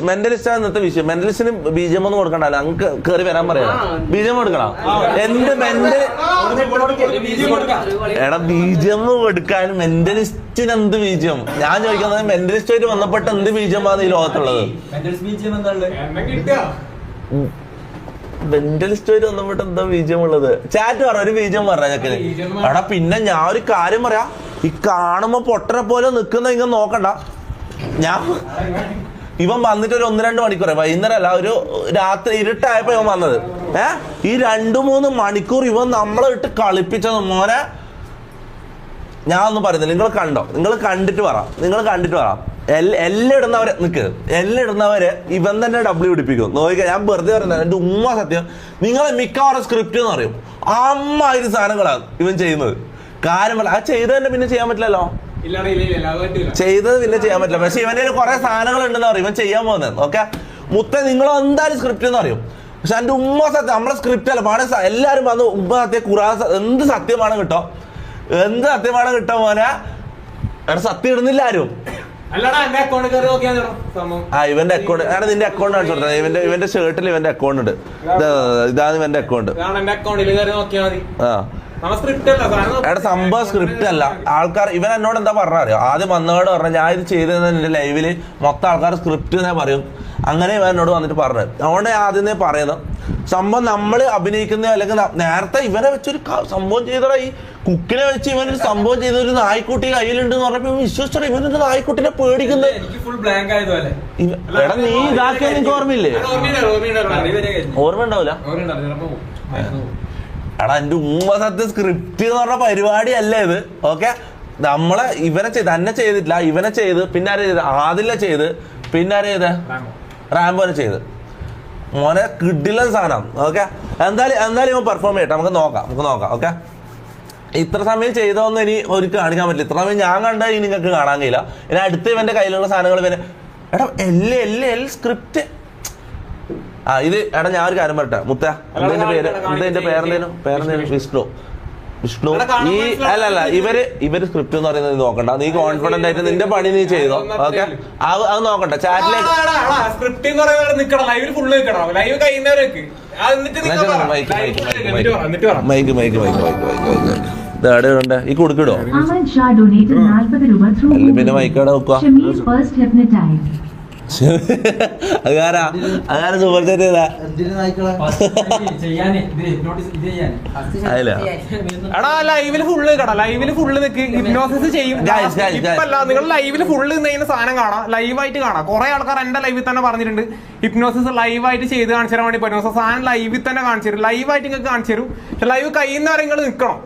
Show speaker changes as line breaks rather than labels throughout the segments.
Mentalist ഇന്നത്തെ വിഷയം. മെന്റലിസ്റ്റിന് ബീജം ഒന്നും കൊടുക്കണ്ടല്ലോ, അങ്ങ് കേറി വരാൻ പറയാം. ബീജം കൊടുക്കണം. എന്ത് എടാ ബീജം കൊടുക്കാൻ മെന്റലിസ്റ്റിന് എന്ത് ബീജം? ഞാൻ ചോദിക്കുന്നത് മെന്റലിസ്റ്റായിട്ട് ബന്ധപ്പെട്ട എന്ത് ബീജമാണ് ഈ ലോകത്തുള്ളത്? മെന്റലിസ്റ്റുമായിട്ട് ബന്ധപ്പെട്ട എന്താ ബീജം ഉള്ളത്? ചാറ്റ് പറ, ഒരു ബീജം പറഞ്ഞ ചക്കന്. എടാ പിന്നെ ഞാൻ ഒരു കാര്യം പറയാം, ഈ കാണുമ്പോ പൊട്ടനെ പോലെ നിക്കുന്ന ഇങ്ങനെ നോക്കണ്ട. ഞാൻ ഇവൻ വന്നിട്ട് ഒരു 1-2 മണിക്കൂർ, വൈകുന്നേരം അല്ല, ഒരു രാത്രി ഇരുട്ടായപ്പോ ഇവൻ വന്നത്. ഈ 2-3 മണിക്കൂർ ഇവൻ നമ്മളെ ഇട്ട് കളിപ്പിച്ചത് മോനെ. ഞാൻ ഒന്നും പറയുന്നില്ല, നിങ്ങൾ കണ്ടോ, നിങ്ങൾ കണ്ടിട്ട് പറ. എല്ലാം ഇടുന്നവരെ എല്ലാം ഇടുന്നവരെ ഇവൻ തന്നെ ഡബ്ല്യു പിടിപ്പിക്കും. നോക്കിയാൽ ഞാൻ വെറുതെ പറയുന്നത്, എന്റെ ഉമ്മ സത്യം. നിങ്ങളെ മിക്കവാറും സ്ക്രിപ്റ്റ് എന്ന് പറയും, അമ്മാതിരി സാധനങ്ങളാണ് ഇവൻ ചെയ്യുന്നത്. കാര്യം അത് ചെയ്ത് തന്നെ പിന്നെ ചെയ്യാൻ പറ്റില്ലല്ലോ, ചെയ്തത് പിന്നെ ചെയ്യാൻ പറ്റില്ല. പക്ഷെ ഇവന്റെ കുറെ സാധനങ്ങൾ ഉണ്ടെന്ന് പറയും ഇവൻ ചെയ്യാൻ പോകുന്നത്. ഓക്കെ മുത്ത, നിങ്ങൾ എന്തായാലും സ്ക്രിപ്റ്റ് എന്ന് അറിയും. പക്ഷെ എന്റെ ഉമ്മ സത്യം, നമ്മളെ സ്ക്രിപ്റ്റ് അല്ല പാടെ എല്ലാരും വന്ന് ഉമ്മ സത്യം എന്ത് സത്യമാണ് കിട്ടോ, മോനെ. എടാ സത്യം ഇടുന്നില്ല ആരും. ഇവന്റെ അക്കൗണ്ട് ആണ്, നിന്റെ അക്കൗണ്ട് കാണിച്ചു കൊടുത്തത്. ഇവന്റെ ഷർട്ടിൽ ഇവന്റെ അക്കൗണ്ട് ഉണ്ട്. ഇതാണ് ഇവന്റെ അക്കൗണ്ട്. എടാ സംഭവം സ്ക്രിപ്റ്റ് അല്ല. ആൾക്കാർ ഇവൻ എന്നോട് എന്താ പറഞ്ഞറിയോ, ആദ്യം വന്നവരോട് പറഞ്ഞ ഞാൻ ഇത് ചെയ്തത് എന്റെ ലൈവില് മൊത്തം ആൾക്കാർ സ്ക്രിപ്റ്റ് എന്നേ പറയും. അങ്ങനെ ഇവൻ എന്നോട് വന്നിട്ട് പറഞ്ഞത്. അതുകൊണ്ട് ആദ്യമേ പറയുന്നത് സംഭവം നമ്മൾ അഭിനയിക്കുന്ന, അല്ലെങ്കിൽ നേരത്തെ ഇവനെ വെച്ചൊരു സംഭവം ചെയ്തടാ, ഈ കുക്കിനെ വെച്ച് ഇവനൊരു സംഭവം ചെയ്ത ഒരു നായ്ക്കുട്ടി കയ്യിലുണ്ട് എന്ന് പറഞ്ഞപ്പോ വിശ്വസിച്ചോ ഇവനൊരു നായ്ക്കുട്ടിനെ പേടിക്കുന്നത്. എടാ നീ ഇതാക്കിയാൽ നിനക്ക് ഓർമ്മയില്ലേ? ഓർമ്മ ഉണ്ടാവില്ല. എടാ എന്റെ ഉമ്മ സത്യം സ്ക്രിപ്റ്റ് എന്ന് പറഞ്ഞ പരിപാടി അല്ലേ ഇത്. ഓക്കെ നമ്മളെ തന്നെ ചെയ്തിട്ടില്ല, ഇവനെ ചെയ്ത്, പിന്നെ ആരെ ചെയ്ത്, ആദില ചെയ്ത്, പിന്നെ ആരെ ചെയ്ത്, റാംബോനെ ചെയ്ത്. മോനെ കിഡില്ല സാധനം. ഓക്കെ എന്തായാലും ഇവൻ പെർഫോം ചെയ്യട്ടെ, നമുക്ക് നോക്കാം. ഓക്കെ ഇത്ര സമയം ചെയ്തോന്ന് ഇനി ഒരിക്കൽ കാണിക്കാൻ പറ്റില്ല. ഇത്ര സമയം ഞാൻ കണ്ട ഇനി നിങ്ങൾക്ക് കാണാൻ കഴിയില്ല. ഇനി അടുത്ത് ഇവന്റെ കയ്യിലുള്ള സാധനങ്ങൾ ഇവന് എടാ സ്ക്രിപ്റ്റ്. ഇത് എടാ ഞാൻ ഒരു കാര്യം പറയട്ടെ മുത്ത, എന്റെ പേരെന്തേനും വിഷ്ണു. ഈ അല്ല ഇവര് സ്ക്രിപ്റ്റ് എന്ന് പറയുന്നത് നോക്കണ്ട. നീ കോൺഫിഡന്റ് ആയിട്ട് നിന്റെ പണി നീ ചെയ്തോ. ഓക്കെ അത് നോക്കണ്ട. ചാറ്റിലേക്ക് ഈ കൊടുക്കിടോ പിന്നെ മൈക്കടെ നോക്കുക. അതാരാ സൂപ്പർ ചാറ്റ് ചെയ്താ?
എടാ ലൈവില് ഫുള്ള് നിക്ക് ഹിപ്നോസിസ് ചെയ്യും. നിങ്ങൾ ലൈവില് ഫുള്ള് നിന്ന് സാധനം കാണാം, ലൈവായിട്ട് കാണാം. കുറെ ആൾക്കാർ എന്റെ ലൈവിൽ തന്നെ പറഞ്ഞിട്ടുണ്ട് ഹിപ്നോസിസ് ലൈവായിട്ട് ചെയ്ത് കാണിച്ചു തരാൻ വേണ്ടി പറ്റും. സാധനം ലൈവിൽ തന്നെ കാണിച്ചു തരും, ലൈവായിട്ട് നിങ്ങൾക്ക് കാണിച്ചു തരും. പക്ഷെ ലൈവ് കഴിയുന്നവരെ നിങ്ങൾ നിൽക്കണം.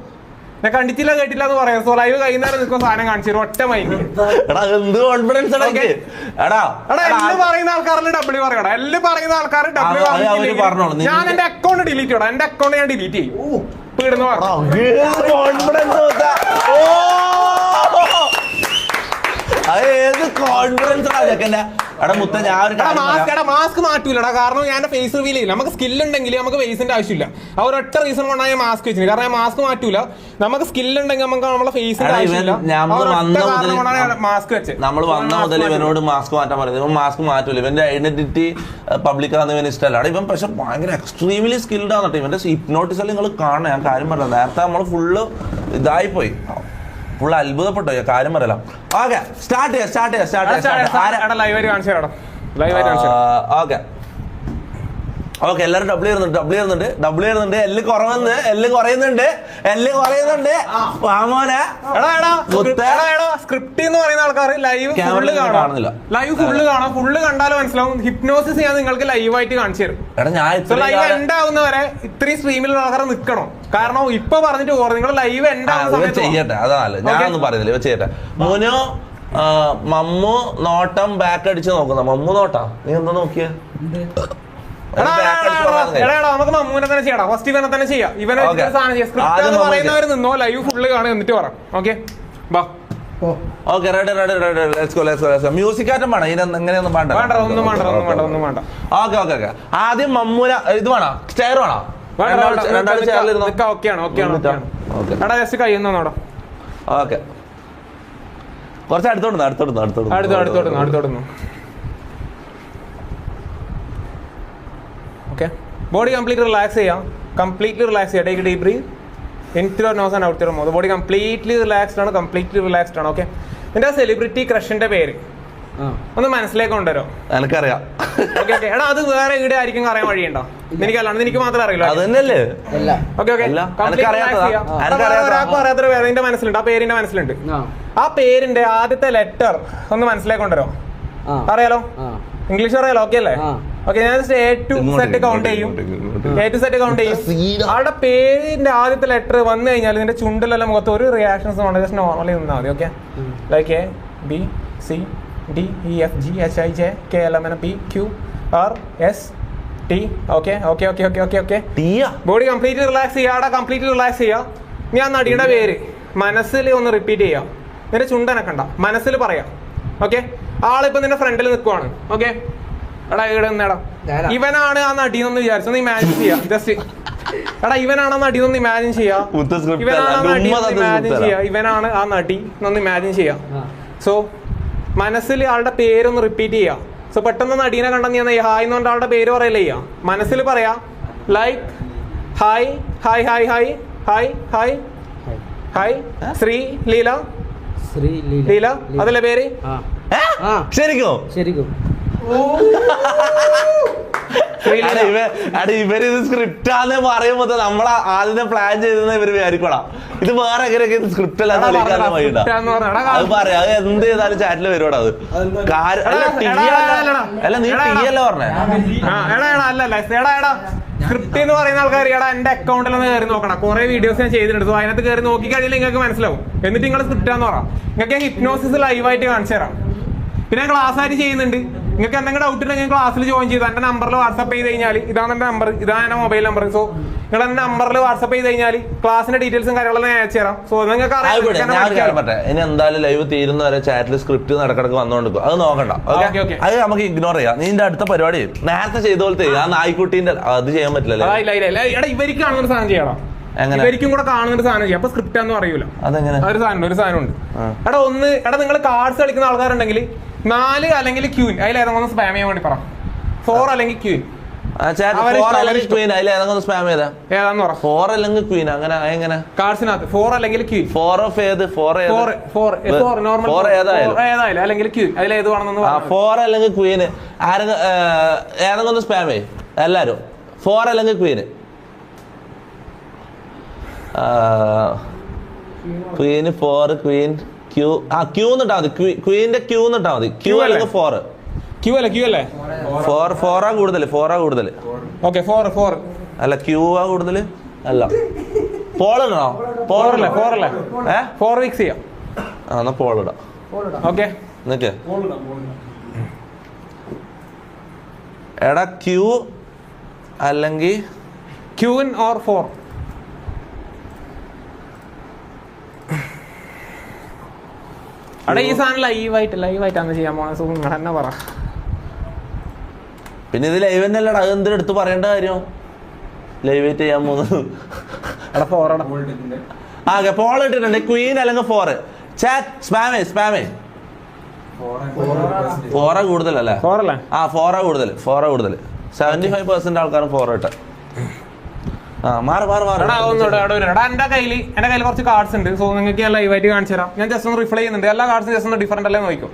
ഞാൻ കണ്ടിട്ടില്ല കേട്ടില്ല എന്ന് പറയാം. സോ ലൈവ് കഴിയുന്നവരെ നിൽക്കുന്ന സാധനം കാണിച്ചു തരും ഒറ്റ മൈൻഡ്. എല്ലാം പറയുന്ന ആൾക്കാരിൽ ഡബ്ല്യൂ പറയണം. എല്ലാം പറയുന്ന ആൾക്കാർ ഡബ്ല്യൂ പറഞ്ഞു. ഞാൻ എന്റെ അക്കൗണ്ട് ഡിലീറ്റ് ചെയ്യണം. എന്റെ അക്കൗണ്ട് ഞാൻ ഡിലീറ്റ് ചെയ്യും. പീടുന്ന മാസ്ക് മാറ്റൂലടാ. കാരണം ഞാൻ ഫേസ് റിവീൽ ചെയ്യില്ല. നമുക്ക് സ്കിൽ ഉണ്ടെങ്കിൽ നമുക്ക് ഫേസിന്റെ ആവശ്യമില്ല. ആ ഒരൊറ്റ റീസൺ കൊണ്ടാണ് ഞാൻ മാസ്ക് വെച്ചത്. കാരണം ഞാൻ മാസ്ക് മാറ്റൂല. നമുക്ക് സ്കിൽ ഉണ്ടെങ്കിൽ നമുക്ക് നമ്മളെ ഫേസിന്റെ ആവശ്യമില്ല. മാസ്ക് വെച്ച്
നമ്മൾ വന്ന മുതൽ ഇവനോട് മാസ്ക് മാറ്റാൻ പറയുന്നത്. ഇവൻ മാസ്ക് മാറ്റൂല. ഇവന്റെ ഐഡന്റിറ്റി പബ്ലിക് ആണെന്ന് ഇവന് ഇഷ്ടമല്ല. ഇവൻ പക്ഷെ ഭയങ്കര എക്സ്ട്രീംലി സ്കിൽഡ് ആണ്. ഇവന്റെ ഹിപ്നോട്ടിസം നിങ്ങൾ കാണണം. ഞാൻ കാര്യം പറഞ്ഞത് നേരത്തെ നമ്മൾ ഫുള്ള് ഇതായിപ്പോയി, ഫുള്ള് അത്ഭുതപ്പെട്ടോ. കാര്യം പറയലാം. ഓക്കെ സ്റ്റാർട്ട് ചെയ്യാം. ഓക്കെ എല്ലാരും ഡബ്ല്യൂ ചെയ്യുന്നുണ്ട്. എല്ല് കുറയുന്നുണ്ട്.
സ്ക്രിപ്റ്റ് എന്ന് പറയുന്ന ആൾക്കാർ ലൈവ് ഫുള്ള് കണ്ടാലും മനസ്സിലാവും. ഹിപ്നോസിസ് ചെയ്യാൻ നിങ്ങൾക്ക് ലൈവായിട്ട് കാണിച്ചു തരും. ലൈവ് എൻഡ് ആവുന്നവരെ ഇത്രയും സ്ട്രീമിലുള്ള ആൾക്കാർ നിൽക്കണം. കാരണം ഇപ്പൊ പറഞ്ഞിട്ട് നിങ്ങൾ ലൈവ് എൻഡ് ആവുന്ന
ചെയ്യട്ടെ. അതാണല്ലോ ഞാനൊന്നും പറയുന്നില്ല. ചെയ്യട്ടെ. മോനോ മമ്മു നോട്ടം ബാക്ക് അടിച്ച് നോക്കുന്ന മമ്മു നോട്ടാ. നീ എന്താ നോക്കിയ?
നമുക്ക് മമ്മൂനെ തന്നെ ചെയ്യണം. ഫസ്റ്റ് ഇവനെ തന്നെ ചെയ്യാം. ഇവനെ പറയുന്നവര് നിന്നോ ലൈവ് ഫുള്ള് കാണുക എന്നിട്ട് പറ. ഓക്കെ
മ്യൂസിക് ആറ്റം വേണം. ഇങ്ങനെയൊന്നും വേണ്ട. ഓക്കെ ആദ്യം മമ്മൂന ഇത് വേണോ? സ്റ്റെയർ വേണോ?
ജസ്റ്റ് കഴിയുന്നോടോ.
ഓക്കെ കുറച്ച് അടുത്തോടുന്നു.
ഓക്കെ. ബോഡി കംപ്ലീറ്റ് റിലാക്സ് ചെയ്യാം. കംപ്ലീറ്റ്ലി റിലാക്സ് ചെയ്യാം. Take deep breath in through your nose and out through your mouth. Body completely relaxed ആണ്. കംപ്ലീറ്റ്ലി റിലാക്സ്ഡ് ആണ്. ഓക്കെ. നിന്റെ സെലിബ്രിറ്റി ക്രഷിന്റെ പേര് ഒന്ന് മനസ്സിലേക്ക് കൊണ്ടുവരും.
എനിക്കറിയാം.
Okay okay. എടാ അത് വേറെ എവിടെ ആയിരിക്കും അറിയാൻ വഴിയുണ്ടോ? എനിക്കല്ലാണ്ട് എനിക്ക് മാത്രമേ അറിയില്ല.
അതന്നെയല്ലേ.
Okay okay. ഒരാൾക്കും അറിയാത്തൊരു പേര് നിന്റെ മനസ്സിലുണ്ട്. ആ പേരിന്റെ മനസ്സിലുണ്ട്. ആ പേരിന്റെ ആദ്യത്തെ ലെറ്റർ ഒന്ന് മനസ്സിലേക്ക് കൊണ്ടുവരും. അറിയാലോ? ഇംഗ്ലീഷ് അറിയാലോ? ഓക്കെ അല്ലേ? ഓക്കെ. ഞാൻ A to Z കൗണ്ട് ചെയ്യും. ആളുടെ പേരിന്റെ ആദ്യത്തെ ലെറ്റർ വന്നു കഴിഞ്ഞാൽ നിന്റെ ചുണ്ടിലെല്ലാം മുഖത്ത് ഒരു റിയാക്ഷൻസ് വേണ്ട. ജസ്റ്റ് നോർമലി നിന്നാൽ മതി. Okay. Like A B C D E F G H I J K L M N P Q R S T. Okay okay okay okay okay okay. Body completely relax ചെയ്യാം. Completely relax ചെയ്യാം. ഞാൻ നടിയുടെ പേര് മനസ്സിൽ ഒന്ന് repeat ചെയ്യാം. നിന്റെ ചുണ്ടനക്കണ്ട, മനസ്സിൽ പറയാം. ഓക്കെ. ആളിപ്പോ നിന്റെ ഫ്രണ്ടിൽ നിൽക്കുവാണ്. ഓക്കെ. എടാ ഇവിടെ നിന്നേടാ, ഇവനാണ് ആ നടിയെന്നൊന്ന് വിചാരിച്ചു. ഒന്ന് ഇമാജിൻ ചെയ്യാം. ജസ്റ്റ് എടാ ഇവനാണ് ആ നടിയെന്നൊന്ന് ഇമാജിൻ ചെയ്യാം. ഇവനാണ് ആ നടി എന്നൊന്ന് ഇമാജിൻ ചെയ്യാം. സോ മനസ്സിൽ ആളുടെ പേരൊന്ന് റിപ്പീറ്റ് ചെയ്യാം. സോ പെട്ടെന്ന് നടീനെ കണ്ട നീ ഹായ് എന്ന് പറഞ്ഞ ആളുടെ പേര് പറയല്ലേ ചെയ്യാം. മനസ്സിൽ പറയാം like hi hi hi hi hi hi hi Shri Leela. Leela അതല്ലേ പേര്?
ശരിക്കും ഇവരിത് സ്ക്രിപ്റ്റ് ആന്ന് പറയുമ്പോ നമ്മളെ ആദ്യം പ്ലാൻ ചെയ്തെന്ന് ഇവര് വിചാരിക്കോളാം. ഇത് വേറെ എങ്ങനെയൊക്കെ സ്ക്രിപ്റ്റ് അല്ലാതെ അത് പറയാം. അത് എന്ത് ചെയ്താലും ചാറ്റില് വരുവാടാ. അത് അല്ല നീ ടീ അല്ല പറഞ്ഞേ. സ്ക്രിപ്റ്റ് എന്ന് പറയുന്ന ആൾക്കാർ എന്റെ അക്കൗണ്ടിൽ ഒന്ന് കയറി നോക്കണം. കുറെ വീഡിയോസ് ഞാൻ ചെയ്തിട്ടുണ്ട്. അതിനകത്ത് കയറി നോക്കി കഴിഞ്ഞാൽ നിങ്ങൾക്ക് മനസ്സിലാവും. എന്നിട്ട് നിങ്ങൾ സ്ക്രിപ്റ്റാന്ന് പറയാം. നിങ്ങൾക്ക് ഹിപ്നോസിസ് ലൈവായിട്ട് കാണിച്ചു തരാം. പിന്നെ ക്ലാസ് ആയിട്ട് ചെയ്യുന്നുണ്ട്. നിങ്ങൾക്ക് എന്തെങ്കിലും ഡൗട്ട് ഉണ്ടെങ്കിൽ ക്ലാസ്സിൽ ജോയിൻ ചെയ്തു എന്റെ നമ്പറിൽ വാട്സ്ആപ്പ് ചെയ്ത് കഴിഞ്ഞാൽ ഇതാണ് എന്റെ നമ്പർ, ഇതാണ് എന്റെ മൊബൈൽ നമ്പർ. സോ നിങ്ങൾ എന്റെ നമ്പറിൽ വാട്സ്ആപ്പ് ചെയ്ത് കഴിഞ്ഞാൽ ക്ലാസിന്റെ ഡീറ്റെയിൽസും കാര്യങ്ങളെല്ലാം ഞാൻ അയച്ചു തരാം. സോ നിങ്ങൾക്ക് ഇനി എന്തായാലും ലൈവ് തീരുന്ന വരെ ചാറ്റിൽ സ്ക്രിപ്റ്റ് നടക്കിടക്ക് വന്നോണ്ടിരിക്കും. അത് നോക്കണ്ട. അത് നമുക്ക് ഇഗ്നോർ ചെയ്യാം. നിന്റെ അടുത്ത പരിപാടി നേരത്തെ ചെയ്ത പോലത്തെ ആ നായ്ക്കുട്ടീന്റെ അത് ചെയ്യാൻ പറ്റില്ലല്ലോ.
ഇവർക്ക് കാണുന്ന സാധനം ചെയ്യണം. ഇവർക്കും കൂടെ കാണുന്ന ഒരു സാധനം ചെയ്യാം. അപ്പൊ സ്ക്രിപ്റ്റ് ആണെന്ന് പറയൂല. ഒരു സാധനം ഉണ്ട്. എടാ നിങ്ങൾ കാർഡ്സ് കളിക്കുന്ന ആൾക്കാരുണ്ടെങ്കിൽ 4 അല്ലെങ്കിൽ ക്യൂൻ അതിൽ ഏതെങ്കിലും സ്പാം ചെയ്യാൻ വേണ്ടി പറ. 4 അല്ലെങ്കിൽ ക്യൂൻ. കാർഡ്സിനകത്ത് 4 അല്ലെങ്കിൽ ക്യൂൻ. ഏതായാലും അല്ലെങ്കിൽ ക്യൂൻ അതിൽ ഏത് വേണമെന്ന്
4 അല്ലെങ്കിൽ ക്വീന് ഏതെങ്കിലും സ്പാം ചെയ്യും എല്ലാരും. 4 അല്ലെങ്കിൽ queen. Queen 4 queen Q. Q എന്നിട്ടാ മതി. ക്വീന്റെ ക്യൂ എന്നിട്ടാ മതി. ക്യൂ അല്ലെങ്കിൽ 4.
ക്യൂ അല്ലേ
4 കൂടുതൽ. 4 കൂടുതൽ.
ഓക്കെ 4
അല്ല ക്യൂ ആ കൂടുതൽ അല്ല. പോളിടണോ?
4 അല്ലേ 4 വീക്സ് ചെയ്യാം.
എന്നാ പോളിടാം.
ഓക്കെ
നിക്ക്. എടാ ക്യൂ അല്ലെങ്കിൽ
ക്യൂൻ ഓർ 4. അവിടെ ഈ സാധനം ലൈവായിട്ടാണ് ചെയ്യാൻ പോകുന്നത്. സോ നിങ്ങൾ തന്നെ പറ.
പിന്നെ ഇത് ലൈവ് തന്നെ അല്ലടാ. അത് എന്തിനും എടുത്ത് പറയേണ്ട കാര്യം. ലൈവായിട്ട് ചെയ്യാൻ പോകുന്നത് പോൾ ഇട്ടിട്ടുണ്ട്. ക്വീൻ അല്ലെങ്കിൽ 4. ചാറ്റ് സ്പാമേ 4 കൂടുതലല്ലേ? 4 കൂടുതൽ. 75% ആൾക്കാരും 4 ഇട്ട.
എന്റെ കയ്യിൽ കുറച്ച് കാർഡ്സ് ഉണ്ട്. സോ നിങ്ങൾക്ക് ഞാൻ ലൈവായിട്ട് കാണിച്ചു തരാം. ഞാൻ ജസ്റ്റ് ഒന്ന് റിപ്ലൈ ചെയ്യുന്നുണ്ട്. എല്ലാ കാർഡ്സും ജസ്റ്റ് ഒന്ന് ഡിഫറെന്റ് അല്ലേ നോക്കും.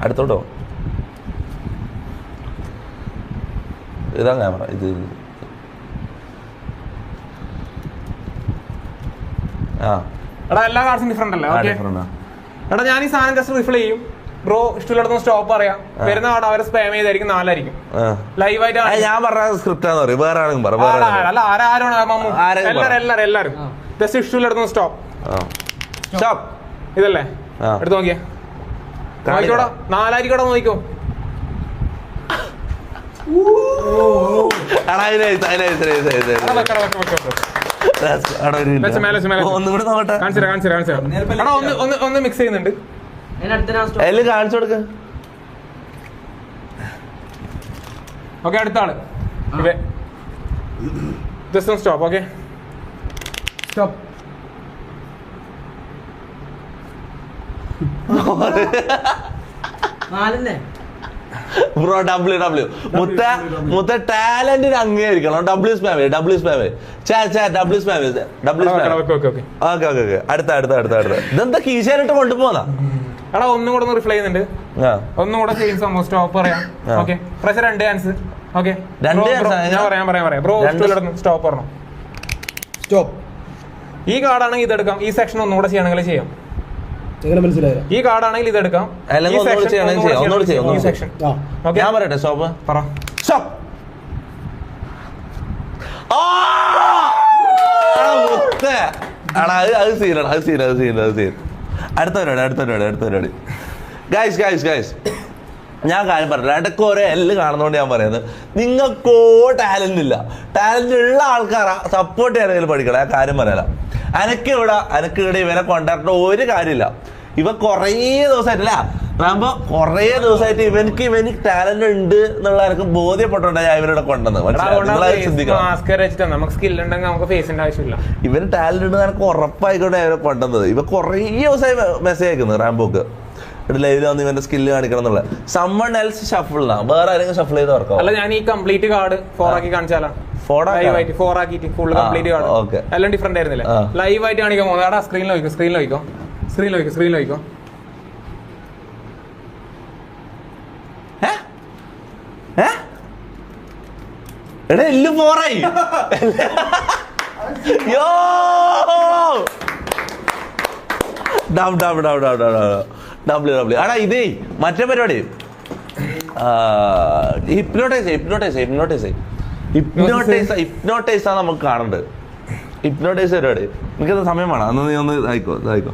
അടുത്തോട്ടോ. ഇതാ ക്യാമറ. ഇത്
എടാ എല്ലാ കാർഡ്സും ഡിഫറെന്റ് അല്ലേ? ഓക്കെ എടാ ഞാൻ ഈ സാധനം ജസ്റ്റ് റിപ്ലൈ ചെയ്യും. ബ്രോ ഇഷ്ടമുള്ള സ്റ്റോപ്പ് പറയാം. വരുന്ന കാർഡ് അവരെ സ്പാം ചെയ്തായിരിക്കും 4 ആയിരിക്കും. ലൈവായിട്ട്
ഞാൻ പറഞ്ഞ സ്ക്രിപ്റ്റ് ആണെന്ന് പറയും. വേറെ ആരെങ്കിലും
എല്ലാരും ജസ്റ്റ് ഇഷ്ടമുള്ള സ്റ്റോപ്പ് ഇതല്ലേ എടുത്ത് നോക്കിയേ. നോക്കിക്കോടാ 4 ആയിരിക്കോടാ. നോക്കിക്കോ.
ഒന്നുകൂടി നോക്കട്ടെ.
ഒന്ന് മിക്സ് ചെയ്യുന്നുണ്ട്.
കാണിച്ചു കൊടുക്ക.
ഓക്കെ അടുത്ത ആള് just stop. Okay stop.
Bro W മുത്ത ടാലന്റിന് അംഗീകരിക്കണം. W spam W spam. Okay അടുത്ത ഇതെന്താ കീശയിലിട്ട് കൊണ്ടുപോകുന്ന
എടാ ഒന്നും കൂടെ ഒന്ന് റിപ്ലൈ ചെയ്യുന്നുണ്ട്. ഒന്നും കൂടെ ചെയ്യുന്ന സംഭവം സ്റ്റോപ്പ് പറയാം. Okay pressure 2 chance. ഓക്കെ ഞാൻ പറയാം ബ്രോ സ്റ്റോപ്പ് പറഞ്ഞു. സ്റ്റോപ്പ്. ഈ കാർഡാണെങ്കിൽ ഇതെടുക്കാം. ഈ സെക്ഷൻ ഒന്നുകൂടെ ചെയ്യണമെങ്കിൽ ചെയ്യാം. ഈ കാർഡാണെങ്കിൽ ഇതെടുക്കാം. ഈ സെക്ഷൻ
ഞാൻ പറയട്ടെ സ്റ്റോപ്പ് പറ. സ്റ്റോപ്പ്. അത് സീനാണ്. അടുത്ത പരിപാടി ഗൈസ് ഞാൻ കാര്യം പറഞ്ഞില്ല. ഇടയ്ക്ക് ഓരോ എല്ല് കാണുന്നതുകൊണ്ട് ഞാൻ പറയുന്നത് നിങ്ങൾക്കോ ടാലന്റ് ഇല്ല. ടാലന്റ് ഉള്ള ആൾക്കാരാ സപ്പോർട്ട് ചെയ്യാനെങ്കിലും പഠിക്കണം. ആ കാര്യം പറയാല. അനക്കിവിടെ ഇവനെ കൊണ്ടുവരേണ്ട ഒരു കാര്യമില്ല. ഇവ കുറേ ദിവസമായിട്ടില്ല റാംബോ കുറേ ദിവസമായിട്ട് ഇവനിക്ക് ടാലന്റ് ഉണ്ട് എന്നുള്ള എനിക്ക് ബോധ്യപ്പെട്ടോണ്ടാ ഞാൻ ഇവരുടെ കൊണ്ടുവന്നത്. ഇവന് ടാലന്റ് ഉണ്ട് എനിക്ക് ഉറപ്പായിക്കോട്ടെ ഇവരെ കൊണ്ടുവന്നത്. ഇവ കുറേ ദിവസമായി മെസ്സേജ് അയക്കുന്നത് റാംബോക്ക് ലൈവിൽ വന്ന് ഇവന്റെ സ്കില്ല് കാണിക്കണം എന്നുള്ളത്. സമ്മൺ എൽസ് ഷഫിൾ വേറെ ആരെങ്കിലും ഷഫിൾ ചെയ്ത് ഓർക്കാം.
അല്ല ഞാൻ ഈ കംപ്ലീറ്റ് കാർഡ് 4 ആക്കി കാണിച്ചാലോ? 4 ആക്കിയിട്ട് ഫുൾ കംപ്ലീറ്റ് കാർഡ് എല്ലാം ഡിഫറെന്റ് ആയിരുന്നില്ലേ? ലൈവ് ആയിട്ട് കാണിക്കാൻ പോകുന്നത്. സ്ക്രീനിൽ നോക്കിക്കോ.
എടാ എല്ല് 4 ആയി. യോ ഡബ്ല്യു എടാ ഇതേ മറ്റേ പരിപാടി ഹിപ്നോട്ടൈസ് ആണ് നമുക്ക് കാണേണ്ടത്. ഹിപ്നോട്ടൈസ് പരിപാടി എനിക്കത് സമയം വേണം. അന്ന് നീ ഒന്ന് ഇതായിക്കോ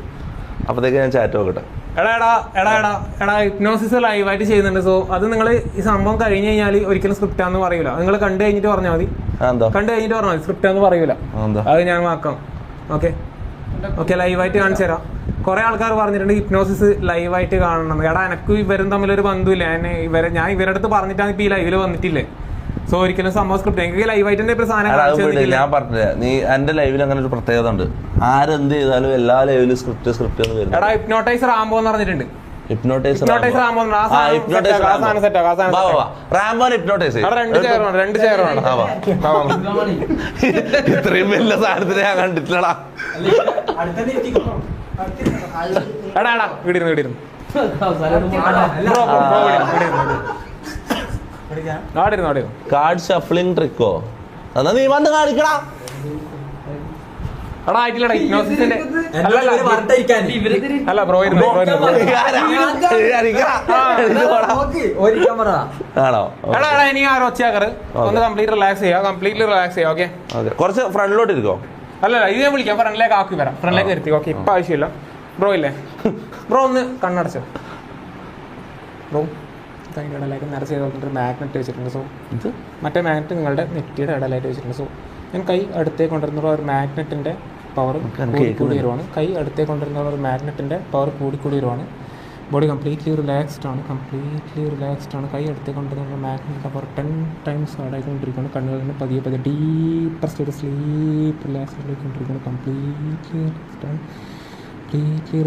അപ്പത്തേക്ക് ഞാൻ ചാറ്റ് നോക്കട്ടെ.
എടാ ഹിപ്നോസിസ് ലൈവായിട്ട് ചെയ്യുന്നുണ്ട്. സോ അത് നിങ്ങൾ ഈ സംഭവം കഴിഞ്ഞ് കഴിഞ്ഞാൽ ഒരിക്കലും സ്ക്രിപ്റ്റാന്ന് പറയൂല. നിങ്ങൾ കണ്ടു കഴിഞ്ഞിട്ട് പറഞ്ഞാൽ മതി. സ്ക്രിപ്റ്റാന്ന് പറയൂല. അത് ഞാൻ ആക്കാം. ഓക്കെ ലൈവായിട്ട് കാണിച്ചു തരാം. കുറെ ആൾക്കാർ പറഞ്ഞിട്ടുണ്ട് ഹിപ്നോസിസ് ലൈവായിട്ട് കാണണം. എടാ എനക്ക് ഇവരും തമ്മിലൊരു ബന്ധമില്ല. ഞാൻ ഇവരുടെ അടുത്ത് പറഞ്ഞിട്ടാണ് ഇപ്പൊ ഈ ലൈവില് വന്നിട്ടില്ലേ. സോ ഒരിക്കലും സംഭവം സ്ക്രിപ്റ്റ് എനിക്ക് ലൈവായിട്ട് ഞാൻ
പറഞ്ഞില്ല. നീ എന്റെ ലൈവിൽ അങ്ങനെ ഒരു പ്രത്യേകത ഉണ്ട്. ആരെന്ത് ചെയ്താലും എല്ലാ ലൈവിലും സ്ക്രിപ്റ്റ്
എടാ ഹിപ്നോട്ടൈസ് റാംബോ എന്ന് പറഞ്ഞിട്ടുണ്ട്.
ഇത്രയും വലിയ സാധനത്തിന് ഞാൻ കണ്ടിട്ടില്ലടാ. കാർഡ് ഷഫ്ലിംഗ് ട്രിക്കോ എന്നാ നീ വന്ന് കാണിക്കടാ. കുറച്ച് ഫ്രണ്ടിലോട്ട് ഇരിക്കോ.
അല്ല ഇത് ഞാൻ വിളിക്കാം. ഫ്രണ്ടിലേക്ക് ആക്കി വരാം. ഫ്രണ്ടിലേക്ക് നിർത്തി. ഓക്കെ ഇപ്പൊ ആവശ്യമില്ല. ബ്രോ ഇല്ലേ? ബ്രോ ഒന്ന് കണ്ണടച്ചോ. ബ്രോ അതിൻ്റെ ഇടയിലേക്ക് നിറച്ച് ചെയ്തിട്ട് മാഗ്നറ്റ് വെച്ചിട്ടുണ്ട്. സോ ഇത് മറ്റേ മാഗ്നറ്റ് നിങ്ങളുടെ നെറ്റിയുടെ ഇടയിലായിട്ട് വെച്ചിട്ടുണ്ട്. സോ ഞാൻ കൈ അടുത്തേക്ക് കൊണ്ടുവരുന്ന ഒരു മാഗ്നറ്റിൻ്റെ പവർ കൂടി വരുവാണ്. കൈ അടുത്തേക്ക് കൊണ്ടുവരുന്ന ഒരു മാഗ്നറ്റിൻ്റെ പവർ കൂടി വരുവാണ്. ബോഡി കംപ്ലീറ്റ്ലി റിലാക്സ്ഡ് ആണ്. കൈ അടുത്തേക്ക് കൊണ്ടുവരുന്ന മാഗ്നറ്റിൻ്റെ പവർ 10 ടൈംസ് ആയിക്കൊണ്ടിരിക്കുകയാണ്. കണ്ണുകളിൽ നിന്ന് പതിയെ ഡീപ്പർ സ്റ്റേറ്റ് സ്ലീപ്പ് റിലാക്സ്ഡായിക്കൊണ്ടിരിക്കുകയാണ്. കംപ്ലീറ്റ്ലി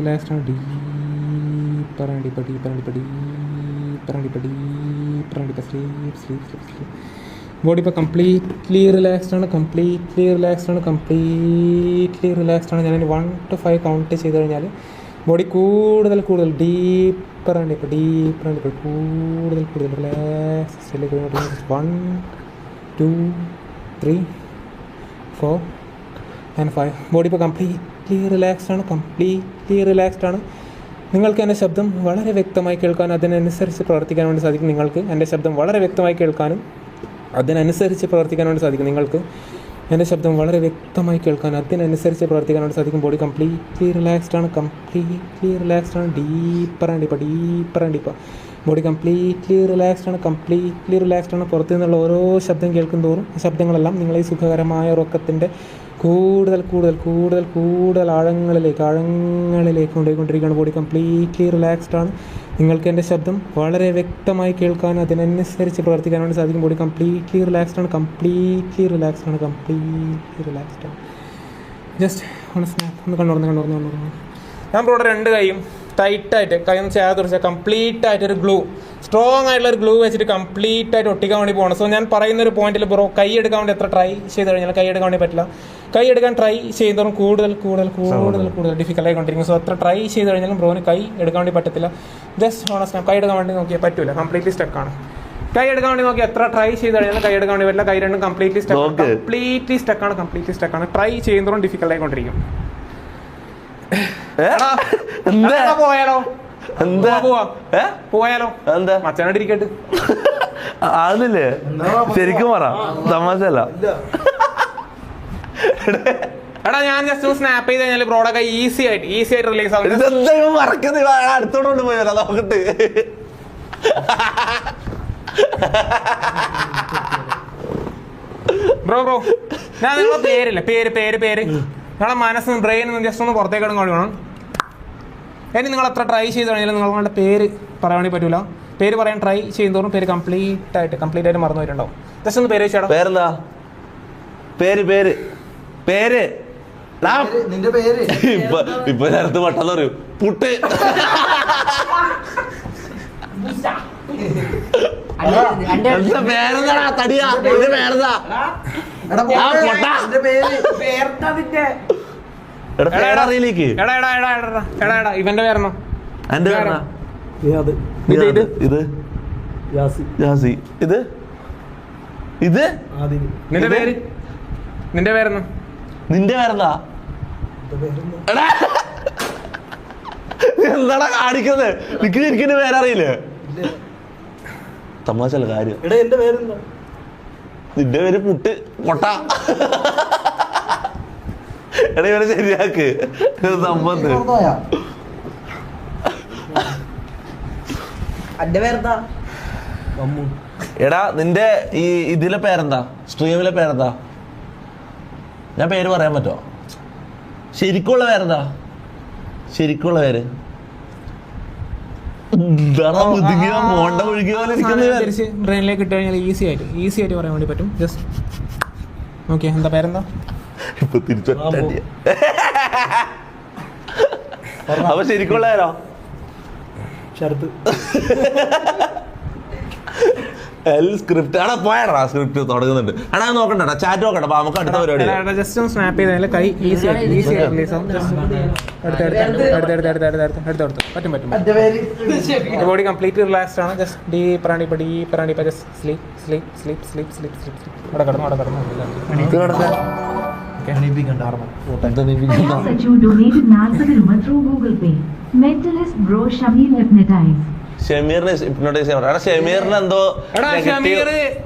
റിലാക്സ്ഡ് ആണ്. Deeper sleep. ബോഡി ഇപ്പോൾ കംപ്ലീറ്റ്ലി റിലാക്സ്ഡ് ആണ്. ഞാൻ 1 to 5 കൗണ്ട് ചെയ്ത് കഴിഞ്ഞാൽ ബോഡി കൂടുതൽ ഡീപ്പർ കൂടുതൽ റിലാക്സ്. 1 2 3 4 and 5. ബോഡി ഇപ്പോൾ കംപ്ലീറ്റ്ലി റിലാക്സ്ഡ് ആണ്. നിങ്ങൾക്ക് എൻ്റെ ശബ്ദം വളരെ വ്യക്തമായി കേൾക്കാനും അതിനനുസരിച്ച് പ്രവർത്തിക്കാൻ വേണ്ടി സാധിക്കും. നിങ്ങൾക്ക് എൻ്റെ ശബ്ദം വളരെ വ്യക്തമായി കേൾക്കാനും അതിനനുസരിച്ച് പ്രവർത്തിക്കാൻ വേണ്ടി സാധിക്കും. ബോഡി കംപ്ലീറ്റ്ലി റിലാക്സ്ഡ് ആണ്. ഡീപ്പർ. ബോഡി കംപ്ലീറ്റ്ലി റിലാക്സ്ഡ് ആണ്. പുറത്തു നിന്നുള്ള ഓരോ ശബ്ദം കേൾക്കും തോറും ശബ്ദങ്ങളെല്ലാം നിങ്ങളെ ഈ സുഖകരമായ ഉറക്കത്തിൻ്റെ കൂടുതൽ ആഴങ്ങളിലേക്ക് കൊണ്ടുപോയിക്കൊണ്ടിരിക്കുകയാണ്. ബോഡി കംപ്ലീറ്റ്ലി റിലാക്സ്ഡ് ആണ്. നിങ്ങൾക്ക് എൻ്റെ ശബ്ദം വളരെ വ്യക്തമായി കേൾക്കാനും അതിനനുസരിച്ച് പ്രവർത്തിക്കാൻ വേണ്ടി സാധിക്കും. ബോഡി കംപ്ലീറ്റ്ലി റിലാക്സ്ഡ് ആണ്. ജസ്റ്റ് ഒന്ന് സ്നാപ്പ് ഒന്ന് കണ്ണുറന്ന്. ഞാൻ ബ്രോയുടെ 2 കൈയും ടൈറ്റായിട്ട് കൈ ഒന്ന് ചേർത്ത് പിടിച്ചാൽ കംപ്ലീറ്റ് ആയിട്ട് ഒരു ഗ്ലൂ സ്ട്രോങ് ആയിട്ടുള്ള ഒരു ഗ്ലൂ വെച്ചിട്ട് കംപ്ലീറ്റ് ആയിട്ട് ഒട്ടിക്കാൻ വേണ്ടി പോകണം. സോ ഞാൻ പറയുന്ന ഒരു പോയിന്റിൽ ബ്രോ കൈ എടുക്കാൻ വേണ്ടി എത്ര ട്രൈ ചെയ്ത് കഴിഞ്ഞാൽ കൈ എടുക്കാൻ വേണ്ടി പറ്റില്ല. കൈ എടുക്കാൻ ട്രൈ ചെയ്യുന്നതും കൂടുതൽ ഡിഫിക്കൽട്ട് ആയിക്കൊണ്ടിരിക്കും. സോ അത്ര ട്രൈ ചെയ്ത് കഴിഞ്ഞാലും ബ്രോന് കൈ എടുക്കാൻ വേണ്ടി പറ്റത്തില്ല. ജസ്റ്റ് ഓണസ്റ്റ് കൈ എടുക്കാൻ വേണ്ടി നോക്കിയാൽ പറ്റൂല, കംപ്ലീറ്റ്ലി സ്റ്റക്കാണ്. കൈ എടുക്കാൻ വേണ്ടി നോക്കി എത്ര ട്രൈ ചെയ്ത് കഴിഞ്ഞാലും കൈ എടുക്കാൻ വേണ്ടി പറ്റില്ല. കൈ രണ്ടും കംപ്ലീറ്റ്ലി സ്റ്റക്കാണ്. ട്രൈ ചെയ്യുന്നതും ഡിഫിക്കൽട്ട് ആയിക്കൊണ്ടിരിക്കും. പോയാലോ പോയാലോ
എന്താ
മച്ചാനോട് ഇരിക്കട്ട്
ആന്നില്ലേ? ശരിക്കും പറ, തമാശല്ല.
എടാ ഞാൻ ജസ്റ്റ് സ്നാപ്പ് ചെയ്ത് കഴിഞ്ഞാൽ ബ്രോഡൊക്കെ ഈസി ആയിട്ട് റിലീസ് ആവും.
അടുത്തോണ്ട് പോയി വരാം നോക്കട്ട്.
ബ്രോ ഞാൻ നിങ്ങളെ പേരില്ല പേര് നിങ്ങളെ മനസ്സ് ബ്രെയിൻ ജസ്റ്റ് ഒന്ന് പുറത്തേക്ക് ഇടാൻ വേണം. ഇനി നിങ്ങൾ എത്ര ട്രൈ ചെയ്ത് കഴിഞ്ഞാലും നിങ്ങളുടെ പേര് പറയാൻ വേണ്ടി പറ്റൂല. പേര് പറയാൻ ട്രൈ ചെയ്യുന്നതോറും പേര് കംപ്ലീറ്റ് ആയിട്ട് മറന്നു പോയിട്ടുണ്ടാവും. ജസ്റ്റ് ഒന്ന് പേര് വെച്ചാടോ.
പേരെന്താ? പേര്
നിന്റെ പേര്
ഇപ്പൊ നേരത്തെ പെട്ടെന്ന് പറയൂ പുട്ട്. പേരെന്താടാ തടിയാ? പേരെന്താ? പേരറിയിലേക്ക്
ഇവന്റെ പേരണോ?
എന്റെ പേരാ ഇത് യാസി. ഇത്
നിന്റെ പേരെന്നോ?
നിന്റെ പേരെന്താ? എന്താടാ കാണിക്കുന്നത്? എനിക്കിന്റെ പേരറിയില്ലേ? തമാശല്ല കാര്യം.
എന്റെ പേരെന്താ?
നിന്റെ പേര് പുട്ട് പൊട്ട. എടാ ഇവരെ ശരിയാക്ക് സംഭവത്ത്. എടാ നിന്റെ ഈ ഇതിലെ പേരെന്താ? സ്ട്രീമിലെ പേരെന്താ? ഞാൻ പേര് പറയാൻ പറ്റുമോ? ശരിക്കുള്ള പേരെന്താ? ശരിക്കുള്ള പേര് മോണ്ട ഒഴുകിയ പോലെ
ബ്രെയിനിലേക്ക് ഇട്ട് കഴിഞ്ഞാൽ ഈസി ആയിട്ട് പറയാൻ വേണ്ടി പറ്റും. ജസ്റ്റ് ഓക്കെ, എന്താ പേരെന്താ?
ഇപ്പൊ തിരിച്ചു അപ്പൊ ശരിക്കുള്ള പേരോ?
ഷർത്ത്.
സ്ക്രിപ്റ്റ് ആടാ പോയാടാ. സ്ക്രിപ്റ്റ് തുടങ്ങുന്നുണ്ട്. ആടാ നോക്കണ്ട, ചാറ്റ് നോക്കണ്ട. അപ്പൊ നമുക്ക് അടുത്ത പരിപാടി
ജസ്റ്റ് ഒന്ന് സ്നാപ്പ് ചെയ്താൽ കൈ ഈസി ആയിട്ട് റിലീസ് ആവും. പറ്റും. ബോഡി കംപ്ലീറ്റ് റിലാക്സ്ഡ് ആണ്. ജസ്റ്റ് ഡീപ്പറാണ്. Just sleep. അവിടെ കിടന്നു.
Sachu donated 40 രൂപ through Google Pay. Mentalist bro Shamir hypnotized.
ഷമീറിനെ ഹിപ്നോട്ടൈസ് ചെയ്യാൻ പറയാം. ഷമീറിന് എന്തോ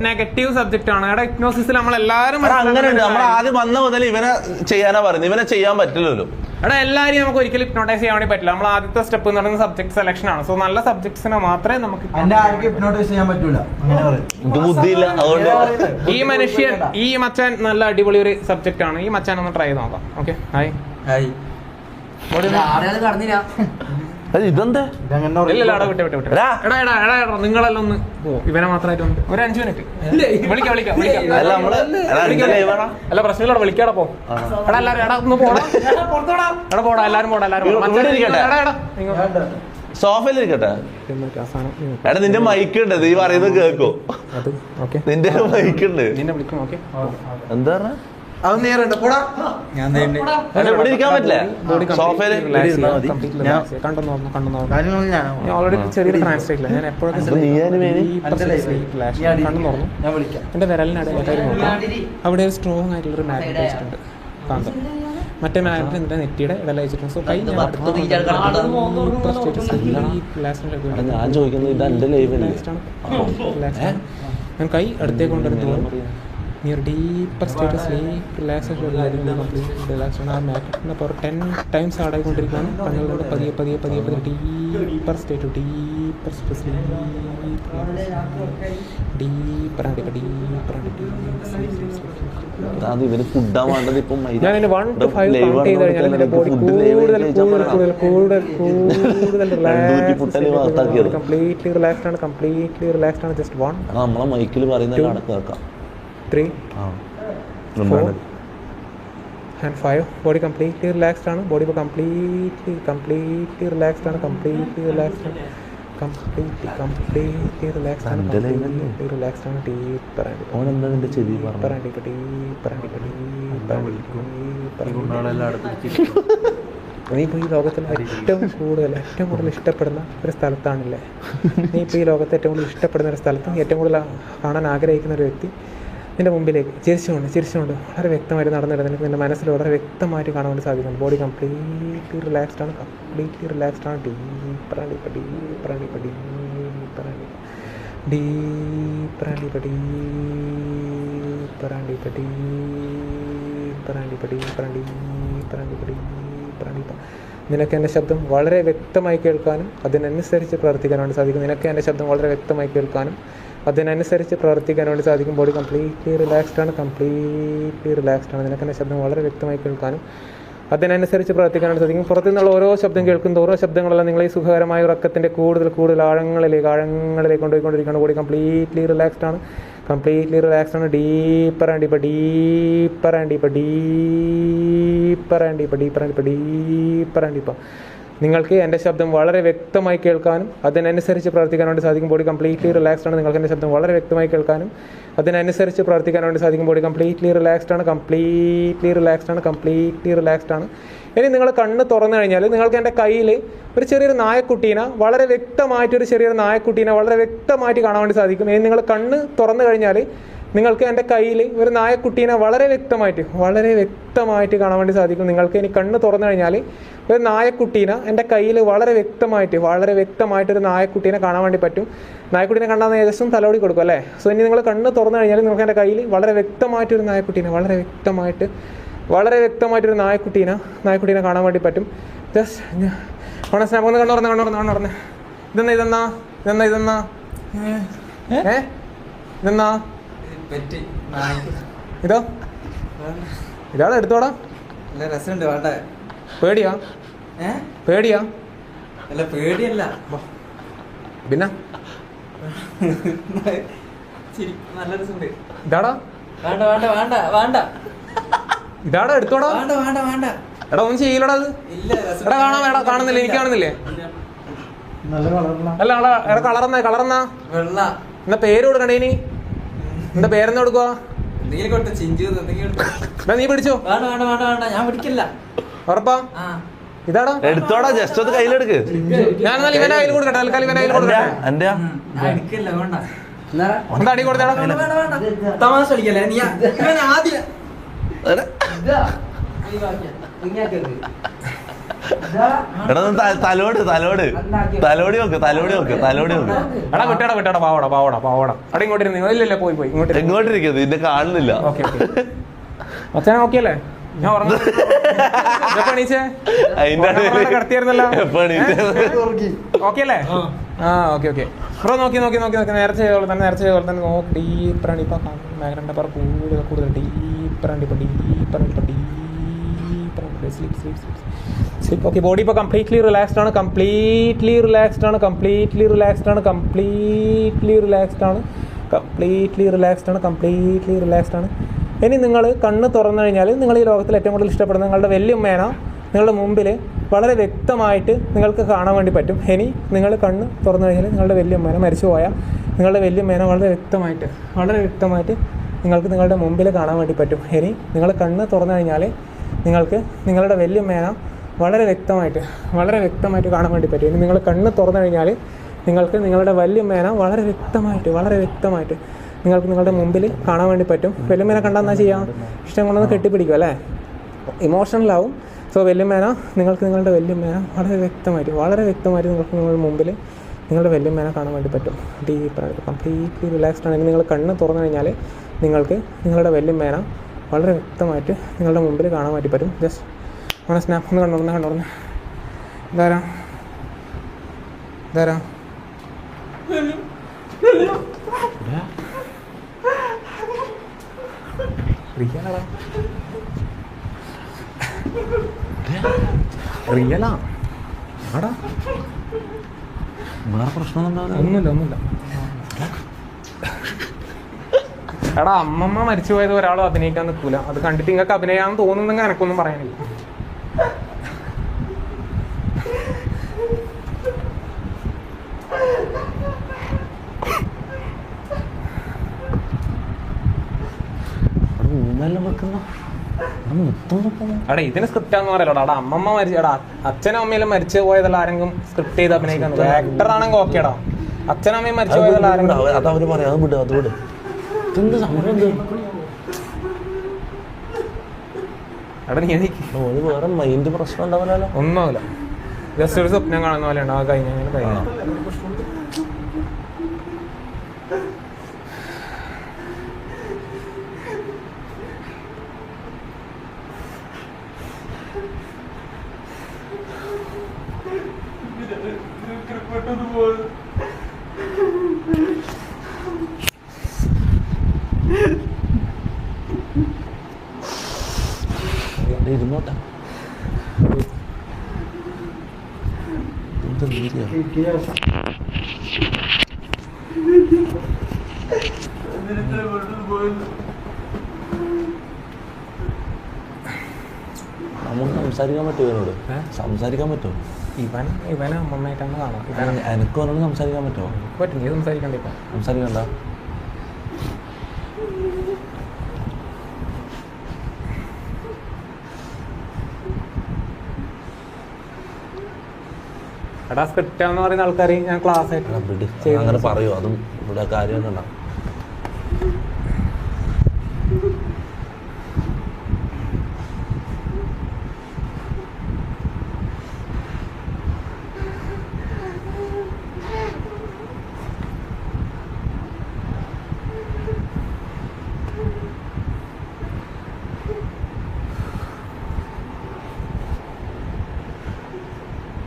നെഗറ്റീവ് സബ്ജക്ട് ആണ്. എടാ ഹിപ്നോസിസിൽ നമ്മളെല്ലാരും
അങ്ങനെയുണ്ട്. നമ്മൾ ആദ്യം വന്ന മുതൽ ഇവനെ ചെയ്യാനാ പറയുന്നത്. ഇവനെ ചെയ്യാൻ പറ്റില്ലല്ലോ.
എടാ എല്ലാവരും നമുക്ക് ഒരിക്കലും ഹിപ്നോട്ടൈസ് ചെയ്യാൻ വേണ്ടി പറ്റില്ല. നമ്മൾ ആദ്യത്തെ സ്റ്റെപ്പ് എന്ന് പറയുന്നത് സബ്ജക്ട് സെലക്ഷൻ ആണ്. സോ നല്ല സബ്ജക്ട്സിനെ മാത്രമേ നമുക്ക്
ഹിപ്നോട്ടൈസ് ചെയ്യാൻ പറ്റൂല.
എനിക്ക് ബുദ്ധിയില്ല, അതുകൊണ്ട്
ഈ മനുഷ്യൻ ഈ മച്ചാൻ നല്ല അടിപൊളി ഒരു സബ്ജക്ട് ആണ്. ഈ മച്ചാൻ ഒന്ന് ട്രൈ ചെയ്ത് നോക്കാം. Okay, hi.
ഇതെന്താ?
നിങ്ങളെല്ലാം ഒന്ന് ഇവനെ മാത്രമായിട്ട് ഒരു 5 മിനിറ്റ് വിളിക്കാം. അല്ല പ്രശ്നമില്ല, വിളിക്കാടാ. പോ എടാ എല്ലാരും എടാ ഒന്ന് പോടാ. എല്ലാരും
സോഫയിൽ ഇരിക്കട്ടെ. എടാ നിന്റെ മൈക്ക് ഉണ്ട്, നീ പറയുന്നത് കേൾക്കോ? നിന്റെ മൈക്ക് ഉണ്ട്. എന്താ പറഞ്ഞ? ഇവിടെ ഇരിക്കാൻ പറ്റില്ല സോഫയില്.
ഓൾറെഡി ചെറിയൊരു ട്രാൻസ്ലേറ്റ് ഞാൻ എപ്പോഴും എന്റെ വിരലിനടയിൽ അവിടെ ഒരു സ്ട്രോങ് ആയിട്ടുള്ളൊരു മാഗ്നറ്റ് വെച്ചിട്ടുണ്ട്, കാന്തം. മറ്റേ മാഗ്നറ്റ് എന്റെ നെറ്റിയുടെ ഇടയിൽ വെച്ചിട്ടുണ്ട്. സോ കൈ
ഞാൻ ചോദിക്കുന്നത് ഇത് എന്റെ ലൈവ്
ഞാൻ കൈ അടുത്തേക്ക് കൊണ്ടുവരുന്നു. Near deeper state of sleep, relaxation, relaxation. ആ മാഗ്നറ്റിനെ പവർ 10 ടൈംസ് ആടായിക്കൊണ്ടിരിക്കുകയാണ്. കണ്ണുകളുടെ പതിയെ ഡീപ്പർ സ്റ്റേറ്റ് ഞാനിന് 1 to 5 കൗണ്ട് ചെയ്ത് കഴിഞ്ഞാൽ നിന്റെ ബോഡി കൂടുതൽ കംപ്ലീറ്റ്ലി റിലാക്സ്ഡ് ആണ്. ജസ്റ്റ് 1
നമ്മളെ മൈക്കിൽ പറയുന്ന കേൾക്കാം.
3, 4 and 5. Body completely relaxed ആണ്. ബോഡി ഇപ്പോൾ കംപ്ലീറ്റ്ലി റിലാക്സ്ഡ് ആണ്. കംപ്ലീറ്റ്ലി റിലാക്സ്ഡ് ആണ്, കംപ്ലീറ്റ്ലി റിലാക്സ്ഡ് ആണ്. ഡീപ്പർ ആൻഡ്
ഓനെന്താ നിന്റെ ചെവി പറഞ്ഞു?
നീ ഇപ്പോൾ ഈ ലോകത്തിൽ ഏറ്റവും കൂടുതൽ ഇഷ്ടപ്പെടുന്ന ഒരു സ്ഥലത്താണല്ലേ, നീ ഇപ്പോൾ ഈ ലോകത്ത് ഏറ്റവും കൂടുതൽ ഇഷ്ടപ്പെടുന്ന ഒരു സ്ഥലത്തും ഏറ്റവും കൂടുതൽ കാണാൻ ആഗ്രഹിക്കുന്ന ഒരു വ്യക്തി നിൻ്റെ മുമ്പിലേക്ക് ചിരിച്ചുകൊണ്ട് വളരെ വ്യക്തമായിട്ട് നടന്നിട്ട് നിനക്ക് നിൻ്റെ മനസ്സിൽ വളരെ വ്യക്തമായിട്ട് കാണാൻ വേണ്ടി സാധിക്കും. ബോഡി കംപ്ലീറ്റ്ലി റിലാക്സ്ഡ് ആണ്. നിനക്ക് എൻ്റെ ശബ്ദം വളരെ വ്യക്തമായി കേൾക്കാനും അതിനനുസരിച്ച് പ്രവർത്തിക്കാൻ വേണ്ടി സാധിക്കും. അതിനനുസരിച്ച് പ്രവർത്തിക്കാൻ വേണ്ടി സാധിക്കും. ബോഡി കംപ്ലീറ്റ്ലി റിലാക്സ്ഡ് ആണ്. നിനക്ക് എൻ്റെ ശബ്ദം വളരെ വ്യക്തമായി കേൾക്കാനും അതിനനുസരിച്ച് പ്രവർത്തിക്കാൻ വേണ്ടി സാധിക്കും. പുറത്തു നിന്നുള്ള ഓരോ ശബ്ദം കേൾക്കുന്ന ഓരോ ശബ്ദങ്ങളെല്ലാം നിങ്ങളെ ഈ സുഖകരമായ ഉറക്കത്തിൻ്റെ കൂടുതൽ ആഴങ്ങളിലേക്ക് കൊണ്ടുപോയിക്കൊണ്ടിരിക്കുകയാണ്. ബോഡി കംപ്ലീറ്റ്ലി റിലാക്സ്ഡ് ആണ്. Deeper and deeper. നിങ്ങൾക്ക് എൻ്റെ ശബ്ദം വളരെ വ്യക്തമായി കേൾക്കാനും അതിനനുസരിച്ച് പ്രവർത്തിക്കാൻ വേണ്ടി സാധിക്കും. ബോഡി കംപ്ലീറ്റ്ലി റിലാക്സ്ഡ് ആണ്. നിങ്ങൾക്ക് എൻ്റെ ശബ്ദം വളരെ വ്യക്തമായി കേൾക്കാനും അതിനനുസരിച്ച് പ്രവർത്തിക്കാൻ വേണ്ടി സാധിക്കും. ബോഡി കംപ്ലീറ്റ്ലി റിലാക്സ്ഡ് ആണ്. ഇനി നിങ്ങൾ കണ്ണ് തുറന്നു കഴിഞ്ഞാൽ നിങ്ങൾക്ക് എൻ്റെ കയ്യിൽ ഒരു ചെറിയൊരു നായക്കുട്ടീനെ വളരെ വ്യക്തമായിട്ട് കാണാൻ വേണ്ടി സാധിക്കും. ഇനി നിങ്ങൾ കണ്ണ് തുറന്നു കഴിഞ്ഞാൽ നിങ്ങൾക്ക് എൻ്റെ കയ്യിൽ ഒരു നായക്കുട്ടീനെ വളരെ വ്യക്തമായിട്ട് കാണാൻ വേണ്ടി സാധിക്കും. നിങ്ങൾക്ക് ഇനി കണ്ണ് തുറന്നു കഴിഞ്ഞാൽ ഒരു നായക്കുട്ടീനെ എൻ്റെ കയ്യിൽ വളരെ വ്യക്തമായിട്ടൊരു നായക്കുട്ടീനെ കാണാൻ വേണ്ടി പറ്റും. നായക്കുട്ടീനെ കണ്ടാൽ ഏകദേശം തലോടി കൊടുക്കും അല്ലേ. സോ ഇനി നിങ്ങൾ കണ്ണ് തുറന്നു കഴിഞ്ഞാൽ നിങ്ങൾക്ക് എൻ്റെ കയ്യിൽ വളരെ വ്യക്തമായിട്ടൊരു നായക്കുട്ടീനെ കാണാൻ വേണ്ടി പറ്റും. ജസ്റ്റ് സ്നാപ്പ് ഒന്ന് കണ്ണുറന്ന് ഇതെന്നാ ഇതാ എടുത്തോടാ. പേടിയാ
പേടിയല്ല
പിന്നെ
നല്ല രസമുണ്ട്.
ഇതാടാ എടുത്തോടാ. എടാ ഒന്നും ചെയ്യില്ലടാ അത്. എടാ കാണുന്നില്ല, എനിക്ക് കാണുന്നില്ലേ? അല്ല എടാ കളറന്നാ എന്നാ പേര് കൊടുക്കണ്ടേ? ഇനി എന്താ പേരെന്ന് കൊടുക്കുക? നീ പിടിച്ചോ.
ഞാൻ പിടിക്കില്ല.
ഉറപ്പാ? ഇതാടാ
എടുത്തോടാ, ജസ്റ്റ് ഒന്ന് കയ്യിലെടുക്ക്.
ഞാൻ ഇവന്റെ കയ്യിൽ കൊടുക്കട്ടെ. തൽക്കാലം ഇവന്റെ കയ്യിൽ കൊടുക്കട്ടെ. എന്താ അടി കൊടുത്തേടാ?
തമാശ കളിക്കല്ലേ നീ? ആദ്യം
എടാ തലോടി നോക്ക്.
എടാ വിട്ടേടാ പാവടാ. അവിടെ ഇങ്ങോട്ടിരുന്നു. ഇല്ല പോയി
എങ്ങോട്ടിരിക്കുന്നത് നിന്നെ കാണുന്നില്ല.
അച്ഛനെ ഓക്കെ അല്ലേ? ഞാൻ കിടത്തിയായിരുന്നല്ലോ. ഓക്കെ അല്ലേ? ഓക്കെ ബ്രോ നോക്കി നേരത്തെ ചെയ്തോളൂ തന്നെ നോക്കി. ഡീപ്പറാണ് ഇപ്പൊ മേഘന്റെ പറ കൂടുതൽ ഡീപ്പറാണ്. സ്ലീപ്പ്. ഓക്കെ, ബോഡി ഇപ്പോൾ കംപ്ലീറ്റ്ലി റിലാക്സ്ഡ് ആണ്. ഇനി നിങ്ങൾ കണ്ണ് തുറന്നു കഴിഞ്ഞാൽ നിങ്ങൾ ഈ ലോകത്തിൽ ഏറ്റവും കൂടുതൽ ഇഷ്ടപ്പെടുന്ന നിങ്ങളുടെ വല്യമ്മേനെ നിങ്ങളുടെ മുമ്പിൽ വളരെ വ്യക്തമായിട്ട് നിങ്ങൾക്ക് കാണാൻ വേണ്ടി പറ്റും. ഇനി നിങ്ങൾ കണ്ണ് തുറന്നു കഴിഞ്ഞാൽ നിങ്ങളുടെ വല്യമ്മേനെ, മരിച്ചുപോയ നിങ്ങളുടെ വല്യമ്മേനെ വളരെ വ്യക്തമായിട്ട് നിങ്ങൾക്ക് നിങ്ങളുടെ മുമ്പിൽ കാണാൻ വേണ്ടി പറ്റും. ഇനി നിങ്ങൾ കണ്ണ് തുറന്നു കഴിഞ്ഞാൽ നിങ്ങൾക്ക് നിങ്ങളുടെ വല്യമ്മേനെ വളരെ വ്യക്തമായിട്ട് കാണാൻ വേണ്ടി പറ്റും. ഇനി നിങ്ങൾ കണ്ണ് തുറന്നു കഴിഞ്ഞാൽ നിങ്ങൾക്ക് നിങ്ങളുടെ വല്യമ്മേനെ വളരെ വ്യക്തമായിട്ട് നിങ്ങൾക്ക് നിങ്ങളുടെ മുമ്പിൽ കാണാൻ വേണ്ടി പറ്റും. വല്യമ്മേനെ കണ്ടാൽ എന്താ ചെയ്യുക? ഇഷ്ടം കൊണ്ടൊന്ന് കെട്ടിപ്പിടിക്കും അല്ലേ? ഇമോഷണലാവും. സോ നിങ്ങൾക്ക് നിങ്ങളുടെ വല്യമ്മേനെ വളരെ വ്യക്തമായിട്ട് നിങ്ങൾക്ക് നിങ്ങളുടെ മുമ്പിൽ നിങ്ങളുടെ വല്യമ്മേനെ കാണാൻ വേണ്ടി പറ്റും. ഡീപ്പറായിട്ട് കംപ്ലീറ്റ്ലി റിലാക്സ്ഡ് ആണ്. നിങ്ങൾ കണ്ണ് തുറന്നു കഴിഞ്ഞാൽ നിങ്ങൾക്ക് നിങ്ങളുടെ വല്യമ്മേനെ വളരെ വ്യക്തമായിട്ട് നിങ്ങളുടെ മുമ്പിൽ കാണാൻ വേണ്ടി പറ്റും. ജസ്റ്റ് അങ്ങനെ സ്നാപ്പ് ഒന്ന് കണ്ടുറന്ന് ഇതാരാ റിയലാ? ആടാ
വേറെ പ്രശ്നമൊന്നുമില്ല.
ഒന്നുമില്ല. എടാ അമ്മമ്മ മരിച്ചു പോയത് ഒരാളും അഭിനയിക്കാൻ നിൽക്കൂല. അത് കണ്ടിട്ട് നിങ്ങൾക്ക് അഭിനയാന്ന് തോന്നുന്നെങ്കിൽ എനക്കൊന്നും പറയാനില്ല. എടാ ഇതിന് സ്ക്രിപ്റ്റ് ആണെന്ന് പറയലോടാ. അവിടെ അമ്മമ്മ മരിച്ചടാ, അച്ഛനും അമ്മയിലും മരിച്ചു പോയതല്ല ആരെങ്കിലും സ്ക്രിപ്റ്റ് ചെയ്ത് അഭിനയിക്കുന്നത്. ആക്ടർ ആണെങ്കിൽ ഓക്കേടാ, അച്ഛനും അമ്മയും മരിച്ചു പോയതല്ല ആരെങ്കിലും.
അതവര് പറയാം, അത് വിട്, അത് വിട്. എന്ത് സംഭവം?
എടാ നീ
വേറെ മൈൻഡ് പ്രശ്നം ഉണ്ടാവില്ലല്ലോ.
ഒന്നുമില്ല, ജസ്റ്റ് ഒരു സ്വപ്നം കാണുന്ന പോലെ ഉണ്ട്. ആ കഴിഞ്ഞ
ഇരുന്നോട്ടെ. നമുക്ക് സംസാരിക്കാൻ പറ്റുമോ ഇവനോട്? സംസാരിക്കാൻ പറ്റുമോ?
ഇവനെ അമ്മമ്മയായിട്ടാണ് കാണാം.
എനിക്ക് അവനോട് സംസാരിക്കാൻ പറ്റുമോ?
പറ്റും, നീ സംസാരിക്കണ്ട. ഇപ്പം
സംസാരിക്കണ്ട.
എടാ സ്ക്രിപ്റ്റ് എന്ന് പറയുന്ന ആൾക്കാർ ഞാൻ ക്ലാസ് ആയിട്ട്
അങ്ങനെ പറയൂ, അതും ഇവിടെ കാര്യമൊക്കെ ഉണ്ടാവും.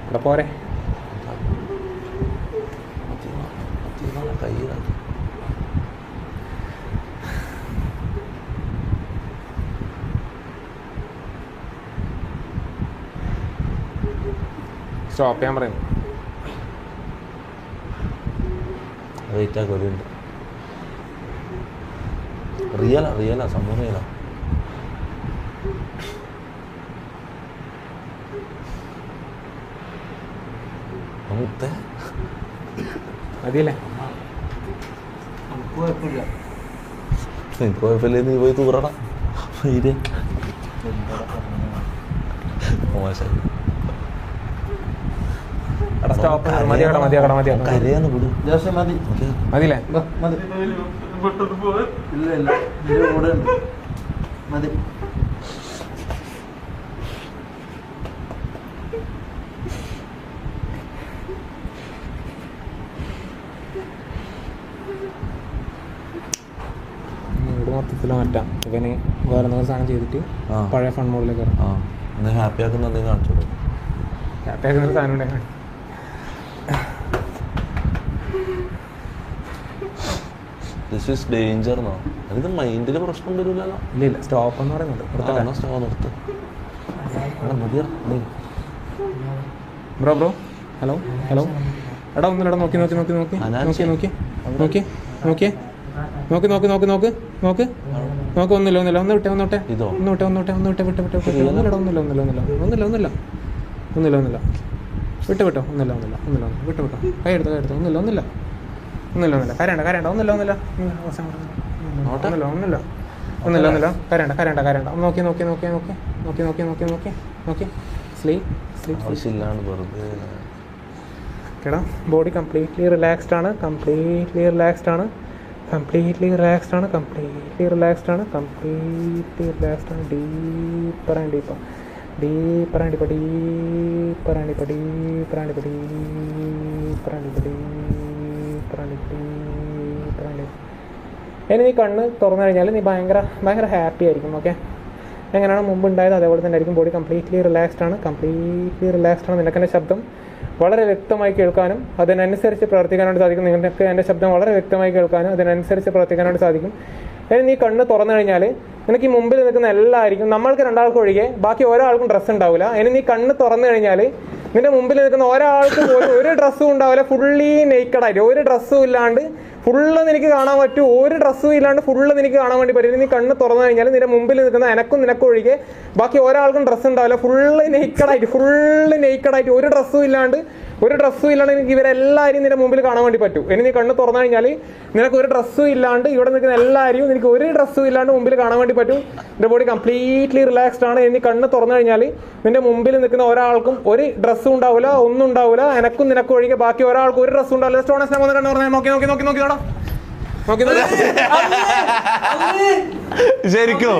ഇവിടെ പോരെ സ്റ്റോപ്പ് ചെയ്യാൻ പറയുന്നു.
റിയലാ സംഭവം റിയലാ.
മതിയല്ലേ?
കുഴപ്പമില്ലേ, നീ പോയി തൂറണം. കരയാന്ന് വിടും.
മതിയില്ലേ?
മതി.
മൊത്തത്തിൽ മാറ്റാം. ഇവന് വേറെ എന്തെങ്കിലും സാധനം ചെയ്തിട്ട് പഴയ ഫൺ മോഡിലേക്ക്
ഹാപ്പി ആക്കുന്ന എന്തെങ്കിലും കാണിച്ചു.
ഹാപ്പി ആക്കുന്ന സാധനം ഉണ്ടെങ്കിൽ
ദിസ് ഈസ് ഡേഞ്ചർ എന്നോ? ഇത് മൈൻഡിൽ പ്രശ്നം വരില്ലല്ലോ.
ഇല്ല, സ്റ്റോപ്പ് എന്ന് പറയുന്നുണ്ട്.
നിർത്ത്.
ബ്രോ ഹലോ എടാ ഒന്നില്ലടാ, നോക്കി ഒന്നില്ല ഒന്ന് വിട്ടെ വിട്ടോ കൈ എടുത്തോ ഒന്നില്ല കരണ്ട ഒന്നില്ല കരണ്ട നോക്കി
സ്ലീപ്പ്.
കേടാ ബോഡി കംപ്ലീറ്റ്ലി റിലാക്സ്ഡ് ആണ്. ഇനി നീ കണ്ണ് തുറന്നു കഴിഞ്ഞാൽ നീ ഭയങ്കര ഹാപ്പി ആയിരിക്കും. ഓക്കെ, എങ്ങനെയാണ് മുമ്പ് ഉണ്ടായത് അതേപോലെ തന്നെ ആയിരിക്കും. ബോഡി കംപ്ലീറ്റ്ലി റിലാക്സ്ഡ് ആണ്. നിനക്കെൻ്റെ ശബ്ദം വളരെ വ്യക്തമായി കേൾക്കാനും അതിനനുസരിച്ച് പ്രവർത്തിക്കാനായിട്ട് സാധിക്കും. നിങ്ങൾക്ക് എൻ്റെ ശബ്ദം വളരെ വ്യക്തമായി കേൾക്കാനും അതിനനുസരിച്ച് പ്രവർത്തിക്കാനായിട്ട് സാധിക്കും. ഇനി നീ കണ്ണ് തുറന്നു കഴിഞ്ഞാൽ നിനക്ക് ഈ മുമ്പിൽ നിൽക്കുന്ന എല്ലാവർക്കും, നമ്മൾക്ക് രണ്ടാൾക്കും ഒഴികെ ബാക്കി ഒരാൾക്കും ഡ്രസ്സ് ഉണ്ടാവില്ല. ഇനി നീ കണ്ണ് തുറന്നു കഴിഞ്ഞാൽ നിന്റെ മുമ്പിൽ നിൽക്കുന്ന ഒരാൾക്ക് പോലും ഒരു ഡ്രസ്സും ഉണ്ടാവില്ല. ഫുള്ളി നെയ്ക്കഡായിട്ട് ഒരു ഡ്രസ്സും ഇല്ലാണ്ട് ഫുള്ള് നിനക്ക് കാണാൻ പറ്റും. ഒരു ഡ്രസ്സും ഇല്ലാണ്ട് ഫുള്ള് നിനക്ക് കാണാൻ വേണ്ടി പറ്റും. നീ കണ്ണ് തുറന്നു കഴിഞ്ഞാൽ നിന്റെ മുമ്പിൽ നിൽക്കുന്ന നിനക്കും ഒഴികെ ബാക്കി ഒരാൾക്കും ഡ്രസ്സ് ഉണ്ടാവില്ല. ഫുള്ള് നെയ്ക്കഡായിട്ട് ഒരു ഡ്രസ്സും ഇല്ലാണ്ട് ഒരു ഡ്രസ്സും ഇല്ലാണ്ട് എനിക്ക് ഇവരെല്ലാവരും നിന്റെ മുമ്പിൽ കാണാൻ വേണ്ടി പറ്റും. ഇനി നീ കണ്ണ് തുറന്നു കഴിഞ്ഞാൽ നിനക്ക് ഒരു ഡ്രസ്സും ഇല്ലാണ്ട് ഇവിടെ നിൽക്കുന്ന എല്ലാവരും നിനക്ക് ഒരു ഡ്രസ്സും ഇല്ലാണ്ട് മുമ്പിൽ കാണാൻ വേണ്ടി പറ്റും. നിന്റെ ബോഡി കംപ്ലീറ്റ്ലി റിലാക്സ്ഡ് ആണ്. ഇനി കണ്ണ് തുറന്നു കഴിഞ്ഞാൽ നിന്റെ മുമ്പിൽ നിൽക്കുന്ന ഒരാൾക്കും ഒരു ഡ്രസ്സും ഉണ്ടാവില്ല, ഒന്നും ഉണ്ടാവില്ല. എനക്കും നിനക്കും ഒഴികെ ബാക്കി ഒരാൾക്കും ഒരു ഡ്രസ്സും ഉണ്ടാവില്ല. സ്റ്റോണസ് ഞാൻ കണ്ണു പറഞ്ഞാൽ നോക്കി നോക്കി നോക്കി നോക്കിയോടാ നോക്കി
ശരിക്കോ?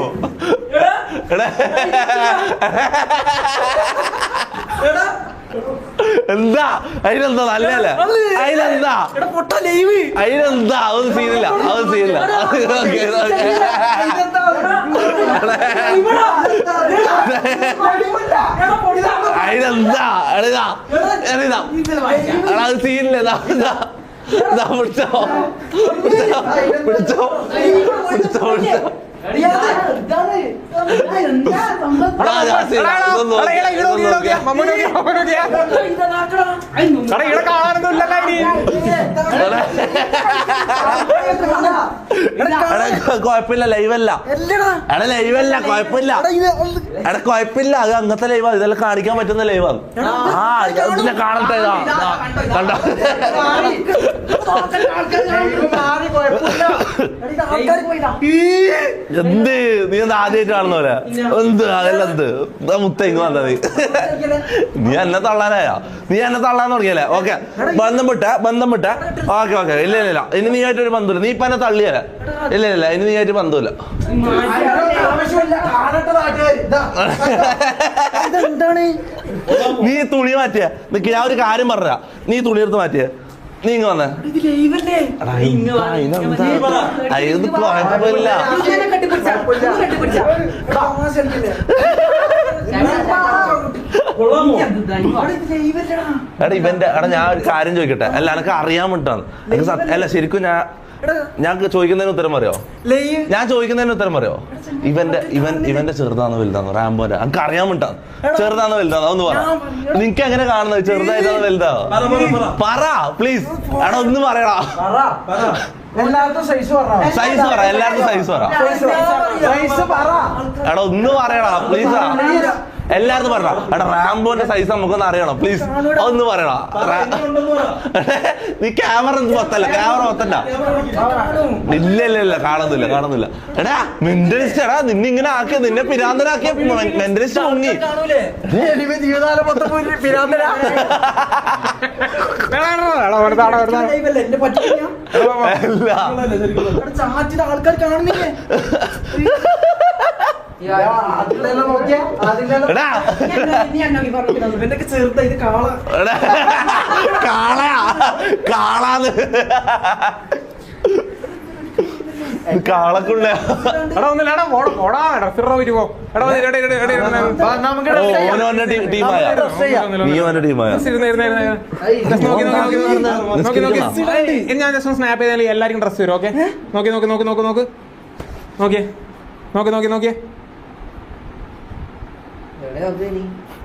എന്താ അതിനെന്താ നല്ലല്ലേ? അതിനെന്താ അതിനെന്താ? അതൊന്നും സീനില്ല, അതൊന്നും സീനില്ല. അതിനെന്താ എടാ അത് സീനില്ല. പിടിച്ചോ പിടിച്ചോ പിടിച്ചോ പിടിച്ചോ. കൊഴപ്പില്ല, ലൈവല്ല എടാ, ലൈവല്ല, കൊഴപ്പില്ല എടാ, കൊഴപ്പില്ല. അത് അങ്ങനത്തെ ലൈവാ, ഇതെല്ലാം കാണിക്കാൻ പറ്റുന്ന ലൈവാണ്. ആ ഇതിനെ കാണട്ടെ. കണ്ടോ എന്ത് നീ എന്താ ആദ്യമായിട്ട് കാണുന്ന പോലെ? എന്ത് അതെല്ലാം എന്ത് മുത്ത ഇങ്ങ് വന്നത്? നീ എന്നെ തള്ളാനായ? നീ എന്നെ തള്ളാൻ തുടങ്ങിയല്ലേ? ഓക്കെ, ബന്ധം വിട്ട. ഓക്കെ ഓക്കെ, ഇല്ല ഇല്ല ഇല്ല, ഇനി നീ ആയിട്ടൊരു ബന്ധമില്ല. നീ ഇപ്പൊ എന്നെ തള്ളിയല്ലേ? ഇല്ല ഇല്ല, ഇനി നീ ആയിട്ട് ബന്ധമില്ല. നീ തുണി മാറ്റിയ നിക്ക്, ഞാൻ ഒരു കാര്യം പറഞ്ഞ. നീ തുണി എടുത്ത് മാറ്റിയ, നീ ഇങ്ങ് വന്നേ. കുഴപ്പമില്ല. എടാ ഇവന്റെ ഞാൻ ഒരു കാര്യം ചോദിക്കട്ടെ. അല്ല എനക്ക് അറിയാൻ വിട്ടാണ്. അല്ല ശരിക്കും ഞാൻ ചോദിക്കുന്നതിന് ഉത്തരം പറയോ? ഞാൻ ചോദിക്കുന്നതിന് ഉത്തരം പറയോ? ഇവന്റെ ചെറുതാണോ വലുതാണോ? റാംബോന്റെ എനിക്ക് അറിയാൻ വിട്ടാണ്. ചെറുതാണോ വലുതാണോ? ഒന്ന് പറ. നിനക്ക് എങ്ങനെ കാണുന്നത്? ചെറുതായിട്ടാണോ വലുതാണോ? പറ പ്ലീസ്. എടാ ഒന്ന് പറയടാ. സൈസ് പറ, എല്ലാവർക്കും സൈസ് പറ. എടാ ഒന്ന് പറയടാ പ്ലീസ്. എല്ലാവർക്കും പറയടാ. എടാ റാംബോന്റെ സൈസ് നമുക്കൊന്ന് അറിയണം പ്ലീസ്. അതൊന്ന് പറയടാ. നീ ക്യാമറ മൊത്തല്ല, ക്യാമറ മൊത്തല്ല. ഇല്ല ഇല്ല ഇല്ല, കാണുന്നില്ല. എടാ മെന്റലിസ്റ്റ്, എടാ നിന്നെ ഇങ്ങനെ ആക്കിയ, നിന്നെ പിരാന്തനാക്കിയ മെന്റലിസ്റ്റ് മുങ്ങി.
ജീവിതകാലം മൊത്തം പിരാന്തനാ. ആൾക്കാർ കാണുന്നില്ലേ? ചെറുത ഇത്
കാളാന്ന് കാളക്കുള്ള
ഞാൻ ജസ്റ്റ് സ്നാപ്പ് ചെയ്താൽ എല്ലാവർക്കും ഡ്രസ് വരും. ഓക്കെ, നോക്കി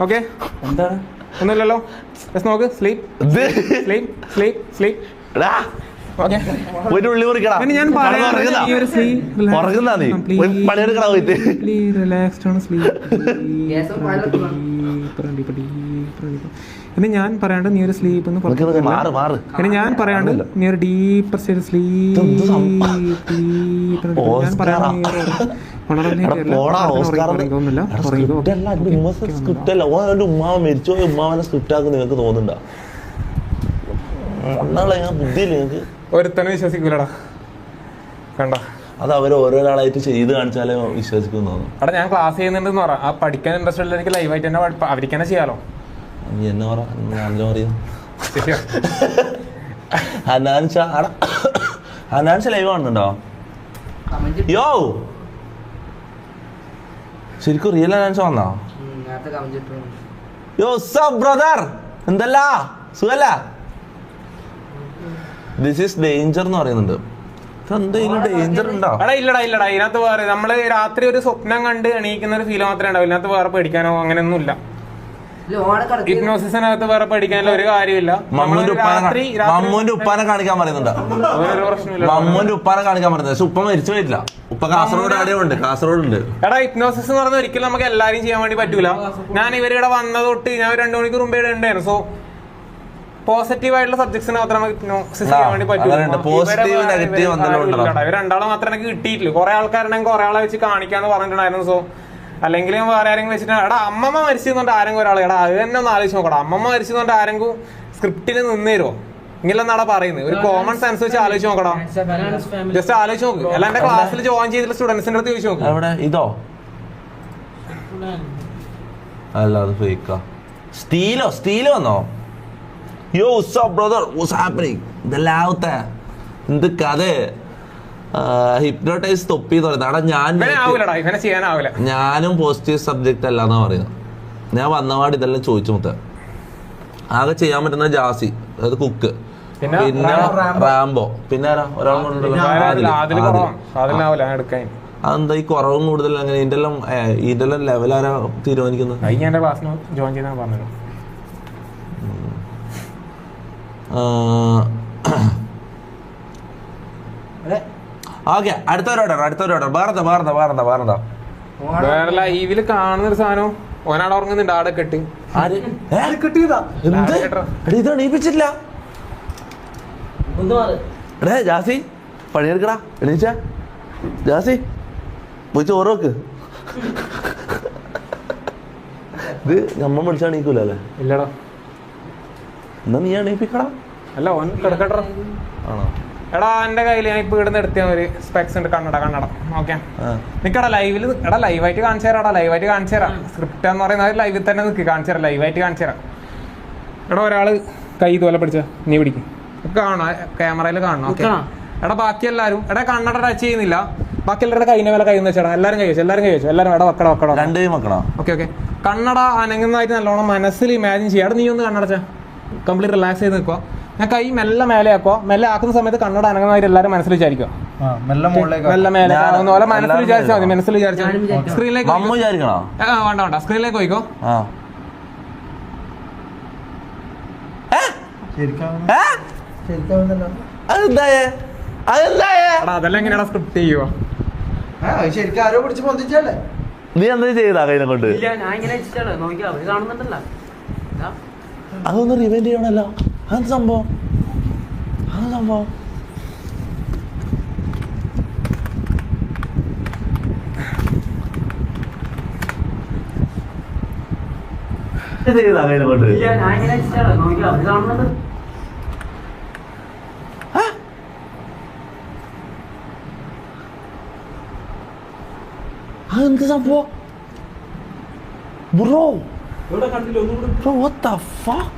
ഓക്കെ, എന്താണ് ഒന്നുമില്ലല്ലോ. ജസ്റ്റ് നോക്ക്. സ്ലീപ്.
ഒരു ഉള്ളി മുറിക്കടാ.
ഞാൻ
പണിയെടുക്കടാ പോയിട്ട്.
ഇനി ഞാൻ പറയാണ്ട് നീ ഒരു സ്ലീപ്പ് എന്ന് പറഞ്ഞു. ഇനി ഞാൻ പറയാണ്ട് നീ ഒരു ഡീപ്പർ സ്റ്റേറ്റ് സ്ലീപ്പ്. ഞാൻ പറയാണ്ട്
ഉമ്മാവ മരിച്ചോ, ഉമ്മാവനെ സ്ക്രിപ്റ്റ് ആക്കും നിങ്ങക്ക് തോന്നുന്നുണ്ടോ? ബുദ്ധിയില്ല നിങ്ങക്ക്.
ഒരുത്തനെ വിശ്വസിക്കൂലടാ. കണ്ട
അത് അവര് ഓരോരാളായിട്ട് ചെയ്ത് കാണിച്ചാലേ വിശ്വസിക്കുന്നു തോന്നുന്നു.
എടാ ഞാൻ ക്ലാസ് ചെയ്യുന്നുണ്ടെന്ന് പറ. ആ പഠിക്കാൻ ഇൻട്രസ്റ്റ് ഉള്ള എനിക്ക് ലൈവായിട്ട് തന്നെ അവർക്ക് തന്നെ ചെയ്യാലോ.
നീ എന്നെ പറ, ഹനാൻഷ ലൈവ് കാണുന്നുണ്ടോ? യോ ശരിക്കും റിയൽ ഹനാൻഷ വന്നോ? യോ സബ് ബ്രദർ, എന്തല്ല സുഖല്ല? ദിസ് ഈസ് ഡേഞ്ചർ എന്ന് പറയുന്നുണ്ട്. എന്തെങ്കിലും ഡേഞ്ചർ ഉണ്ടോ?
എടാ ഇല്ലടാ ഇതിനകത്ത് വേറെ നമ്മള് രാത്രി ഒരു സ്വപ്നം കണ്ട് എണീക്കുന്ന ഒരു ഫീൽ മാത്രമേ ഉണ്ടാവും. ഇതിനകത്ത് വേറെ പേടിക്കാനോ അങ്ങനെയൊന്നും ഇല്ല. ഹിപ്നോസിസിനകത്ത് വേറെ പഠിക്കാനുള്ള ഒരു കാര്യമില്ല.
മമ്മൂന്റെ ഉപ്പാനെ കാണിക്കാൻ പറയുന്നുണ്ട്. മമ്മൂന്റെ ഉപ്പാനെ കാണിക്കാൻ പറയുന്നത്. പക്ഷെ ഉപ്പ മരിച്ചു പോയിട്ടില്ല. ഉപ്പ കാസർഗോഡ് ഉണ്ട്.
എടാ ഹിപ്നോസിസ് എന്ന് പറഞ്ഞാൽ ഒരിക്കലും നമുക്ക് എല്ലാരും ചെയ്യാൻ വേണ്ടി പറ്റൂല. ഞാൻ ഇവരിവിടെ വന്ന തൊട്ട് ഞാൻ 2 മണിക്കൂർ മുമ്പേ ഉണ്ടായിരുന്നു. സോ പോസിറ്റീവ് ആയിട്ടുള്ള സബ്ജക്ട്സിന് മാത്രമേ ഹിപ്നോസിസ് ചെയ്യാൻ വേണ്ടി
അങ്ങനെയുണ്ട്. Positive, negative എന്തെങ്കിലും ഉണ്ടോ?
ഇവർ രണ്ടാളും മാത്രമേ എനിക്ക് കിട്ടിയിട്ടില്ല. കുറെ ആൾക്കാരുണ്ടെങ്കിൽ കുറെ ആളെ വെച്ച് കാണിക്കാന്ന് പറഞ്ഞിട്ടുണ്ടായിരുന്നു. സോ അല്ലെങ്കിൽ വേറെ ആരെങ്കിലും വെച്ചിട്ട് എടാ അമ്മമ്മ മരിച്ചെന്നുകൊണ്ട് ആരെങ്കിലും ഒരാൾ എടാ അത് തന്നെ ഒന്ന് ആലോചിച്ച് നോക്കടാ. അമ്മമ്മ മരിച്ചെന്നുകൊണ്ട് ആരെങ്കിലും സ്ക്രിപ്റ്റിന് നിന്നേരോ ഇങ്ങനെന്നാടാ പറയുന്നത്. ഒരു കോമൺ സെൻസ് വെച്ച് ആലോചിച്ച് നോക്കടാ. ജസ്റ്റ് ആലോചിച്ച് നോക്ക്. അല്ല എന്റെ ക്ലാസ്സിൽ ജോയിൻ ചെയ്തിട്ടുള്ള സ്റ്റുഡൻസിന്റെ അടുത്ത് ചോദിച്ചു നോക്ക്.
എവിടെ ഇതോ അല്ല അത് ഫേക്കാ. സ്റ്റീല് വന്നോ? യോ ബ്രദർ വാട്ട്സ് ഹാപ്പനിങ് ഇതെല്ലാവത്തെ എന്ത് കഥ ഹിപ്നോട്ടൈസ് തൊപ്പി എന്ന് പറയുന്നത്. ഞാനും പോസിറ്റീവ് സബ്ജക്റ്റ് അല്ലാന്നാ പറയുന്നത്. ഞാൻ വന്നപാട് ഇതെല്ലാം ചോദിച്ചു മുത്ത. ആകെ ചെയ്യാൻ പറ്റുന്ന ജാസി, അതായത് കുക്ക്, പിന്നെ റാംബോ, പിന്നെ ആരാ ഒരാൾ അതെന്താ ഈ കുറവും കൂടുതൽ അങ്ങനെ ഇതിന്റെ എല്ലാം ലെവൽ ആരാ തീരുമാനിക്കുന്നത്? ഓക്കെ അടുത്തൊരോടെ
വേറെ ലൈവില് കാണുന്ന ഒരു സാധനം ഓനാട് ഉറങ്ങുന്നുണ്ട്. ആടെ കെട്ടി
ഇതണീപ്പിച്ചില്ല. എടേ ജാസി പണിയെടുക്കടാ. എണീച്ച ജാസി പോയി ചോറ് വെക്ക്. ഇത് നമ്മ വിളിച്ചാ എണീക്കൂല അല്ലേ?
ഇല്ലടാ.
എന്നാ നീ എണീപ്പിക്കടാ.
അല്ല ഓൻ കിടക്കട്ടെ.
ആണോ?
എടാ എന്റെ കയ്യിൽ ഞാൻ ഇപ്പൊ ഇവിടുന്ന് എടുത്ത ഒരു സ്പെക്സ് ഉണ്ട്. കണ്ണട ഓക്കെ നിക്കടാ. ലൈവില് എടാ ലൈവായിട്ട് കാണിച്ചു തരാം. സ്ക്രിപ്റ്റ് എന്ന് പറയുന്നത് ലൈവിൽ തന്നെ നിൽക്ക്. കാണിച്ചു തരാം, ലൈവായിട്ട് കാണിച്ചു തരാം. എടാ ഒരാള് കൈ ഇതുപോലെ പിടിച്ച നീ പിടിക്കും കാണോ? ക്യാമറയിൽ കാണണം. ഓക്കെ എടാ ബാക്കി എല്ലാവരും എടാ കണ്ണട ടച്ച് ചെയ്യുന്നില്ല. ബാക്കി എല്ലാവരുടെ കൈനെ മേലെ കൈ വെച്ചാൽ എല്ലാവരും കൈ വെച്ചു. എല്ലാവരും എടാ വെക്കടോ
രണ്ടുപേരും വെക്കണോ?
ഓക്കെ കണ്ണട അനങ്ങുന്നതായിട്ട് നല്ലോണം മനസ്സിൽ ഇമാജിൻ ചെയ്യാം. എടാ നീ ഒന്ന് കണ്ണടച്ച കംപ്ലീറ്റ് റിലാക്സ് ചെയ്ത് നിൽക്കുക. ഞാൻ കൈ മെല്ലെ മേലെ ആക്കുക. മെല്ലെ ആക്കുന്ന സമയത്ത് കണ്ണട അനങ്ങുന്നതായിട്ട് എല്ലാവരും മനസ്സിൽ വിചാരിക്കുക. മെല്ലെ മേലെ ആകുന്ന പോലെ മനസ്സിൽ വിചാരിച്ചാൽ മതി. മനസ്സിൽ വിചാരിച്ചാൽ സ്ക്രീനിലേക്ക് വേണ്ട സ്ക്രീനിലേക്ക് പോയിക്കോ. അതെല്ലാം എങ്ങനെയാ സ്ക്രിപ്റ്റ് ചെയ്യുക?
ശരിക്കും ആരോ പിടിച്ച് പൊന്തിച്ചല്ലേ?
നീ എന്താ ചെയ്താ കൈനെ കൊണ്ട്? അതൊന്ന് റിവൈൻഡ് ചെയ്യണല്ലോ. അതെന്ത് സംഭവം? ചെയ്താ കൈനെ കൊണ്ട്? അതെന്ത് സംഭവം bro? What the fuck?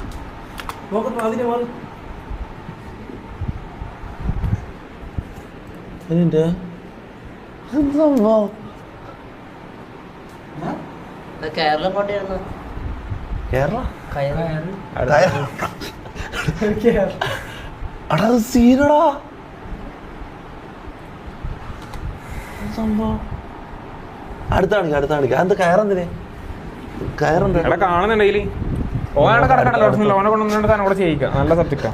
Kerala കോട്ടയായിരുന്നു.
അടാ സീനടാ സംഭവം. അടുത്ത കാണിക്ക. അത് കയറെന്തിനെ? കയറുണ്ട്
കാണുന്നുണ്ടെങ്കിൽ ഓനെ കടക്കടല്ലോ. ഓനെ കൊണ്ടുവന്നിട്ട് തന്നെ കൂടെ ചെയ്യിക്കാം. നല്ല സബ്ജക്റ്റാ.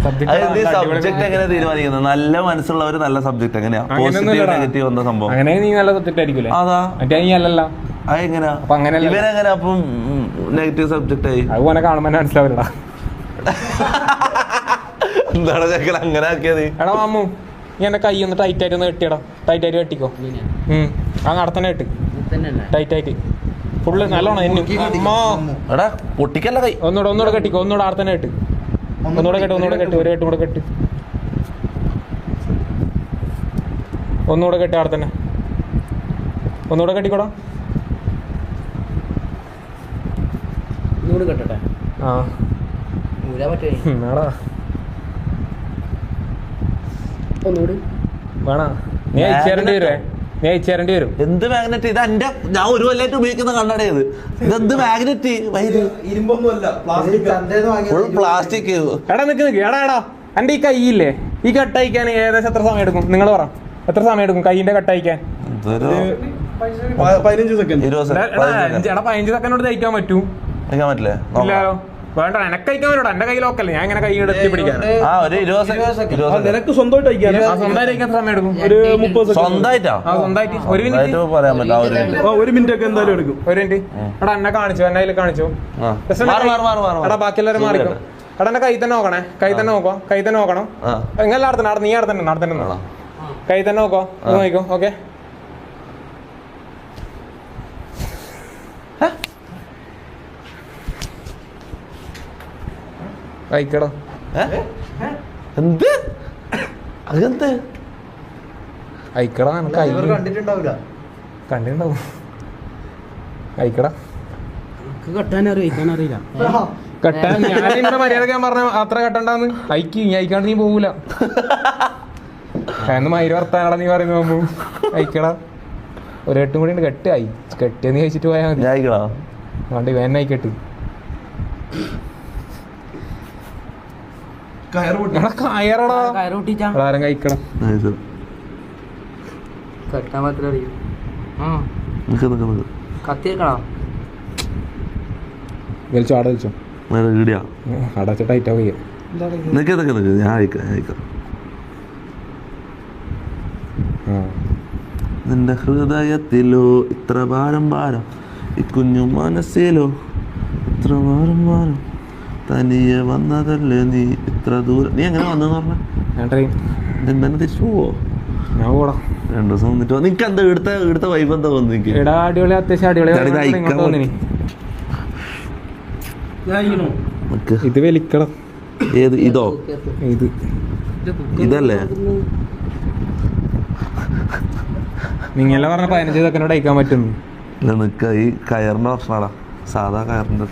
സബ്ജക്ട് എങ്ങനെ തീരുമാനിക്കുന്നത്? നല്ല മനസ്സുള്ളവര് നല്ല സബ്ജക്ട് എങ്ങനെയാ? പോസിറ്റീവ് നെഗറ്റീവ് എന്ന സംഭവം
അങ്ങനെ നീ നല്ല സബ്ജക്റ്റ് ആയിരിക്കും.
അതാ
മറ്റേ നീ അല്ലല്ല.
അതെങ്ങനെയാ ഇവരെങ്ങനെ അപ്പം നെഗറ്റീവ് സബ്ജക്ട് ആയി?
അത് ഓനെ കാണുമ്പോ മനസ്സിലാവില്ലടാ.
എന്താണ് ചെക്കൻ അങ്ങനെ ആക്കിയത്?
എടാ മാമു നീ എന്റെ കൈ ഒന്ന് ടൈറ്റ് ആയിട്ട് ഒന്ന് കെട്ടിയടാ. ടൈറ്റ് ആയിട്ട് കെട്ടിക്കോ. ആ നടത്തന്നെ കെട്ട് ടൈറ്റ് ആയിട്ട് ഫുള്ള് നല്ലോണം.
എടാ പൊട്ടിക്കല്ല കൈ.
ഒന്നുകൂടെ കെട്ടിക്കോ. ഒന്നുകൂടെ ആർത്തന്നെ കെട്ട്. ഒന്നുകൂടെ കെട്ട്. ഒരു കെട്ടും കൂടെ കെട്ട്. ഒന്നുകൂടെ കെട്ട്. ആർത്തന്നെ ഒന്നുകൂടെ കെട്ടിക്കോടാ.
കെട്ടട്ടെ.
ആ
ഒന്നുകൂടി
വേണോ? നീ അയച്ചേരേണ്ടി വരും.
എന്ത് മാഗ്നറ്റ്? ഇത് എന്റെ ഞാൻ ഒരു കൊല്ലായിട്ട് ഉപയോഗിക്കുന്ന കണ്ണടയത്. ഇതെന്ത് മാഗ്നറ്റ്? പ്ലാസ്റ്റിക്.
എടാ നിക്ക് എടാ എന്റെ ഈ കൈയില്ലേ ഈ കട്ടയക്കാൻ ഏകദേശം എത്ര സമയം എടുക്കും? നിങ്ങൾ പറ. എത്ര സമയം എടുക്കും കൈയിന്റെ കട്ടയക്കാൻ?
15 സെക്കൻഡ്.
15 സെക്കൻഡ് കൊണ്ട് തയ്ക്കാൻ പറ്റും?
പറ്റില്ലേ?
ഇല്ലല്ലോ. വേണ്ട എനക്ക് കഴിക്കാൻ വേണ്ട എന്റെ കയ്യിൽ നോക്കല്ലേ ഞാൻ ഇങ്ങനെ കൈ എത്തി പിടിക്കാൻ
ആ ഒരു 20
നിനക്ക് സ്വന്തമായിട്ട് അയക്കാൻ
സ്വന്തമായിട്ട് കഴിക്കാൻ സമയം എടുക്കും
ഒരു 30
സ്വന്തമായിട്ടാ
സ്വന്തമായിട്ട് ഒരു മിനിറ്റ്
പറയാൻ പറ്റില്ല.
ഒരു മിനിറ്റ് ഒക്കെ എന്തായാലും എടുക്കും.
ഒരു മിനിറ്റ് എടാ എന്നെ കാണിച്ചു എന്നെ കയ്യിൽ കാണിച്ചു എടാ ബാക്കിയെല്ലാവരും മാറിക്കും എടാ എന്റെ കൈ തന്നെ നോക്കണേ കൈ തന്നെ നോക്കോ കൈ തന്നെ നോക്കണം എങ്ങനെ നടത്തണം നീ നടത്തന്നെ കൈ തന്നെ നോക്കോ നോക്കോ ഓക്കെ കഴിക്കടോ
എന്ത് അതെന്ത്
കഴിക്കടാ
കണ്ടിട്ടുണ്ടാവില്ല.
കണ്ടിട്ടുണ്ടാവും കഴിക്കടാ കെട്ടാൻ ഞാനിവിടെ മര്യാദ ഞാൻ പറഞ്ഞ അത്ര കെട്ടണ്ടാന്ന് അയക്ക് നീ അയക്കാണ്ട് നീ പോകൂല എന്ന് മയില് വർത്താനടാ നീ പറയുന്ന പോകുമ്പോ അയക്കടാ ഒരു എട്ടും കൂടി ഉണ്ട് കെട്ടായി കെട്ടിയെന്ന് കഴിച്ചിട്ട് പോയാൽ മതി വണ്ടി വേനായി കെട്ട് കയറടാ ആരും കഴിക്കണം
കെട്ടാൻ മാത്രം അറിയും കത്തിരിക്കണോ
വലിച്ചോ ആടെ വലിച്ചോ അടച്ച ടൈറ്റാ പോയി
ഞാൻ അയക്കാം. നിന്റെ ഹൃദയത്തിലോ ഇത്ര ഭാരം ഈ കുഞ്ഞു മനസ്സിലോ ഇത്ര ഭാരം തനിയെ വന്നതല്ലേ നീ ഇത്ര ദൂരം. നീ എങ്ങനെ വന്നെന്ന് പറഞ്ഞ
ഞാൻ ട്രെയിൻ
എന്താണ് തിരിച്ചു പോവോ?
ഞാൻ പോടാ
2 ദിവസം വന്നിട്ട് നിനക്ക് എന്താ ഇവിടുത്തെ വൈബ് എന്താ തോന്നി?
എടാ അടിപൊളി അത്യാവശ്യം അടിപൊളി ഇത് വലിക്കണം.
ഏത് ഇതോ? ഇതല്ലേ
നിങ്ങളെ പറഞ്ഞ 15 സെക്കൻഡ് അയക്കാൻ പറ്റുന്നു.
നിനക്ക് ഈ കയറിന്റെ പ്രശ്നമാടാ സാധാ കയറിന്റെ.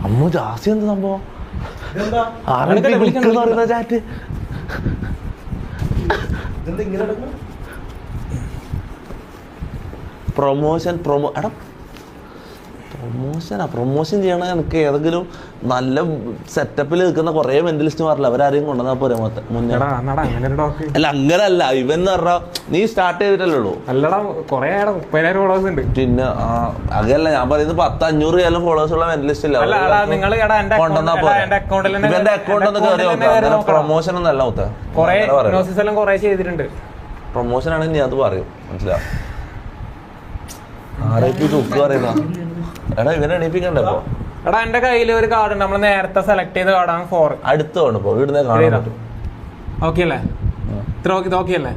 അമ്മ ജാസി എന്ത് സംഭവം? ചാറ്റ് പ്രൊമോഷൻ പ്രൊമോഷൻ ചെയ്യണ എനിക്ക് ഏതെങ്കിലും നല്ല സെറ്റപ്പിൽ നിൽക്കുന്ന കുറെ മെന്റലിസ്റ്റ് മാറില്ല അവരാരെയും കൊണ്ടുവന്നാ പോരെ മുന്നേ. അല്ല അങ്ങനല്ല ഇവൻ എന്ന് പറഞ്ഞാ നീ സ്റ്റാർട്ട് ചെയ്തിട്ടല്ലേ ഉള്ളൂ.
അല്ലടാ കൊറേ 30,000 ഫോളോവേഴ്സ് ഉണ്ട്.
പിന്നെ അതല്ല ഞാൻ പറയുന്നത് 1000-500 ഫോളോവേഴ്സ് ഉള്ള മെന്റലിസ്റ്റ് ഇല്ല കൊണ്ടുവന്നാ പോരെ. ഇവന്റെ അക്കൗണ്ട് ഒന്ന് കയറി നോക്കാം. പ്രൊമോഷൻ ഒന്നല്ല മൊത്തം പ്രൊമോഷൻ ആണ് നീ അത് പറയും മനസ്സിലാവും. എടാ ഇവനെ എണീപ്പിക്കണ്ടേ ഇപ്പൊ?
എടാ എന്റെ കയ്യിൽ ഒരു കാർഡ് ഉണ്ട് നമ്മൾ നേരത്തെ സെലക്ട് ചെയ്ത കാർഡാണ് 4.
അടുത്തോണ്ട് പോ ഇവിടുന്ന് കാണാൻ പറ്റും.
ഓക്കെ അല്ലേ? ഇത്ര ഓക്കെ അല്ലേ?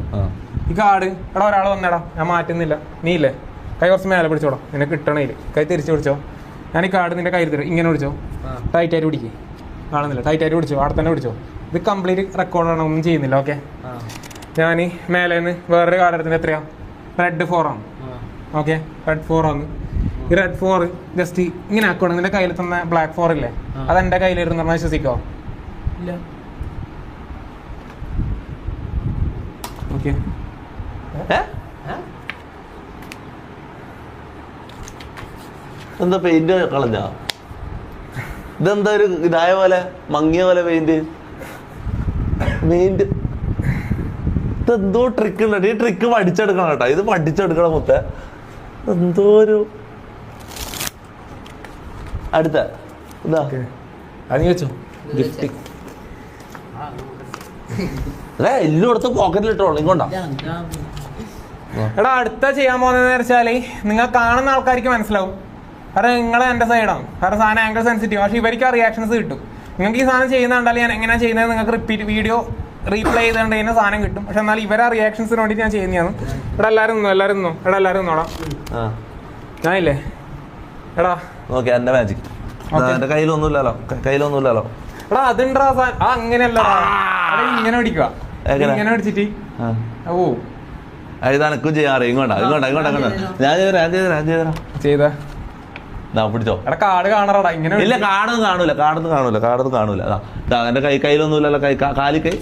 ഈ കാർഡ് എടാ ഒരാൾ വന്നേടാ ഞാൻ മാറ്റുന്നില്ല. നീ ഇല്ലേ കൈ കുറച്ച് മേലെ പിടിച്ചോടാ നിന്നെ കിട്ടണേല് കൈ തിരിച്ചു പിടിച്ചോ. ഞാൻ ഈ കാർഡ് നിന്റെ കയ്യിൽ തരും ഇങ്ങനെ പിടിച്ചോ ടൈറ്റായിട്ട് പിടിക്കേ കാണുന്നില്ല ടൈറ്റായിട്ട് പിടിച്ചോ അവിടെ തന്നെ പിടിച്ചോ. ഇത് കംപ്ലീറ്റ് റെക്കോർഡാണ് ഒന്നും ചെയ്യുന്നില്ല. ഓക്കെ ഞാൻ മേലേന്ന് വേറൊരു കാർഡ് എടുത്തിട്ട് എത്രയാ റെഡ് 4 ആണ്. ഓക്കെ റെഡ് 4 ആണ്. ഈ റെഡ് 4 ജസ്റ്റ് ഇങ്ങനെ ആക്കണം. നിന്റെ കയ്യിൽ തന്ന ബ്ലാക്ക് 4 ഇല്ലേ അതെന്റെ കയ്യിലിരുന്ന് പറഞ്ഞാൽ വിശ്വസിക്കോ? ഇല്ല. ഓക്കെ
എന്താ പെയിന്റ് കളഞ്ഞ? ഇതെന്താ ഒരു ഇതായ പോലെ മങ്ങിയ പോലെ പെയിന്റ് ഇതെന്തോ ട്രിക്ക് ഉണ്ട്. ഈ ട്രിക്ക് പഠിച്ചെടുക്കണം കേട്ടോ. ഇത് പഠിച്ചെടുക്കണം മൊത്തം. എന്തോ ഒരു അടുത്ത ഇതാ
വെച്ചോ ഗിഫ്റ്റ്
എല്ലായിടത്തും പോക്കറ്റിലിട്ടോളൂ ഇങ്ങോട്ടാ.
എടാ അടുത്ത ചെയ്യാൻ പോകുന്നതെന്ന് വെച്ചാല് നിങ്ങൾ കാണുന്ന ആൾക്കാർക്ക് മനസ്സിലാവും. കാരണം നിങ്ങൾ എന്റെ സൈഡാണ്. കാരണം സാധനം ആംഗിൾ സെൻസിറ്റീവ്. പക്ഷെ ഇവർക്ക് റിയാക്ഷൻസ് കിട്ടും. നിങ്ങൾക്ക് ഈ സാധനം ചെയ്യുന്ന കണ്ടാൽ ഞാൻ എങ്ങനെയാണ് ചെയ്യുന്നത് നിങ്ങൾക്ക് റിപ്പീറ്റ് വീഡിയോ റീപ്ലേ ചെയ്തുകൊണ്ട് തന്നെ സാധനം കിട്ടും. പക്ഷെ എന്നാൽ ഇവരെ റിയാക്ഷൻസിന് വേണ്ടിയിട്ട് ഞാൻ ചെയ്യുന്നതാണ്. എടാ എല്ലാവരും നിന്നോടാം ഞാനില്ലേ എടാ
ഓക്കെ എന്റെ മാജിക് എന്റെ കയ്യിലൊന്നുമില്ലല്ലോ
എടാ അതുണ്ടാ അങ്ങനെയല്ലടാ ഇങ്ങനെ പിടിക്കുക ഇങ്ങനെ പിടിച്ചിട്ട് ഓ
എഴുതാനക്കും ചെയ്യാറ് ഇങ്ങോട്ടാ ഞാൻ
ചെയ്താ
പിടിച്ചോ.
എടാ കാർഡ് കാണാറാടാ ഇങ്ങനെ
ഇല്ല കാർഡൊന്നും കാണൂല അതാ എന്റെ കയ്യിലൊന്നുമില്ലല്ലോ കാലി കൈ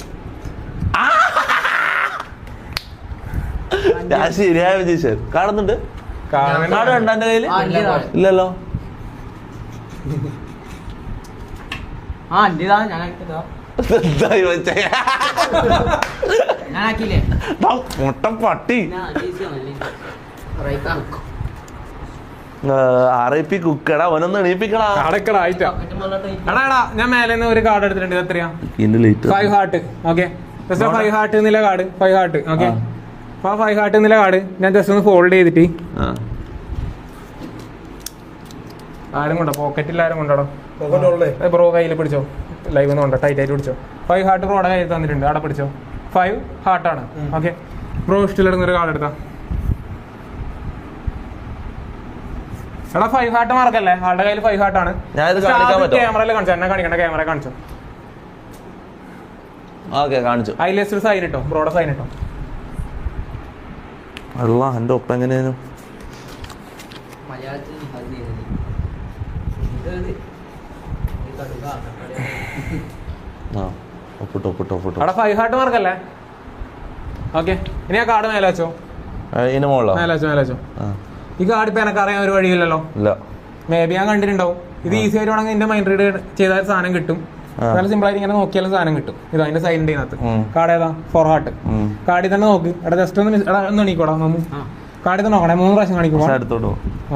ഞാൻ ശരിയായ വിജയിച്ചത് കാണുന്നുണ്ട്. കാർഡ് കണ്ട എന്റെ കയ്യില് ഇല്ലല്ലോ. മുട്ട പട്ടി RIP കുക്കടാ ഓനൊന്ന് എണീപ്പിക്കടാ.
അടക്കടാ ആയിട്ടാ. എടാ ഞാൻ മേലെ ഒരു കാർഡ് എടുത്തിട്ടുണ്ട്. എത്രയാ? 5 ഹാർട്ട്. ഓക്കെ, 5 ഹാർട്ട് എന്നുള്ള കാർഡ്. 5 ഹാർട്ട്. ഓക്കെ, അപ്പൊ 5 ഹാർട്ട് എന്നുള്ള കാർഡ് ഞാൻ ജസ്റ്റ് ഒന്ന് ഫോൾഡ് ചെയ്തിട്ട് ആരും കൊണ്ടോ, പോക്കറ്റിൽ ആരും കൊണ്ടോടോ. ബ്രോ കയ്യിൽ പിടിച്ചോ, ലൈവ് ഒന്ന് കൊണ്ടോ, ടൈറ്റ് ആയിട്ട് പിടിച്ചോ. 5 ഹാർട്ട് ബ്രോയുടെ കയ്യിൽ തന്നിട്ടുണ്ട്, അവിടെ പിടിച്ചോ. 5 ഹാർട്ടാണ്. ഓക്കെ, ബ്രോ ഇഷ്ടമില്ലെന്നൊരു കാർഡ് എടുത്താ. എടാ 5 ഹാർട്ട് മാർക്കല്ലേ, ആളുടെ കയ്യിൽ 5 ഹാർട്ടാണ്. ക്യാമറയിൽ കാണിച്ചോ, എന്നെ കാണിക്കണ്ട, ക്യാമറ കാണിച്ചോ.
കാണിച്ചു.
അതിൽ സൈൻ ഇട്ടോ, ബ്രോയുടെ സൈൻ ഇട്ടോ.
അല്ല എന്റെ ഒപ്പം എങ്ങനെയായിരുന്നു?
അവിടെ 5 ഹാർട്ട് മാർക്കല്ലേ. ഓക്കെ, ഇനി ആ കാർഡ് മേലെ വെച്ചോ. മേലെ വെച്ചോ. ഈ കാർഡ് ഇപ്പൊ എനക്ക് അറിയാൻ ഒരു വഴിയില്ലല്ലോ. മേ ബി ഞാൻ കണ്ടിട്ടുണ്ടാവും. ഇത് ഈസി ആയിട്ട് വേണമെങ്കിൽ എന്റെ മൈൻഡ് റീഡ് ചെയ്താൽ സാധനം കിട്ടും. നല്ല സിമ്പിൾ ആയിട്ട് ഇങ്ങനെ നോക്കിയാലും സാധനം കിട്ടും. ഇത് അതിന്റെ സൈഡിന്റെ ഇതിനകത്ത് കാർഡ് ഏതാ? 4 ഹാർട്ട്. കാർഡിൽ തന്നെ നോക്ക്. എടാ ജസ്റ്റ് ഒന്ന് എണീക്കോടാ. കാർഡിൽ തന്നെ നോക്കണേ, 3 പ്രാവശ്യം കാണിക്കുമ്പോ.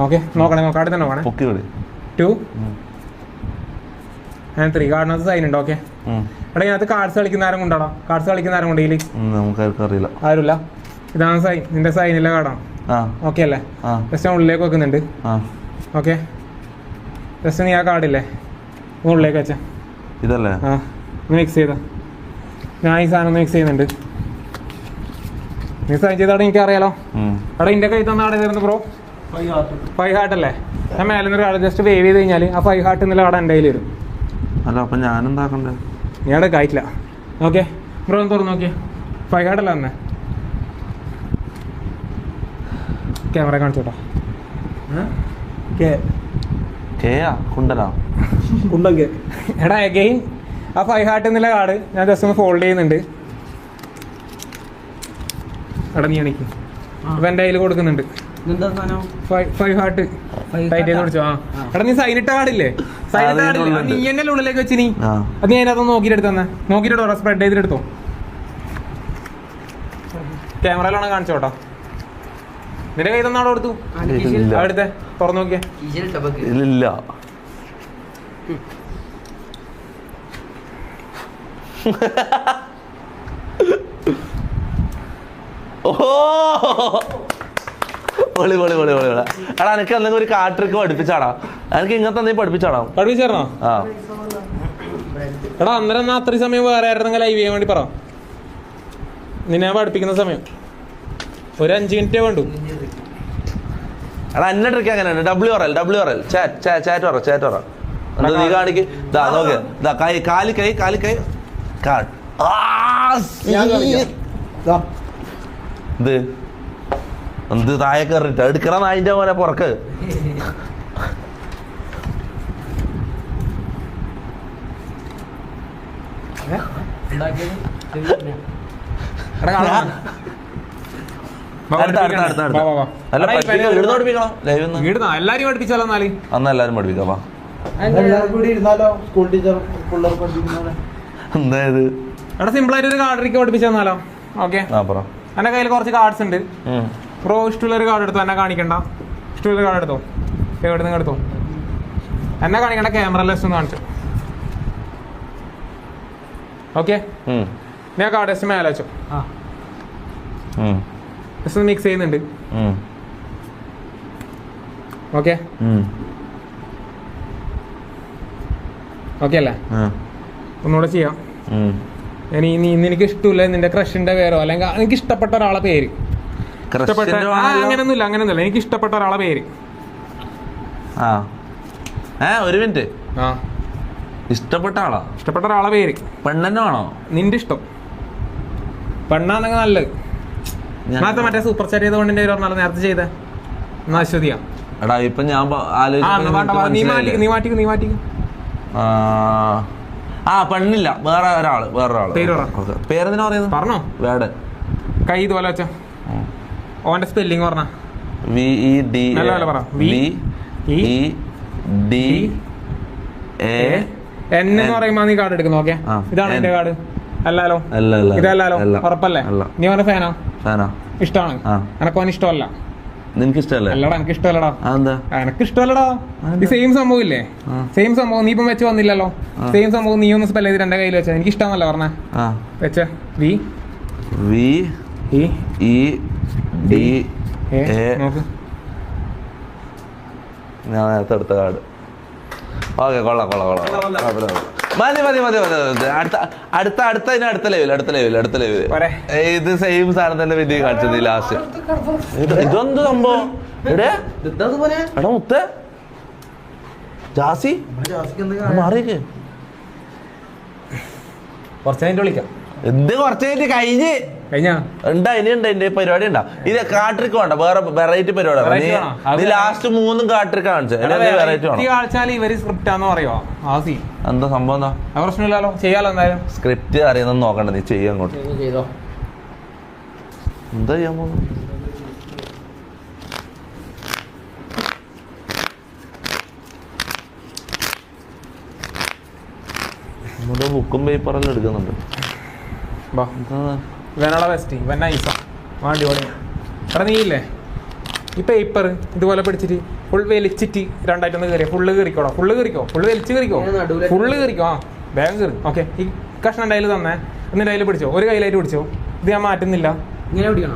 ഓക്കെ, നോക്കണേ, കാർഡിൽ തന്നെ നോക്കണേ. 2 and 3. കാർഡിനകത്ത് സൈൻ ഉണ്ട്. ഓക്കെ, എടാ ഇതിനകത്ത് കാർഡ്സ് കളിക്കുന്ന ആരും കൊണ്ടാടാ? കാർഡ്സ് കളിക്കുന്ന ആരും കൊണ്ട് ഇതില് ആരുമില്ല. ഇതാണ് സൈൻ, നിന്റെ സൈനിലെ കാർഡാണ്. ഓക്കെ അല്ലേ? ജസ്റ്റ് ഉള്ളിലേക്ക് വെക്കുന്നുണ്ട്. ഓക്കെ, ജസ്റ്റ് നീ ആ കാർഡില്ലേ ഉള്ളിലേക്ക് വെച്ച
ഇതല്ലേ?
മിക്സ് ചെയ്ത. ഞാൻ ഈ സാധനം മിക്സ് ചെയ്യുന്നുണ്ട്. നീ സൈൻ ചെയ്താടെ എനിക്ക് അറിയാലോ. അവിടെ ഇന്റെ കൈ തന്ന ആടെ തരുന്നു ബ്രോ. 5 ഹാർട്ട് അല്ലേ? ഞാൻ മേലെ നിന്ന് കാർഡ് ജസ്റ്റ് വേവ് ചെയ്ത് കഴിഞ്ഞാൽ ആ 5 ഹാർട്ട് എന്നുള്ള കാർഡ് എൻ്റെ കയ്യിൽ വരും.
അല്ല അപ്പൊ ഞാനെന്താക്കണ്ടേ?
നീ അവിടെ കായിട്ടില്ല. ഓക്കെ ബ്രോ ഒന്ന് തുറന്ന് നോക്കിയേ. 5 ഹാർട്ട് അല്ല തന്നെ. ക്യാമറ കാണിച്ചോട്ടോ. എടാ എഗെയിൻ ആ 5 ഹാർട്ട് എന്നുള്ള കാർഡ് ഞാൻ ജസ്റ്റ് ഒന്ന് ഫോൾഡ് ചെയ്യുന്നുണ്ട്. എടാ നീ എണിക്ക്. ഇപ്പൊ എന്റെ കയ്യിൽ കൊടുക്കുന്നുണ്ട് 5 ഹാർട്ട്. ടൈറ്റ് ചെയ്ത് പിടിച്ചോ. എടാ നീ സൈനിട്ട കാർഡില്ലേ? സൈനിട്ട കാർഡില്ലേ? നീ എന്നെ ഉള്ളിലേക്ക് വെച്ച് നീ അത് നീ അതിനകത്ത് നോക്കിയിട്ട് എടുത്തന്നെ. നോക്കിയിട്ടോ, സ്പ്രെഡ് ചെയ്തിട്ടെടുത്തോ. ക്യാമറയിലാണോ കാണിച്ചോട്ടോ. നിന്റെ കൈ തന്നാടോ എടുത്തു. അടുത്തെ തുറന്നു നോക്കിയേ.
ഇല്ല എടാ എനിക്ക് എന്തെങ്കിലും ഒരു കാർഡ് ട്രിക്ക് പഠിപ്പിച്ചാടാ. എനിക്ക് ഇങ്ങനത്തെ എന്തെങ്കിലും പഠിപ്പിച്ചാടാ.
പഠിപ്പിച്ചേരണോ? എടാ അന്നേരം എന്നാ അത്രയും സമയം വേറെ ആയിരുന്നെങ്കിൽ ലൈവ് ചെയ്യാൻ വേണ്ടി പറ. നിന്നെ പഠിപ്പിക്കുന്ന സമയം ഒരു 5 മിനിറ്റേ വേണ്ടു.
എടാ എന്നെ ട്രിക്ക് എങ്ങനെയാണ്? WRL ചാറ്റ് പറ. നീ കാണിക്ക്. കാലി കൈ കാർഡ്. ഇത് എന്ത് താഴെ കയറിട്ട് എടുക്കണ നായിന്റെ പോലെ പുറക്ക്.
എല്ലാരും പഠിപ്പിച്ചാലോ?
എല്ലാരും പഠിപ്പിക്കാം. എന്തായത്?
എടാ സിമ്പിൾ ആയിട്ട് ഒരു കാർഡ് ട്രിക്ക് പഠിപ്പിച്ചു തന്നാലോ? ഓക്കെ, എന്റെ കയ്യിൽ കുറച്ച് കാർഡ്സ് ഉണ്ട്. ബ്രോ ഇഷ്ടമുള്ളൊരു കാർഡ് എടുത്തോ. എന്നെ കാണിക്കണ്ട. ഇഷ്ടമുള്ള കാർഡ് എടുത്തോ. എവിടെ നിങ്ങൾ എടുത്തോ. എന്നെ കാണിക്കണ്ട. ക്യാമറ ലെസ് ഒന്ന് കാണിച്ചു. ഓക്കെ, ഞാൻ കാർഡ് ജസ്റ്റ് മേലെ വെച്ചോ. ജസ്റ്റ് മിക്സ് ചെയ്യുന്നുണ്ട്. ഓക്കെ ഓക്കെ അല്ലേ? ഒന്നുകൂടെ ചെയ്യാം. നിനക്ക് ഇഷ്ടമില്ല നിന്റെ ക്രഷിന്റെ പേരോ അല്ലെങ്കിൽ എനിക്ക് ഇഷ്ടപ്പെട്ട ഒരാളെ പേര്. അങ്ങനെയൊന്നുമില്ല. എനിക്ക് ഇഷ്ടപ്പെട്ട ഒരാളെ പേര്.
ഒരു മിനിറ്റ്. ഇഷ്ടപ്പെട്ട
ഒരാളെ പേര്.
പെണ്ണെന്നെ ആണോ?
നിന്റെ ഇഷ്ടം പെണ്ണാണെങ്കിൽ നല്ലത്. മറ്റേ സൂപ്പർ ചാറ്റ് ചെയ്തുകൊണ്ട് നേരത്തെ ചെയ്ത അശ്വതിയാ.
എടാ ഇപ്പൊ ഞാൻ പെണ്ണില്ല, വേറെ ഒരാള്. പേരെന്തിനാ പറയുന്നത്? പറഞ്ഞോ. വേടൻ.
കൈ ഇതുപോലെ വെച്ച ഓന്റെ സ്പെല്ലിംഗ് പറഞ്ഞ
VEDN
എന്ന് പറയുമ്പോ നീ കാർഡ് എടുക്കുന്നു. ഓക്കെ, ഇതാണ് എന്റെ കാർഡ്. അല്ലല്ലോ, ഇതല്ലല്ലോ. ഉറപ്പല്ലേ? നീ അവന്റെ ഫാനാ? ഇഷ്ടമാണ്. എനക്ക് അവൻ ഇഷ്ടമല്ല.
നിനക്ക് ഇഷ്ടമല്ലേ?
അല്ലടാ എനിക്ക് ഇഷ്ടമല്ലടാ.
അതെന്താ?
എനക്ക് ഇഷ്ടമല്ലടാ. ഈ സെയിം സംഭവം ഇല്ലേ, സെയിം സംഭവം നീ ഇപ്പം വെച്ച് വന്നില്ലല്ലോ. സെയിം സംഭവം നീ ഒന്ന് സ്പെൽ ചെയ്തിട്ട് എന്റെ കയ്യിൽ വെച്ചാ എനിക്ക് ഇഷ്ടമല്ല പറഞ്ഞ വെച്ച V
V E D A.
നോക്ക്
ഞാൻ നേരത്തെ എടുത്ത കാർഡ്. ഓക്കെ, കൊള്ളാം. മതി. അടുത്ത ലെവൽ. ഇത് സെയിം സാധനം തന്നെ വലിയ കാണിച്ചത് ലാസ്റ്റ്. ഇതൊന്ത് സംഭവം? എടാ മുത്തേ ജാസി മാറിയേക്ക്.
കുറച്ച് കഴിഞ്ഞിട്ട് വിളിക്കാം.
എന്ത് കുറച്ച് കഴിഞ്ഞിട്ട്
കഴിഞ്ഞാ
ഇനിയുണ്ട് എന്റെ പരിപാടി ഉണ്ടാ. ഇത് കാട്രിക്ക് വേണ്ട, വേറെ വെറൈറ്റി പരിപാടി. നീ ലാസ്റ്റ് 3 കാട്രിക്ക് കാണിച്ചത്
കാണിച്ചാൽ ഇവര് സ്ക്രിപ്റ്റ് ആന്ന് പറയുമോ?
എന്താ സംഭവം? എന്താ
പ്രശ്നമില്ലല്ലോ, ചെയ്യാലോ. എന്തായാലും
സ്ക്രിപ്റ്റ് അറിയുന്ന നോക്കണ്ട, നീ ചെയ്യാൻ അങ്ങോട്ട്. എന്താ ചെയ്യാൻ പോകുന്നു? നമ്മുടെ ബുക്കും പേപ്പറെല്ലാം എടുക്കുന്നുണ്ട്.
ഇവനാടാ ബെസ്റ്റ്, ഇവൻ നൈസാ, അടിപൊളി. എടാ നീ ഇല്ലേ ഈ പേപ്പർ ഇതുപോലെ പിടിച്ചിട്ട് ഫുൾ വലിച്ചിട്ട് രണ്ടായിട്ടൊന്ന് കയറിയോ? ഫുള്ള് കയറിക്കോ, ഫുള്ള് വലിച്ച് കയറിക്കോ, ഫുള്ള് കയറിക്കോ. വേഗം കയറി. ഓക്കെ, ഈ കഷ്ണം എൻ്റെ കയ്യിൽ തന്നെ, എന്നിട്ട് അതിൽ പിടിച്ചോ, ഒരു കയ്യിലായിട്ട് പിടിച്ചോ. ഇത് ഞാൻ മാറ്റുന്നില്ല,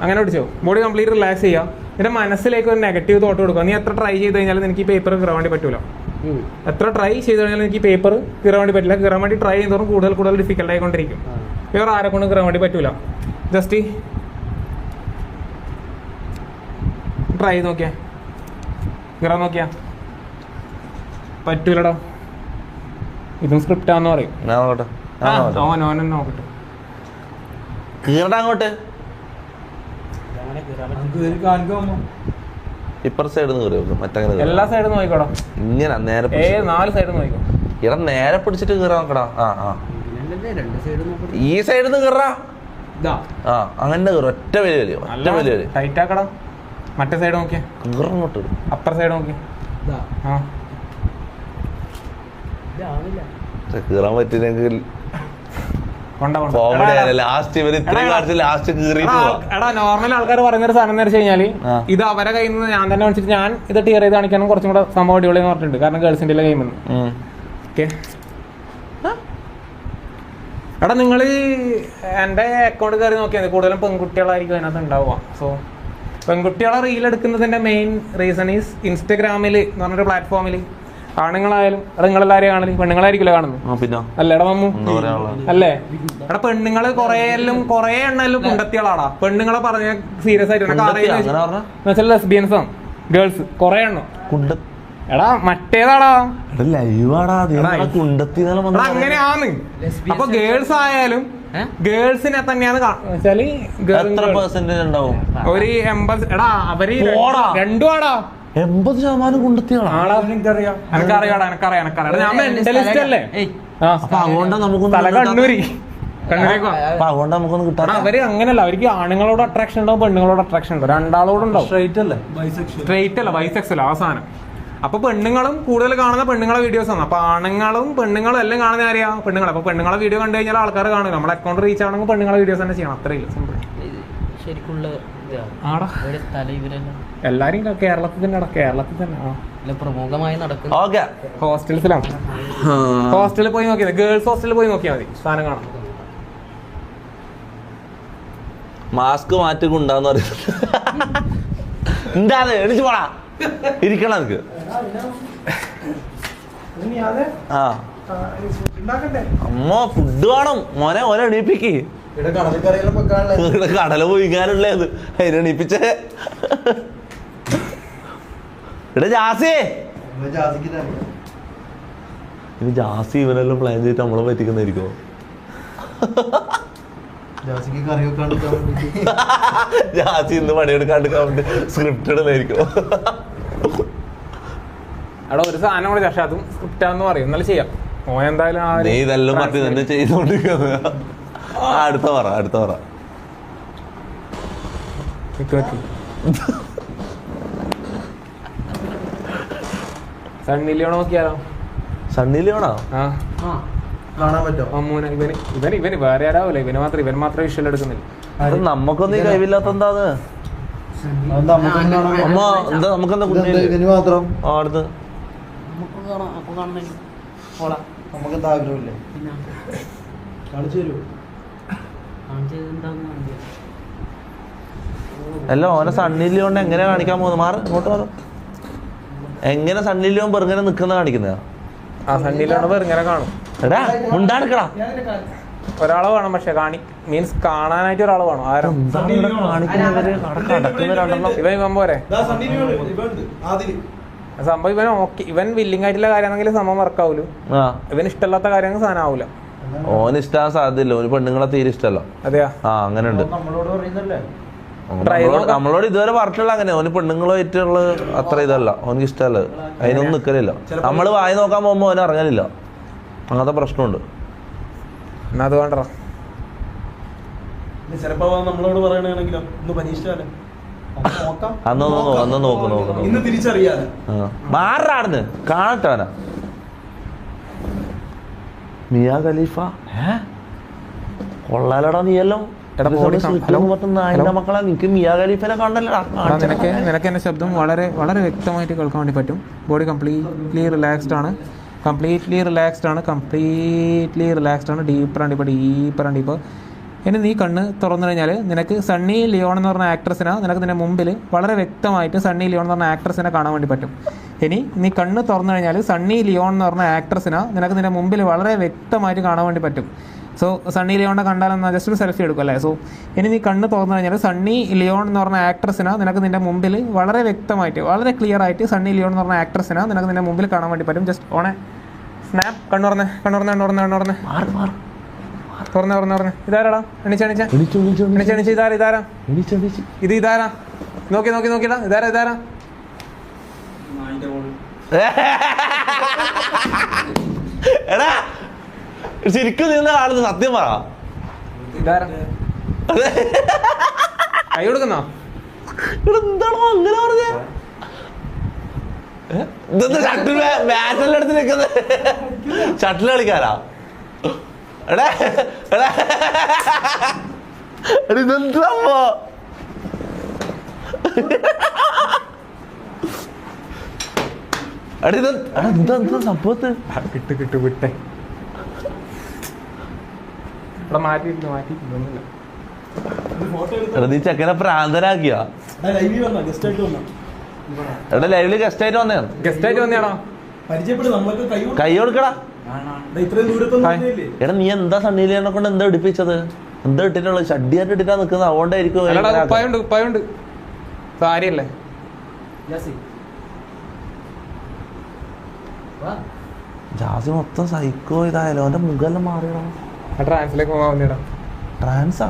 അങ്ങനെ പിടിച്ചോ. ബോഡി കംപ്ലീറ്റ് റിലാക്സ് ചെയ്യുക. നിന്റെ മനസ്സിലേക്ക് ഒരു നെഗറ്റീവ് തോട്ട് കൊടുക്കുക. നീ എത്ര ട്രൈ ചെയ്ത് കഴിഞ്ഞാലും എനിക്ക് ഈ പേപ്പർ കയറാൻ വേണ്ടി പറ്റൂല. എത്ര ട്രൈ ചെയ്ത് കഴിഞ്ഞാലും എനിക്ക് ഈ പേപ്പർ കയറാൻ വേണ്ടി പറ്റില്ല. കയറാൻ വേണ്ടി ട്രൈ ചെയ്യുന്നതോറും കൂടുതൽ ഡിഫിക്കൽട്ട് ആയിക്കൊണ്ടിരിക്കും. പേപ്പർ ആരെ കൊണ്ട് കയറാൻ വേണ്ടി പറ്റൂല. ജസ്റ്റ് ട്രൈ ചെയ്ത് നോക്കിയാ, കയറാൻ നോക്കിയാ പറ്റൂലടോ. ഇതും സ്ക്രിപ്റ്റാന്ന് പറയും.
നോക്കട്ടെ അങ്ങോട്ട്. ഇപ്പർ സൈഡ്
എല്ലാ സൈഡും നോക്കിക്കോടാ.
ഇങ്ങനെ നേരെ
4 സൈഡും നോക്കിക്കോ.
ഇവിടെ നേരെ പിടിച്ചിട്ട് കയറാൻ നോക്കടാ. ഈ സൈഡിൽ നിന്ന് കയറാ. അങ്ങനെ ഒറ്റ വലിയ
ടൈറ്റ് ആക്കടാ. മറ്റേ സൈഡ് നോക്കിയാ,
അങ്ങോട്ട്
അപ്പർ സൈഡ് നോക്കിയാ.
കീറാൻ പറ്റില്ലെങ്കിൽ
നോർമൽ ആൾക്കാർ പറയുന്നൊരു സാധനം എന്ന് വെച്ച് കഴിഞ്ഞാല് ഇത് അവരെ കയ്യിൽ നിന്ന് ഞാൻ തന്നെ വെച്ചിട്ട് ഞാൻ ഇത് ടിയർ ചെയ്ത് കാണിക്കാനും കുറച്ചും കൂടെ സംഭവം അടിപൊളിയെന്ന് പറഞ്ഞിട്ടുണ്ട്. കാരണം ഗേൾസിന്റെ ഗെയിം ഓക്കെ. എടാ നിങ്ങള് എന്റെ അക്കൗണ്ട് കയറി നോക്കിയാൽ കൂടുതലും പെൺകുട്ടികളായിരിക്കും അതിനകത്ത് ഉണ്ടാവുക. സോ പെൺകുട്ടികളെ റീൽ എടുക്കുന്നതിന്റെ മെയിൻ റീസൺ ഈസ് ഇൻസ്റ്റഗ്രാമിൽ എന്ന് പറഞ്ഞൊരു പ്ലാറ്റ്ഫോമിൽ ആണുങ്ങളായാലും എടാ നിങ്ങളെല്ലാരെയും കാണല് പെണ്ണുങ്ങളായിരിക്കുമല്ലോ കാണുന്നു. അല്ലേടാ മമ്മു അല്ലേ? എടാ പെണ്ണുങ്ങള് കൊറേ എണ്ണം കുണ്ടത്തികളാടാ. പെണ്ണുങ്ങളെ പറഞ്ഞ സീരിയസ് ആയിട്ട് ലെസ്ബിയൻസ് ആണ് ഗേൾസ് കൊറേ എണ്ണം. എടാ മറ്റേതാടാ അങ്ങനെയാന്ന്. അപ്പൊ ഗേൾസ് ആയാലും ഗേൾസിനെ തന്നെയാണ് വെച്ചാല് ഒരു 80. എടാ അവര് രണ്ടും ആടാ
80% കുണ്ടത്തികളാണ്.
ഞാൻ മെന്റലിസ്റ്റ് അല്ലേ?
നമുക്കൊന്നും കിട്ടാൻ.
അവര് അങ്ങനല്ല, അവർക്ക് ആണുങ്ങളോട് അട്രാക്ഷൻ ഉണ്ടാവും, പെണ്ണുങ്ങളോട് അട്രാക്ഷൻ ഉണ്ടാവും, രണ്ടാളോടും ഉണ്ടാവും. സ്ട്രൈറ്റ് അല്ല ബൈസെക്സ് അല്ല ആ സാധനം. അപ്പൊ പെണ്ണുങ്ങളും കൂടുതൽ കാണുന്ന പെണ്ണുങ്ങളെ വീഡിയോസ് ആണ്. അപ്പൊ പെണ്ണുങ്ങളും എല്ലാം കാണുന്ന ആരെയാ? പെണ്ണുങ്ങൾ. അപ്പൊ പെണ്ണുങ്ങളെ വീഡിയോ കണ്ടു കഴിഞ്ഞാൽ ആൾക്കാർ കാണുക. നമ്മുടെ അക്കൗണ്ട് റീച്ച് ആണെങ്കിൽ പെണ്ണുങ്ങളെ വീഡിയോസ് തന്നെ ചെയ്യണം. അത്രയില്ല സിമ്പിൾ. എല്ലാരും കേരളത്തിൽ തന്നെ
പ്രമുഖമായി നടക്കുന്നു.
ഹോസ്റ്റൽസിലാണ്. ഹോസ്റ്റലിൽ പോയി നോക്കിയാൽ ഗേൾസ് ഹോസ്റ്റലിൽ പോയി നോക്കിയാൽ മതി, സാധനം കാണാം.
മാസ്ക് മാറ്റിക്കൊണ്ടാന്ന് പറയുന്നത് എന്താ എണിച്ചു പോടാ, ഇരിക്കണം എനിക്ക്. അമ്മ ഫുഡ് വേണം മോനെ, ഓനെ എണീപ്പിക്ക്. കടല പോയിക്കാനുള്ളത് അതിനെണീപ്പിച്ചേ. ഇവിടെ ജാസി ഇവനെല്ലാം പ്ലാൻ ചെയ്തിട്ട് നമ്മളെ പറ്റിക്കുന്നതായിരിക്കോ? ജാസി ഇന്ന് പണിയെടുക്കാണ്ടിരിക്കാൻ വേണ്ടി സ്ക്രിപ്റ്റ് ഇടുന്നതായിരിക്കോ?
അവിടെ ഒരു സാധനം കൂടെ പക്ഷെ അതും സ്ക്രിപ്റ്റാന്ന് പറയും. എന്നാലും ചെയ്യാം. ഓൻ എന്തായാലും
നീ ഇതെല്ലാം മതി തന്നെ ചെയ്തോണ്ടിരിക്കുന്നത്. അടുത്ത പറ
സണ്ണി ലിയോൺ നോക്കിയാലോ?
സണ്ണി ലിയോണോ?
ഇവന് വേറെ ആരാവില്ല, ഇവൻ മാത്രം വിഷ്വൽ എടുക്കുന്നില്ല.
അത് നമ്മക്കൊന്നും കഴിവില്ലാത്ത എന്താന്ന് അമ്മ എന്താ നമുക്കെന്താ കുഞ്ഞിന്
മാത്രം
ആ അടുത്ത്
നമുക്ക് എന്താ ആഗ്രഹമില്ലേ കാണിച്ചു തരൂ.
അല്ല ഓനെ സണ്ണി ലിയോണ്ട് എങ്ങനെ കാണിക്കാൻ പോകുന്നത്? മാറ് ഇങ്ങോട്ട് മാറും. എങ്ങനെ സണ്ണി ലിയോൺ വെറുങ്ങനെ നിക്കുന്ന കാണിക്കുന്ന?
ആ സണ്ണിയിലാണ് വെറുങ്ങനെ കാണും.
എടാ മുണ്ടാടുക്കടാ.
ഒരാളെ വേണം, പക്ഷെ മീൻസ് കാണാനായിട്ട് ഒരാൾ വേണം. ആരും ഇവൻ പോരെ സംഭവം. ഇവൻ ഓക്കെ, ഇവൻ വില്ലിങ് ആയിട്ടുള്ള കാര്യമാണെങ്കിൽ സംഭവം വർക്കാവൂലു. ഇവൻ ഇഷ്ടമല്ലാത്ത കാര്യങ്ങൾ സാധനം ആവൂല.
ഓന് ഇഷ്ടാൻ സാധ്യതയില്ല. ഒരു പെണ്ണുങ്ങളെ തീരെ ഇഷ്ടമല്ല.
അതെയാ?
ആ അങ്ങനെ ഉണ്ട്.
നമ്മളോട് പറയുന്നല്ലേ
നമ്മളോട് ഇതുവരെ പറഞ്ഞിട്ടുള്ള അങ്ങനെ. ഓന് പെണ്ണുങ്ങളുമായിട്ടുള്ള അത്ര ഇതല്ല, ഓനക്ക് ഇഷ്ടമല്ല. അതിനൊന്നും നിക്കലില്ല. നമ്മള് വായി നോക്കാൻ പോകുമ്പോ ഓന് ഇറങ്ങലില്ല. അങ്ങനത്തെ പ്രശ്നമുണ്ട്.
എന്നാ അത് വേണ്ട.
ചിലപ്പോ നമ്മളോട് പറയണെങ്കിലോ ഒന്ന് പരീക്ഷിച്ചാലോ
അന്ന് നോക്ക്
ഇന്ന് തിരിച്ചറിയാതെ
മാറാടുന്ന് കാണട്ടവനാ. മിയ ഖലീഫ കൊള്ളാലടാ. നീയല്ലോ മക്കളെ, നിനക്ക് മിയ ഖലീഫിനെ കാണണ്ടല്ലടാ.
നിനക്ക് എന്റെ ശബ്ദം വളരെ വളരെ വ്യക്തമായിട്ട് കേൾക്കാൻ വേണ്ടി പറ്റും. ബോഡി കംപ്ലീറ്റ്ലി റിലാക്സ്ഡ് ആണ്. ഡീപ്പറാണ് ഇപ്പോൾ. ഇനി നീ കണ്ണ് തുറന്നു കഴിഞ്ഞാൽ നിനക്ക് സണ്ണി ലിയോൺ എന്ന് പറഞ്ഞ ആക്ട്രസിനെ നിനക്ക് നിന്റെ മുമ്പിൽ വളരെ വ്യക്തമായിട്ട് സണ്ണി ലിയോൺ എന്ന് പറഞ്ഞ ആക്ട്രസിനെ കാണാൻ വേണ്ടി പറ്റും. ഇനി നീ കണ്ണ് തുറന്നു കഴിഞ്ഞാൽ സണ്ണി ലിയോൺ എന്ന് പറഞ്ഞ ആക്ട്രസിനെ നിനക്ക് നിന്റെ മുമ്പിൽ വളരെ വ്യക്തമായിട്ട് കാണാൻ വേണ്ടി പറ്റും. സോ സണ്ണി ലിയോണിനെ കണ്ടാലെന്നാ ജസ്റ്റ് ഒരു സെൽഫി എടുക്കും അല്ലേ? സോ ഇനി നീ കണ്ണ് തുറന്നു കഴിഞ്ഞാൽ സണ്ണി ലിയോൺ എന്ന് പറഞ്ഞ ആക്ട്രസിനെ നിനക്ക് നിന്റെ മുമ്പിൽ വളരെ വ്യക്തമായിട്ട് വളരെ ക്ലിയർ ആയിട്ട് സണ്ണി ലിയോൺ എന്ന് പറഞ്ഞ ആക്ട്രസിനെ നിനക്ക് നിന്റെ മുമ്പിൽ കാണാൻ വേണ്ടി പറ്റും. Just ഓണെ snap. കണ്ണുറന്നേ. ഇതാരാടാ? ഇതാരാ? നോക്കിടാ. ഇതാരാ?
എടാ ശരിക്കും നിന്ന കാണുന്നത് സത്യം പറ.
ഇതാരാ? കൈ കൊടുക്കുന്നോ?
എന്താണോ അങ്ങനെ പറഞ്ഞ? ബാറ്റെടുത്ത് നിൽക്കുന്നത് ഷട്ടിൽ കളിക്കാരാ? എടാ ഇതെന്താ സംഭവത്ത്
വിട്ടെ.
നീ ചെക്കനെ പ്രാന്തനാക്കിയ? എടാ ലൈവില് ഗസ്റ്റ് ആയിട്ട് വന്നയാണോ? കൈ കൊടുക്കടാ. എടാ നീ എന്താ സണ്ണി ലിയോണിനെ കൊണ്ട് എന്താ എടുപ്പിച്ചത്? എന്താ ഇട്ടിട്ടുള്ളത്? ഷഡ്ഡിയായിട്ട് ഇട്ടിട്ടാ നിക്കുന്നത്. അതുകൊണ്ടായിരിക്കും.
ഉപ്പായുണ്ട് സാരിയല്ലേ?
ജാസി മൊത്തം സൈക്കോ ഇതായാലോ. അവന്റെ മുഖെല്ലാം മാറിയടാ.
ട്രാൻസിലേക്ക് പോകാൻ.
ട്രാൻസാ?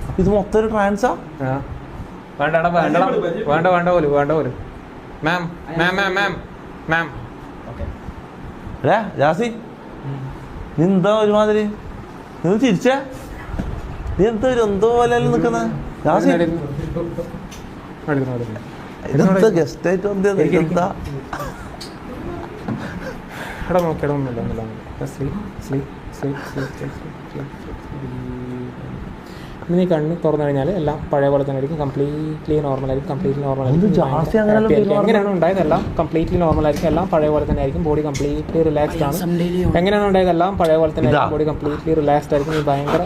അപ്പൊ ഇത് മൊത്തം ഒരു ട്രാൻസാ?
വേണ്ട പോലും. മാം.
ജാസി നീ എന്താ ഒരുമാതിരി? നീ ചിരിച്ചേ? നീ എന്തോ പോലെ നിക്കുന്ന ജാസി? ഇതെന്താ ഗസ്റ്റ് ആയിട്ട് എന്താ?
നീ കണ്ണ് തുറന്നു കഴിഞ്ഞാൽ എല്ലാം പഴയ പോലെ തന്നെ ആയിരിക്കും. കംപ്ലീറ്റ്ലി നോർമൽ ആയിരിക്കും. എങ്ങനെയാണ് ഉണ്ടായതെല്ലാം കംപ്ലീറ്റ്ലി നോർമൽ ആയിരിക്കും. എല്ലാം പഴയ പോലെ തന്നെ ആയിരിക്കും. ബോഡി കംപ്ലീറ്റ്ലി റിലാക്സ്ഡ് ആണ്. എങ്ങനെയാണ് ഉണ്ടായതെല്ലാം പഴയ പോലെ തന്നെ ആയിരിക്കും. ബോഡി കംപ്ലീറ്റ്ലി റിലാക്സ്ഡ് ആയിരിക്കും. നീ ഭയങ്കര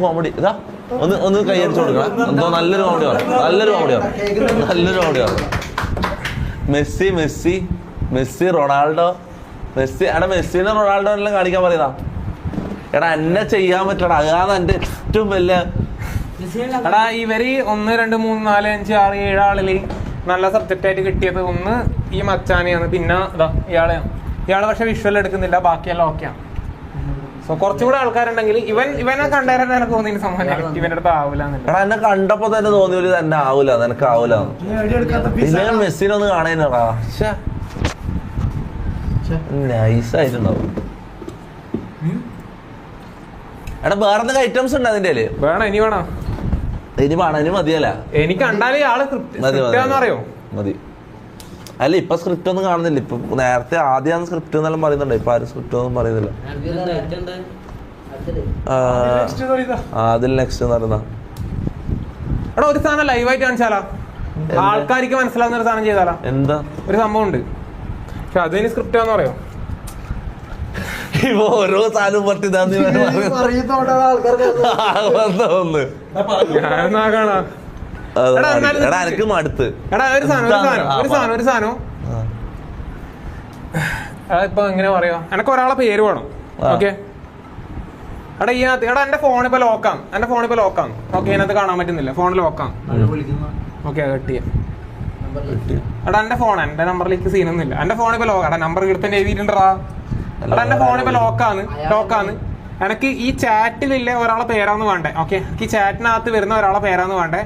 കോമഡി. ഇതാ ഒന്ന് കൈയടിച്ചു കൊടുക്കണം. എന്തോ നല്ലൊരു കോമഡി ആണ്. Messi Ronaldo. എടാ മെസ്സിനെ റൊണാൾഡോ എല്ലാം കാണിക്കാൻ പറയുന്ന. എടാ എന്നെ ചെയ്യാൻ പറ്റടാ. അതാണ് എന്റെ ഏറ്റവും വലിയ.
എടാ ഇവര് 1 2 3 4 5 6 7 ആളില് നല്ല സബ്ജക്റ്റ് ആയിട്ട് കിട്ടിയത് ഒന്ന് ഈ മച്ചാനെയാണ്. പിന്നെ ഇയാളെ പക്ഷെ വിഷ്വൽ എടുക്കുന്നില്ല. ബാക്കിയെല്ലാം ഓക്കെയാണ്. സോ കുറച്ചുകൂടെ ആൾക്കാരുണ്ടെങ്കിൽ ഇവനെ കണ്ടേരാൻ എനിക്ക് തോന്നിയ സമ്മാനം ഇവന്റെ അടുത്ത് ആവൂല.
എടാ എന്നെ കണ്ടപ്പോ തന്നെ തോന്നിയൊരു തന്നെ ആവൂല, നിനക്ക് ആവൂല. പിന്നെ മെസ്സിനെ ഒന്ന് കാണാനാ. നൈസായിട്ടുണ്ടാവും. എടാ വേറെ എന്തൊക്കെ ഐറ്റംസ് ഉണ്ട് അതിന്റെ? ഇനി മതിയല്ല.
എനിക്ക് കണ്ടാലേ ആള് അറിയോ?
മതി. അല്ല ഇപ്പൊ സ്ക്രിപ്റ്റ് ഒന്നും കാണുന്നില്ല. ഇപ്പൊ നേരത്തെ ആദ്യമാണ് സ്ക്രിപ്റ്റ് എന്നെല്ലാം പറയുന്നുണ്ട്. ഇപ്പൊ ആരും സ്ക്രിപ്റ്റ് ഒന്നും പറയുന്നില്ല. അതിൽ നെക്സ്റ്റ് എന്ന് പറയുന്ന
എടാ ഒരു സാധനം ലൈവായിട്ട് കാണിച്ചാലോ, ആൾക്കാർക്ക് മനസ്സിലാവുന്ന ഒരു സാധനം ചെയ്താലോ.
എന്താ
ഒരു സംഭവം ഉണ്ട്, പക്ഷെ അതിന് സ്ക്രിപ്റ്റ് ആണെന്ന് പറയാം.
ഇപ്പൊ ഓരോ സാധനം എനിക്ക് മടുത്ത്.
എടാ ഒരു സാധനം ഇപ്പൊ എങ്ങനെ പറയാ, എനക്ക് ഒരാളെ പേര് വേണം. ഓക്കെ എടാ ഇതിനകത്ത് എടാ എന്റെ ഫോണിപ്പോ ലോക്കാണ്, ഓക്കെ ഇതിനകത്ത് കാണാൻ പറ്റുന്നില്ല, ഫോൺ ലോക്കാണ്. ഓക്കെ കട്ട് ചെയ്യാം. എടാ എന്റെ നമ്പറിലേക്ക് സീനൊന്നുമില്ല, എന്റെ ഫോണിപ്പോ ലോക്ക്. എടാ നമ്പർ എടുത്തന്നെ എഴുതിയിട്ടുണ്ടാ. എടാ എന്റെ ഫോണിപ്പോ ലോക്കാണ്. എനിക്ക് ഈ ചാറ്റിലില്ല ഒരാളെ പേരാന്ന് വേണ്ടേ. ഓക്കെ ഈ ചാറ്റിനകത്ത് വരുന്ന ഒരാളെ പേരാന്ന് വേണ്ടേ,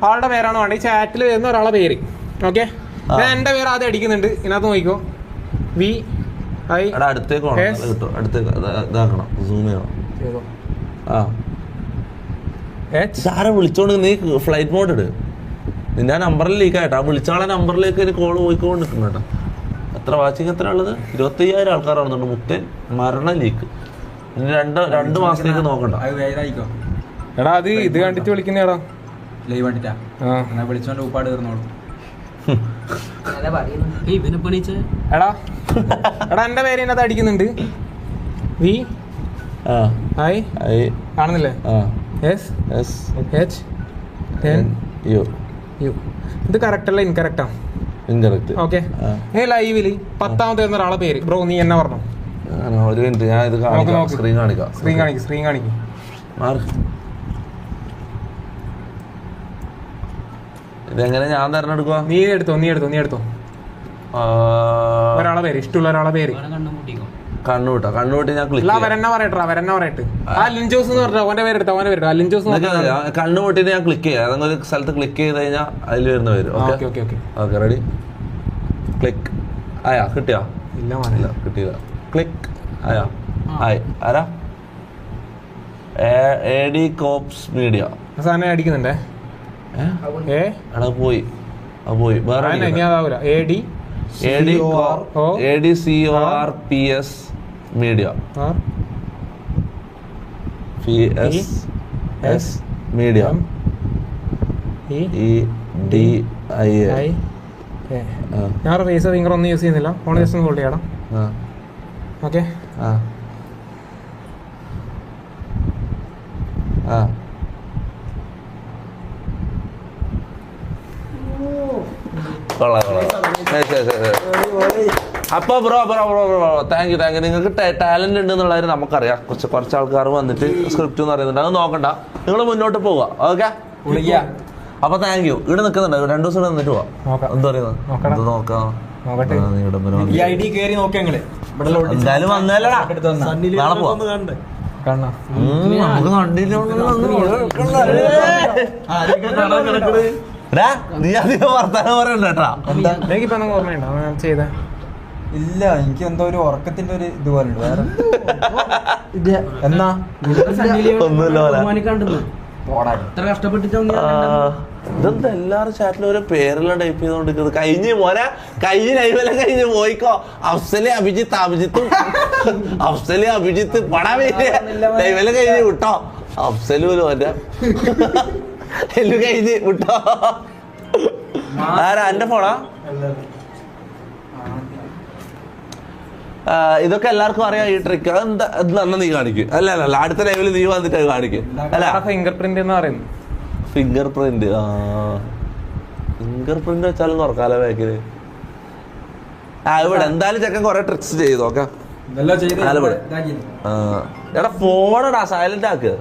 ആളുടെ പേരാണ് വേണ്ടേ. ഈ ചാറ്റിൽ വരുന്ന ഒരാളെ പേര്. ഓക്കെ ഞാൻ എന്റെ പേര് ആദ്യം അടിക്കുന്നുണ്ട്, ഇതിനകത്ത് നോക്കിക്കോ.
വിളിച്ചോണ്ട് നീ ഫ്ലൈറ്റ് മോഡ് ഇട്. നിന്റെ ആ നമ്പറിൽ ലീക്ക് ആയിട്ടാ, വിളിച്ചാളെ നമ്പറിലേക്ക് എനിക്ക് കോള് പോയിക്കൊണ്ട് നിൽക്കുന്നു കേട്ടോ. എത്ര വാച്ചിങ് എത്ര ഉള്ളത്? 25,000 ആൾക്കാരാണെന്നുണ്ട്. മുത്തൻ മരണ ലീക്ക്. ഇനി രണ്ട് മാസത്തേക്ക് നോക്കണ്ട.
എടാ അത് ഇത് കണ്ടിട്ട് വിളിക്കുന്നേടാ,
ലൈവ് കണ്ടിട്ടാ വിളിച്ചോണ്ട് ഉപ്പാട് തീർന്നോളൂ.
എടാ എന്റെ പേര് ഇതിനകത്ത് അടിക്കുന്നുണ്ട്. കാണുന്നില്ലേ? ഇത് കറക്റ്റ് അല്ല ഇൻകറക്റ്റാ? ഓക്കെ ലൈവില് 10ാമത്തെ വരുന്ന ഒരാളെ പേര് ബ്രോ നീ എന്നെ പറഞ്ഞു.
ഒരു മിനിറ്റ് ഞാൻ ഇത് സ്ക്രീൻ
കാണിക്കും.
ഇതെങ്ങനെ ഞാൻ തെരഞ്ഞെടുക്കുക?
നീ എടുത്തോ ഒരാളെ പേര്, ഇഷ്ടമുള്ള ഒരാളെ പേര്.
കണ്ണുകൂട്ടി ഞാൻ ക്ലിക്ക്
പറയട്ടെ. ആ ലിൻജോസ് എന്ന് പറഞ്ഞ അവന്റെ പേര് എടുത്തോ. ലിൻജോസ്
കണ്ണുകൂട്ടി ഞാൻ ക്ലിക്ക് ചെയ്യാം. ഏതെങ്കിലും ഒരു സ്ഥലത്ത് ക്ലിക്ക് ചെയ്ത് കഴിഞ്ഞാൽ അതിൽ വരുന്ന പേര്. Okay ready. ക്ലിക്ക് ആയാ? കിട്ടിയാ?
ഇല്ല
കിട്ടിയില്ല. ക്ലിക്ക് ആയാ? ആയി. ആരാ? AD കോപ്സ് മീഡിയ
സാധനം അടിക്കുന്നുണ്ടേ.
എടാ പോയി വേറെ ADCORPS മീഡിയ മീഡിയ EDIA.
ഞാൻ റേസർ ഫിംഗർ ഒന്നും യൂസ് ചെയ്യുന്നില്ല, ഫോൺ ജസ്റ്റ് ഒന്ന് ഹോൾഡ് ചെയ്യണം. ഓക്കെ
അപ്പൊ ബ്രോ താങ്ക് യു. നിങ്ങൾക്ക് ടാലന്റ് ഉണ്ട് എന്നുള്ളത് നമുക്കറിയാം. കുറച്ച് ആൾക്കാർ വന്നിട്ട് സ്ക്രിപ്റ്റ് എന്ന് പറയുന്നുണ്ട്, അത് നോക്കണ്ട, നിങ്ങൾ മുന്നോട്ട് പോവുക. ഓക്കെ അപ്പൊ താങ്ക് യു. ഇവിടെ നിൽക്കുന്നുണ്ട്, 2 ദിവസം ഇവിടെ നിന്നിട്ട് പോവാം. എന്താ പറയുന്നത്? നോക്കാം. എന്തായാലും വന്നല്ലടാ, നാളെ പോവാം. നീ അധികം വർത്താനം പറയണ്ട കേട്ടാ.
ഇല്ല എനിക്ക് എന്തോ ഒരു ഉറക്കത്തിന്റെ ഒരു ഇതുപോലെ ഉണ്ട്. വേറെ എന്നാ
ഇതെന്താ എല്ലാരും ചാറ്റിലും ഓരോ പേരെല്ലാം ടൈപ്പ് ചെയ്തോണ്ടിരിക്കുന്നത്? കഴിഞ്ഞ് ലൈവെല്ലാം കഴിഞ്ഞ് പോയിക്കോ. അഫ്സല് അഭിജിത്ത് പടാ ലൈവെല്ലാം കഴിഞ്ഞ് വിട്ടോ. അഫ്സല് പോലും മറ്റേ എല്ലാം കഴിഞ്ഞ് വിട്ടോ. ആരാ എന്റെ ഫോണാ? ഇതൊക്കെ എല്ലാവർക്കും അറിയാം ഈ ട്രിക്ക്. അതെന്താ തന്നെ നീ കാണിക്കും? അല്ല അടുത്ത ലൈവില് നീ വന്നിട്ട് അത് കാണിക്കും. അല്ല
ഫിംഗർ പ്രിന്റ് എന്ന് പറയുന്നത്.
ഫിംഗർ പ്രിന്റ് വെച്ചാലും തുറക്കാലോ ബാക്കില്. ഇവിടെ എന്തായാലും ചെക്കൻ കൊറേ ട്രിക്സ് ചെയ്തു നോക്കാം. എടാ ഫോണടാ സൈലന്റ് ആക്ക്.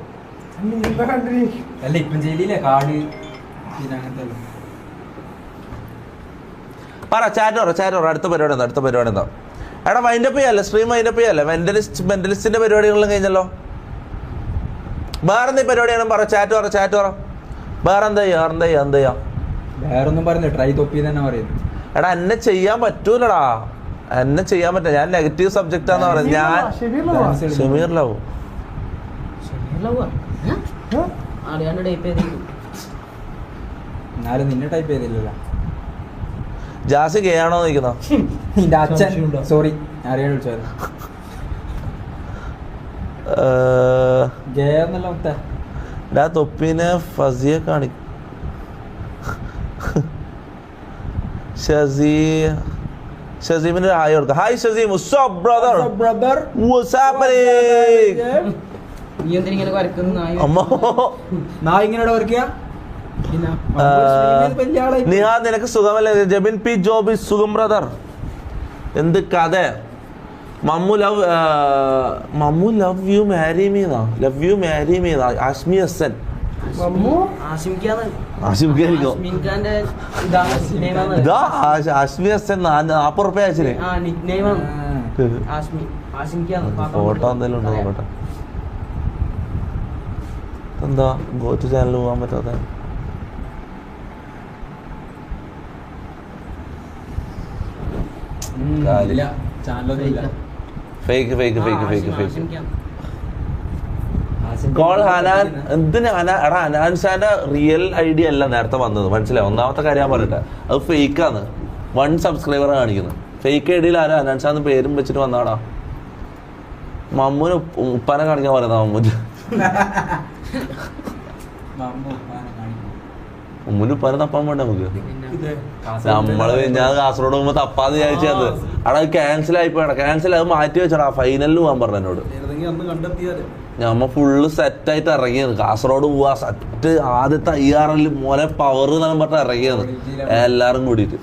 പറ ചാറ്റ് പറ. അടുത്ത പരിപാടി എന്താ? എടാ വൈൻഡപ്പ് ചെയ്യല്ലേ, സ്ട്രീം വൈൻഡപ്പ് ചെയ്യല്ലേ? മെന്റലിസ്റ്റിന്റെ പരിപാടികളും കഴിഞ്ഞല്ലോ. വേറെന്താ പരിപാടിയാണ്? പറ ചാറ്റ് പറ. വേറെന്താ
വേറൊന്നും പറഞ്ഞില്ല, ട്രൈ തൊപ്പി തന്നെ പറയുന്നു.
എടാ എന്നെ ചെയ്യാൻ പറ്റൂലടാ, ഞാൻ നെഗറ്റീവ് സബ്ജക്റ്റാന്ന് പറയുന്നത്. ഞാൻ ഷമീർ ലവ്
എന്നാലും നിന്നെ ടൈപ്പ് ചെയ്തില്ലല്ലോ.
ജാസി ഗേ ആണോ നിൽക്കുന്ന?
നിന്റെ അച്ഛൻ സോറി അറിയാൻ വിളിച്ചായിരുന്നു. ജയെന്നല്ല മുത്ത
തൊപ്പിനെ ഫസിയെ കാണി ഷസീമിന് ഹായ് കൊടുക്കാം. ഹായ് ഷസീം, ബ്രദർ
ബ്രദർ
നീ എന്തിനിങ്ങനെ വരക്കുന്നു
അമ്മ
ഇങ്ങനെ വർക്കുക വലിയ ആളായി
നിഹാ നിനക്ക് സുഖമല്ലേ? ജബിൻ പി ജോബി സുഖം ബ്രദർ. എന്ത് കഥ? മമ്മു ലവ് യു മാരി മീന്നാ, ലവ് യു മാരി മീന്നാ. ആഷ്മി ഹസൻ ആഷ്മി ഹസൻ 40 റുപ്യ അയച്ചിന്. ഫോട്ടോ എന്തെങ്കിലും ഉണ്ടോ നോക്കട്ടെ. എന്താ ഗോറ്റ് ചാനൽ പോകാൻ പറ്റാത്ത? Fake fake fake fake fake. Call Hanan. എന്തിന് എടാ ഹനാൻ ഷാന്റെ റിയൽ ഐഡി അല്ല നേരത്തെ വന്നത്, മനസ്സിലായി? ഒന്നാമത്തെ കാര്യം ഞാൻ പറയട്ടെ, അത് ഫേക്കാണ്. 1 സബ്സ്ക്രൈബർ കാണിക്കുന്നത്. ഫേക്ക് ഐഡിയിൽ ആരും ഹനാൻ ഷാന്ന് പേരും വെച്ചിട്ട് വന്നാടാ. മമ്മൂന് ഉപ്പാനെ കാണിക്കാൻ പറയുന്ന മമ്മൂന് മമ്മൂന് ഉപ്പാനെ തപ്പാൻ വേണ്ട നമുക്ക്. നമ്മള് ഞാൻ കാസർഗോഡ് പോകുമ്പോ തപ്പാന്ന് വിചാരിച്ചത്. അവിടെ അത് ക്യാൻസൽ ആയിപ്പോയടാ. ക്യാൻസൽ അത് മാറ്റി വെച്ചടാ. ഫൈനലിൽ പോകാൻ പറഞ്ഞു എന്നോട്. ഞമ്മ ഫുള്ള് സെറ്റായിട്ട് ഇറങ്ങിയത്. കാസർഗോഡ് പോവാ സെറ്റ്. ആദ്യത്തെ IRL മോനെ പവർ എന്നെല്ലാം പറഞ്ഞ ഇറങ്ങിയത് എല്ലാരും കൂടിയിട്ട്.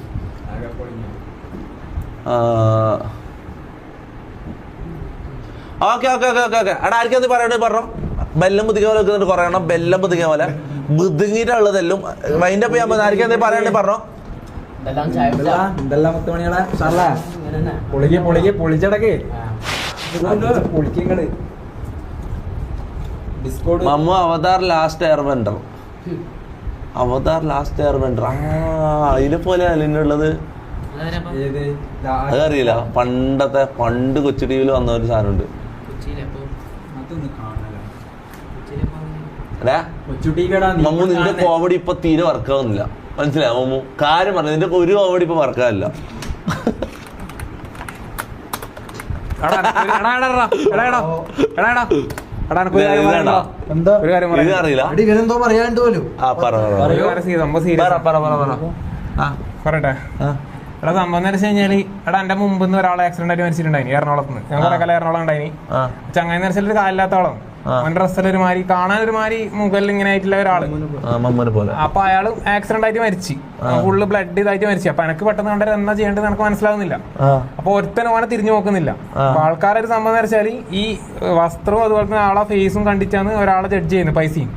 Okay okay okay okay okay. എടാ ആർക്കും അത് പറയണേ പറഞ്ഞോ. ബെല്ലം ബുദ്ധിക്കാൻ പോലെ വെക്കുന്നുണ്ട് കുറേ എണ്ണം. ബെല്ലം ബുദ്ധിക്കാൻ പോലെ ബുദ്ധിങ്ങിട്ടുള്ളതെല്ലാം വൈൻഡപ്പ് ചെയ്യാൻ പോകുന്നത്. ആർക്കും എന്തെങ്കിലും പറയണ്ടേ പറഞ്ഞോ.
എന്തെല്ലാം 10 മണികളെ പൊളിച്ചടക്ക് പൊളിക്കങ്ങള്.
മമ്മു അവതാർ ലാസ്റ്റ് എയർബെൻഡർ. അവതാർ ലാസ്റ്റ് എയർബെൻഡർ. അതിനെ പോലെ അല്ലുള്ളത്. അതറിയില്ല. പണ്ട് കൊച്ചു ടിവിയിൽ വന്ന ഒരു സാധനമുണ്ട്. മമ്മു നിന്റെ കോമഡി ഇപ്പൊ തീരെ വർക്കാവുന്നില്ല, മനസ്സിലായോ മമ്മു? കാര്യം പറഞ്ഞു, നിന്റെ ഒരു കോമഡി ഇപ്പൊ വർക്കാവില്ല.
ഇവനെന്തോ പറയാണ്ട് പോലും.
പറയട്ടെ. എടാ സംഭവം എന്ന് വെച്ച് കഴിഞ്ഞാല് എടാ എന്റെ മുമ്പ് ഒരാൾ ആക്സിഡന്റ് ആയിട്ട് മരിച്ചിട്ടുണ്ടായി എറണാകുളത്ത് നിന്ന്. ഞാൻ കുറെ കാലം എറണാകുളം ഉണ്ടായി. ചങ്ങായി നരച്ചിട്ട് കാലില്ലാത്തോളം അവന്റെ ഡ്രസ്സിൽ ഒരുമാതിരി കാണാൻ ഒരുമാതിരി മുകളിൽ ഇങ്ങനെ ആയിട്ടുള്ള ഒരാള്. അപ്പൊ അയാള് ആക്സിഡന്റ് ആയിട്ട് മരിച്ചു. ഫുള്ള് ബ്ലഡ് ഇതായിട്ട് മരിച്ചു. അപ്പൊ എനിക്ക് പെട്ടെന്ന് കണ്ടാൽ എന്താ ചെയ്യേണ്ടത് എനിക്ക് മനസ്സിലാവുന്നില്ല. അപ്പൊ ഒരുത്തനും അവനെ തിരിഞ്ഞു നോക്കുന്നില്ല. അപ്പൊ ആൾക്കാരൊരു സംഭവം എന്ന് വെച്ചാല് ഈ വസ്ത്രവും അതുപോലെ തന്നെ ആളെ ഫേസും കണ്ടിട്ടാണ് ഒരാളെ ജഡ്ജ് ചെയ്യുന്നത്, പൈസയും.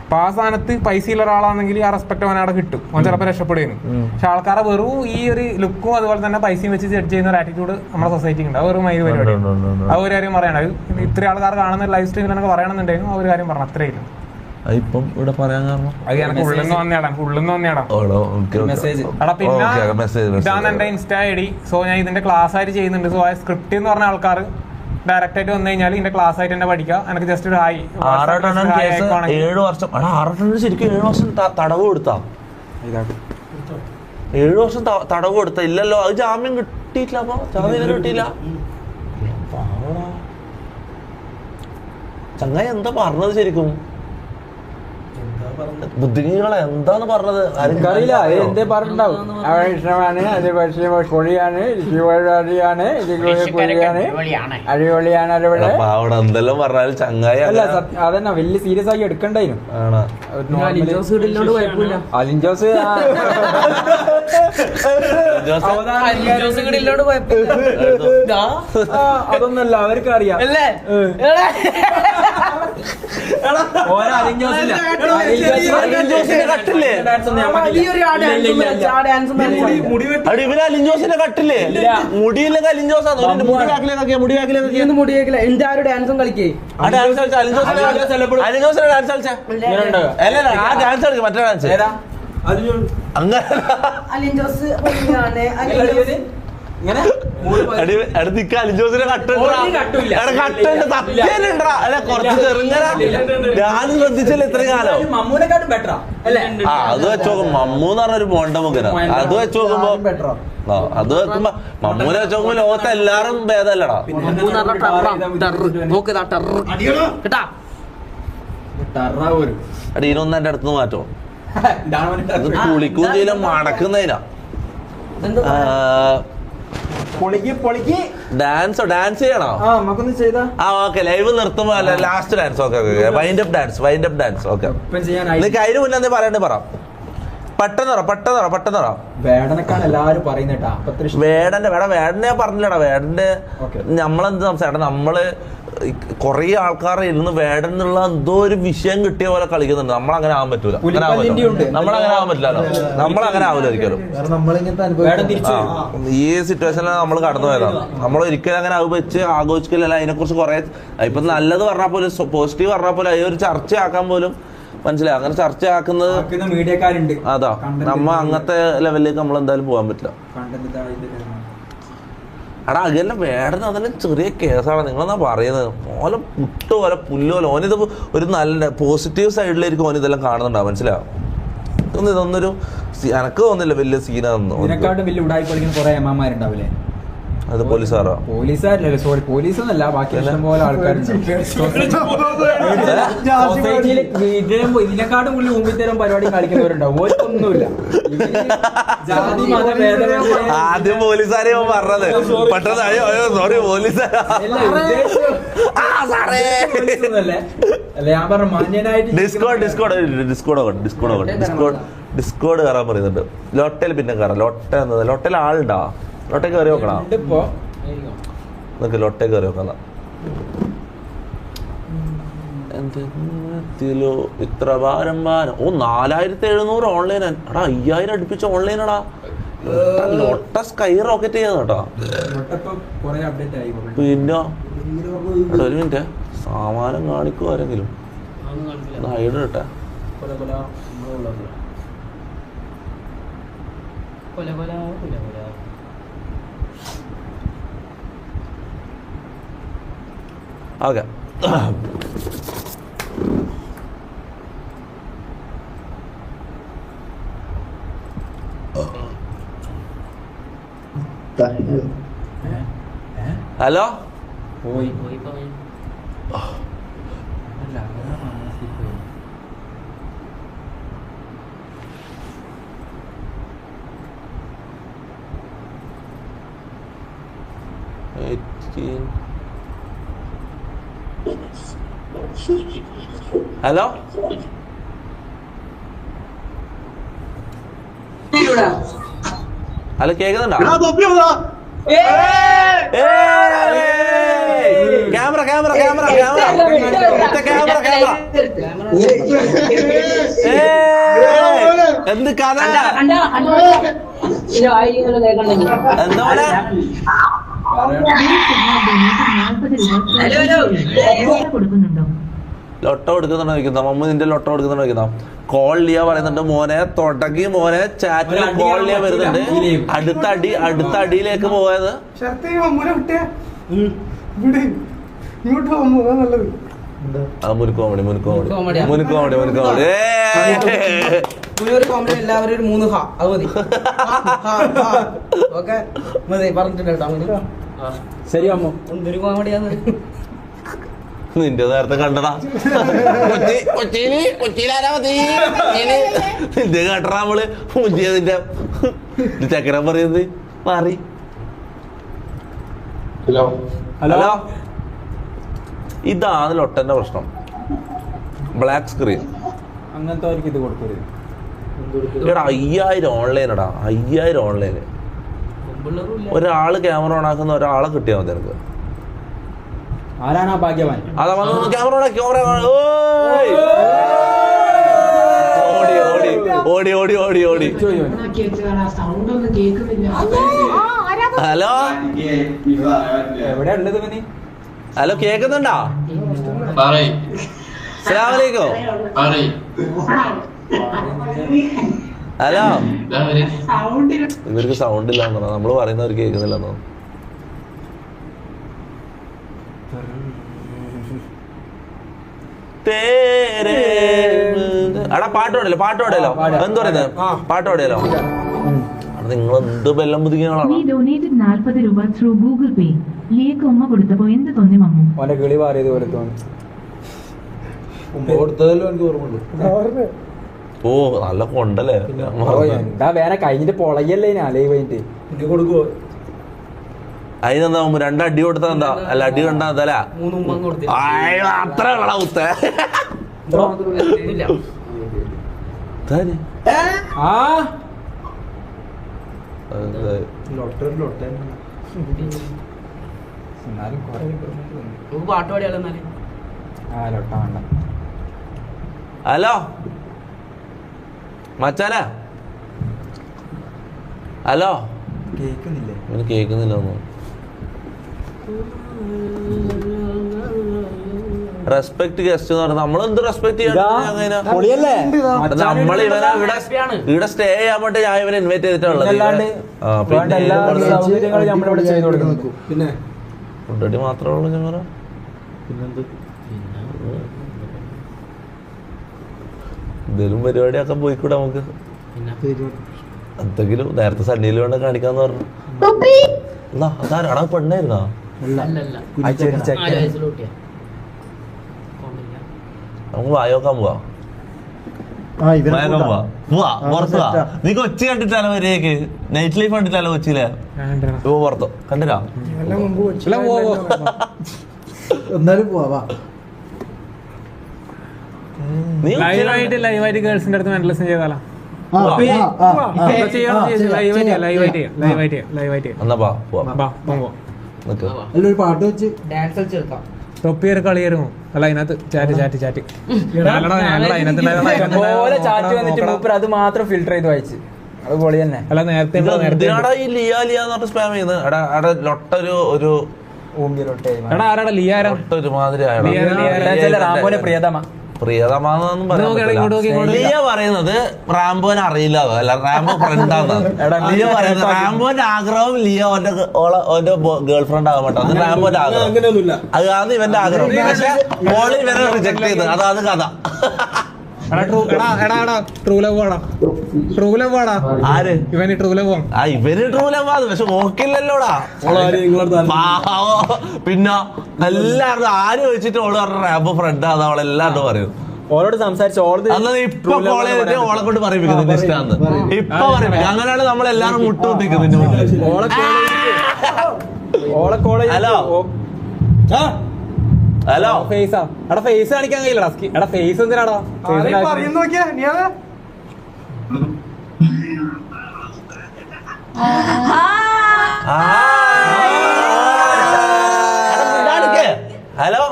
അപ്പൊ ആ സ്ഥാനത്ത് പൈസയുള്ള ഒരാളാണെങ്കിൽ ആ റെസ്പെക്ട് അവൻ അവിടെ കിട്ടും, അവൻ ചിലപ്പോൾ രക്ഷപ്പെടുന്നു. പക്ഷെ ആൾക്കാരെ വെറും ഈ ഒരു ലുക്കും അതുപോലെ തന്നെ പൈസയും വെച്ച് ജഡ്ജ് ചെയ്യുന്ന ഒരു ആറ്റിറ്റ്യൂഡ് നമ്മുടെ സൊസൈറ്റിക്ക് ഉണ്ട്. അത് വെറും മൈര് പരിപാടി. ആ ഒരു കാര്യം പറയണം. ഇത്ര ആൾക്കാർ കാണുന്ന ലൈവ് സ്ട്രീമിൽ എനിക്ക് പറയണമെന്നുണ്ടെങ്കിലും ആ ഒരു കാര്യം പറഞ്ഞു. അത്രയില്ല.
ഇപ്പം ഇവിടെ പറയാൻ കാരണം
അത് എനിക്ക് ഉള്ളിന്ന് വന്നേടാ. പിന്നെ ഇതാണ് എന്റെ ഇൻസ്റ്റാ ID. സോ ഞാൻ ഇതിന്റെ ക്ലാസ് ആയിട്ട് ചെയ്യുന്നുണ്ട്. സോ ആ സ്ക്രിപ്റ്റ് എന്ന് പറഞ്ഞ ആൾക്കാർ ഡയറക്റ്റ് ആയിട്ട് വന്നു കഴിഞ്ഞാൽ ഇതിന്റെ ക്ലാസ് ആയിട്ട് തന്നെ പഠിക്കാം. എനിക്ക് ജസ്റ്റ് ഒരു ഹായ്.
7 വർഷം ശരിക്കും 7 വർഷം തടവ് കൊടുത്താ? 7 വർഷം തടവ് കൊടുത്ത? ഇല്ലല്ലോ, അത് ജാമ്യം കിട്ടിയിട്ടില്ല. അപ്പൊ ജാമ്യം കിട്ടിയില്ല. ചങ്ങായി എന്താ പറഞ്ഞത് ശരിക്കും? ബുദ്ധികളെ എന്താണ് പറഞ്ഞത്?
അറിയില്ല. എന്തേ പറഞ്ഞിട്ടുണ്ടാവും. അവൻ ഇഷ്ടമാണ്, അത് പൊളിയാണ്, ശിവരാജിയാണ്, അടിപൊളിയാണ്,
അവിടെ എന്തെല്ലാം പറഞ്ഞാലും ചങ്ങായി
അല്ല. അതന്നെ വലിയ സീരിയസ് ആക്കി എടുക്കണ്ടായിരുന്നു. അലിൻ ജോസ് അതൊന്നല്ല, അവർക്ക് അറിയാം.
അലിൻജോസിന്റെ കട്ടില്ലേ? മുടിയില്ലെങ്കിൽ അലിൻജോസാണ്.
മുടിയേക്കില്ല. എന്റെ ആ ഒരു ഡാൻസും കളിക്കേ.
ഡാൻസ് കളിച്ച അലിൻജോസിന്റെ ഡാൻസ് കളിച്ച ആ ഡാൻസ് കളിക്കും. മറ്റേ ഡാൻസ് അങ്ങനെ അലിൻജോസിന്റെ കുറച്ച് ചെറുങ്ങനെ ഞാൻ ശ്രദ്ധിച്ചല്ലേ ഇത്രയും കാലം. അത് വെച്ച് നോക്കും മമ്മൂന്ന് പറഞ്ഞൊരു ബോണ്ട മുഖന. അത് വെച്ച് നോക്കുമ്പോ അത് വെക്കുമ്പോ മമ്മൂനെ വെച്ച് നോക്കുമ്പോ ലോകത്തെ എല്ലാരും ഭേദമല്ലടാ. അടീനൊന്നും എന്റെ അടുത്ത് മാറ്റോ അത് കുളിക്കും ചെയ്യില്ല മടക്കുന്നതിനാ. ഡാൻസ് ചെയ്യണോ? ഓക്കെ ലൈവ് നിർത്തുമ്പോ last dance. Okay wind up dance. Okay നിനക്ക് അതിന് മുന്നേ എന്താ പറയണ്ടേ പറ. പെട്ടെന്ന്
വേടനക്കാണ് എല്ലാരും പറയുന്നേട്ടാ.
വേടനെ പറഞ്ഞില്ലടാ. വേടന്റെ നമ്മളെന്ത് സംസാരം നമ്മള് കൊറേ ആൾക്കാരെ ഇരുന്ന് വേടൻ എന്നുള്ള എന്തോ ഒരു വിഷയം കിട്ടിയ പോലെ കളിക്കുന്നുണ്ട്. നമ്മളങ്ങനെ ആവാൻ പറ്റൂല. നമ്മളങ്ങനെ ആവാൻ പറ്റില്ലല്ലോ. നമ്മളങ്ങനെ ആവില്ല ഒരിക്കലും. ഈ സിറ്റുവേഷനിൽ നമ്മൾ കടന്നു പോയതാണ്. നമ്മൾ ഒരിക്കലും അങ്ങനെ വെച്ച് ആഘോഷിക്കില്ല. അതിനെ കുറിച്ച് കുറെ ഇപ്പൊ നല്ലത് പറഞ്ഞാൽ പോലും പോസിറ്റീവ് പറഞ്ഞാൽ പോലും അതൊരു ചർച്ചയാക്കാൻ പോലും മനസ്സിലായി. അങ്ങനെ ചർച്ചയാക്കുന്നത്
മീഡിയക്കാരുണ്ട്.
അതാ നമ്മ അങ്ങനത്തെ ലെവലിലേക്ക് നമ്മൾ എന്തായാലും പോകാൻ പറ്റില്ല. എടാ അതെല്ലാം വേടന അതെല്ലാം ചെറിയ കേസാണ്. നിങ്ങളെന്നാ പറയുന്നത് ഓല പുട്ട് പോലെ പുല്ലുപോലെ ഓനിത് ഒരു നല്ല പോസിറ്റീവ് സൈഡിലേക്ക് ഓൻ ഇതെല്ലാം കാണുന്നുണ്ടാവും. മനസ്സിലാവും. ഇതൊന്നൊരു എനക്ക് തോന്നില്ല വലിയ സീനാണെന്ന്.
വലിയ ഉടായി പഠിക്കുന്ന കുറെ അമ്മമാരുണ്ടാവില്ലേ?
അത് പോലീസുകാരോ?
പോലീസുകാരല്ലേ, സോറി പോലീസൊന്നല്ല, ബാക്കി ഇഷ്ടം പോലെ ആൾക്കാരുണ്ട്. ഇതിനെക്കാട്ടും കൂടുതൽ മുമ്പിത്തരം പരിപാടി കളിക്കുന്നവരുണ്ടാവും. ഓർക്കൊന്നുമില്ല. ജാതി മത ഭേദം
ആദ്യം പോലീസുകാരെ പറഞ്ഞത് പെട്ടെന്ന് സോറി പോലീസുകാരല്ലേ.
അല്ല ഞാൻ പറഞ്ഞു മാന്യനായിട്ട്
ഡിസ്കോഡ് കയറാൻ പറയുന്നുണ്ട്. ലോട്ടയിൽ പിന്നെ കയറാം. ലോട്ടയിൽ ആളുണ്ടാ? ലോട്ടയിൽ കയറി നോക്കണം. ലോട്ടയിൽ കയറി നോക്കാം. എന്തെത്തിലോ ഇത്ര ഭാരം 4700 ഓൺലൈൻ. എടാ 5000 അടുപ്പിച്ച ഓൺലൈനടാ. ലോട്ട സ്കൈ റോക്കറ്റ് ചെയ്യാന്ന് കേട്ടോ. പിന്നെ ഒരു മിനിറ്റ് സാമാനം കാണിക്കോ ആരെങ്കിലും ഹൈഡ് കേട്ടെ. ഓക്കെ ഹലോ
പോയി
ഹലോ ഹലോ കേക്കുന്നുണ്ടോ? ക്യാമറ എന്ത് കഥ? എന്താ
കൊടുക്കുന്നുണ്ടോ?
ലൊട്ടോ എടുക്കുന്നുണ്ടോ ചോദിക്കുന്ന മമ്മ. നിന്റെ ലൊട്ടോ എടുക്കുന്നുണ്ടോ ചോദിക്കുന്ന. കോൾ ലിയ പറയുന്നുണ്ട് മോനെ തുടങ്ങി മോനെ ചാറ്റിൽ കോൾ ലിയ വരുന്നുണ്ട്. അടുത്ത അടിയിലേക്ക് പോയത് മുനുക്കോമഡി
എല്ലാവരും 3 ഹാ അത് മതി. ഓക്കെ പറഞ്ഞിട്ടുണ്ട് കേട്ടോ.
ശരി അമ്മ,
എന്തൊരു കോമഡിയാന്ന്.
നിന്റെ നേരത്തെ കണ്ടടാ നിന്റെ കേട്ടടാ നമ്മള് മുഞ്ചിയതിന്റെ ചക്കരം പറയുന്നത് മാറി. ഹലോ ഇതാണ് ലൊട്ടന്റെ പ്രശ്നം. ബ്ലാക്ക് സ്ക്രീൻ
അങ്ങനത്തെ ഇത് കൊടുക്കരുത്.
5000 ഓൺലൈനടാ. 5000 ഓൺലൈന്. ഒരാള് ക്യാമറ ഓൺ ആക്കുന്ന ഒരാളെ കിട്ടിയാൽ മതി എനിക്ക്.
ആരാണ് ആ ഭാഗ്യവാൻ?
അതാ വന്ന് ക്യാമറ ഓടി. ഹലോ
എവിടെ ഉള്ളത് പനി?
ഹലോ കേക്കുന്നുണ്ടോ? അസ്സലാമലൈക്കും. ഹലോ ഇവർക്ക് സൗണ്ട് ഇല്ലാന്നോ? നമ്മള് പറയുന്നവർ കേൾക്കുന്നില്ലെന്നോ? എടാ പാട്ട് പാടിയല്ലോ. എന്ത് പറയുന്നത്? പാട്ട് പാടിയല്ലോ. നിങ്ങൾ എന്ത് ബെല്ലം പുതികളാണ്.
നീ ഡൊനേറ്റഡ് 40 രൂപ ത്രൂ ഗൂഗിൾ പേ. ലിയക്ക് ഉമ്മ കൊടുത്തപ്പോ എന്ത് തോന്നി മമ്മു?
ഓന്റെ കിളി മാറിയത് പോലെ തോന്നി.
കൊടുത്തതല്ലോ എനിക്ക് ഓർമ്മയുള്ളൂ.
ഓ നല്ല കൊണ്ടല്ലേ.
എന്താ വേറെ കഴിഞ്ഞിട്ട് പൊളയല്ലേ ലൈവ് കഴിഞ്ഞിട്ട്
എനിക്ക് കൊടുക്കുവോ?
അതിനെന്താ 2 അടി കൊടുത്താ എന്താ? അല്ല അടി കണ്ടാ അതല്ല
3 ഉമ്മ കൊടുത്തു.
അത്ര ഉള്ള കുത്ത.
ഇല്ല.
ആ എന്നാലും കുറെ
നമുക്ക് പാട്ട് പാടിയാലോ എന്നാല്?
ആ ലൊട്ട വേണ്ട.
ഹലോ മച്ചാനാ. ഹലോ
കേക്കുന്നില്ലേ?
ഇവന് കേൾക്കുന്നില്ല ഒന്നും. റെസ്പെക്ട് ഗസ്റ്റ് എന്ന് പറഞ്ഞാൽ നമ്മളെന്ത് റെസ്പെക്ട്
പൊളിയല്ലേ?
നമ്മൾ ഇവനെ ഇവിടെ സ്റ്റേ ചെയ്യാൻ വേണ്ടി ഞാൻ ഇവനെ ഇൻവൈറ്റ് ചെയ്തിട്ടുള്ളത്.
എല്ലാ സൗകര്യങ്ങളും നമ്മളിവിടെ ചെയ്തു കൊടുക്കുന്നു.
പിന്നെ
ഫുഡടി മാത്രമേ ഉള്ളൂ ഞങ്ങൾ.
പിന്നെന്ത്?
എന്തെങ്കിലും പരിപാടിയൊക്കെ പോയിക്കൂടെ നമുക്ക്? എന്തെങ്കിലും നേരത്തെ സണ്ണിയിൽ വേണ്ട കാണിക്കാന്ന് പറഞ്ഞു. അതാരാടാ പെണ്ണായിരുന്നാ? നമുക്ക് വായോക്കാൻ പോവാ. വായോക്കാൻ പോവാ. പോവാ പുറത്ത് പോവാ. നീ കൊച്ചി കണ്ടിട്ടാലോ വരെയൊക്കെ നൈറ്റ് ലൈഫ് കണ്ടിട്ടാലോ കൊച്ചിയിലെ? ഓ പുറത്തോ കണ്ടില്ല?
എന്നാലും പോവാ.
നീ
ലൈവായിട്ട് ഗേൾസിന്റെ അടുത്ത് മെന്റലിസം ചെയ്താലോ?
എന്നാ പോവാ നിക്ക്.
ഒരു പാട്ട് വെച്ച്
ഡാൻസ് കളിച്ചെടുക്കാം.
തൊപ്പിയൊരു കളിയായിരുന്നു. അല്ല അതിനകത്ത് ചാറ്റ്
പോലെ ചാറ്റ് വന്നിട്ട് മൂപ്പർ അത് മാത്രം ഫിൽട്ടർ ചെയ്ത് വായിച്ച്. അത് പൊളി തന്നെ.
അല്ല നേരത്തെ
എന്തിനാടാ ഈ ലിയ ലിയ എന്ന് പറഞ്ഞ സ്പാം ചെയ്യുന്നത്? എടാ ലൊട്ടൊരു ഒരു
എടാ ആരാടാ ലിയ? ആരാ
ഒരുമാതിരി
റാംബോനെ പ്രിയതമ
പ്രിയതമാന്നൊന്നും പറയാൻ. ലിയ പറയുന്നത് റാംബോനെ അറിയില്ല, അല്ല റാംബോ ഫ്രണ്ടാന്ന്. ലിയ പറയുന്നത് റാംബോന്റെ ആഗ്രഹം ലിയ ഓന്റെ ഗേൾ ഫ്രണ്ട് ആകാൻ പറ്റും. അത് റാംബോന്റെ ആഗ്രഹം.
അങ്ങനെയൊന്നുമില്ല.
അതാണ് ഇവന്റെ ആഗ്രഹം. പക്ഷെ ഓളി ഇവരെ റിജക്ട് ചെയ്ത്. അതാണ് കഥ. ആര്
ഇവന് ട്രൂലവ്
ആ ഇവര് ട്രൂലവാത്. പക്ഷെ ഓക്കില്ലല്ലോടാ. പിന്നെ എല്ലാവരും ആര് വെച്ചിട്ട് ഓള് പറഞ്ഞ റാംബോ ഫ്രണ്ട് ആണ് അവളെല്ലാവരും പറയും.
ഓളോട് സംസാരിച്ച്
ഇപ്പൊ കോളേജ് ഓളെ കൊണ്ട് പറയിപ്പിക്കുന്നത് ഇഷ്ടാന്ന്. ഇപ്പൊ പറയിപ്പിക്കും. അങ്ങനെയാണ് നമ്മളെല്ലാരും മുട്ടുകുത്തിക്കുന്നത്. ഹലോ ഹലോ
ഫേസാ എടാ ഫേസ് കാണിക്കാൻ കഴിയില്ലടാ. എടാ ഫേസ് എന്തിനാടാ?
ഹലോ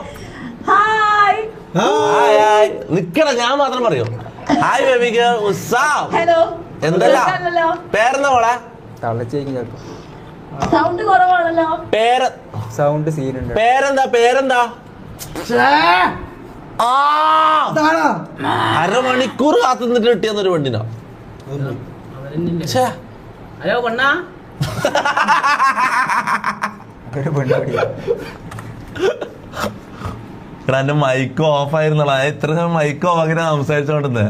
നിക്കട ഞാൻ മാത്രം പറയൂ. ഹായ് ബേബിക്ക് എന്തല്ല പേരെന്താ മോളെ?
സൗണ്ട് കുറവാണല്ലോ.
പേര്
സൗണ്ട് സീനുണ്ട്.
പേരെന്താ? അരമണിക്കൂർ കാത്തു നിന്നിട്ട് കിട്ടിയെന്നൊരു പെണ്ണിനാ.
ഹലോ പെണ്ണാ.
എടാ എന്റെ മൈക്ക് ഓഫ് ആയിരുന്നല്ലോ. എത്ര സമയം മൈക്ക് ഓഫ് ആക്കി സംസാരിച്ചോണ്ടിരുന്നേ.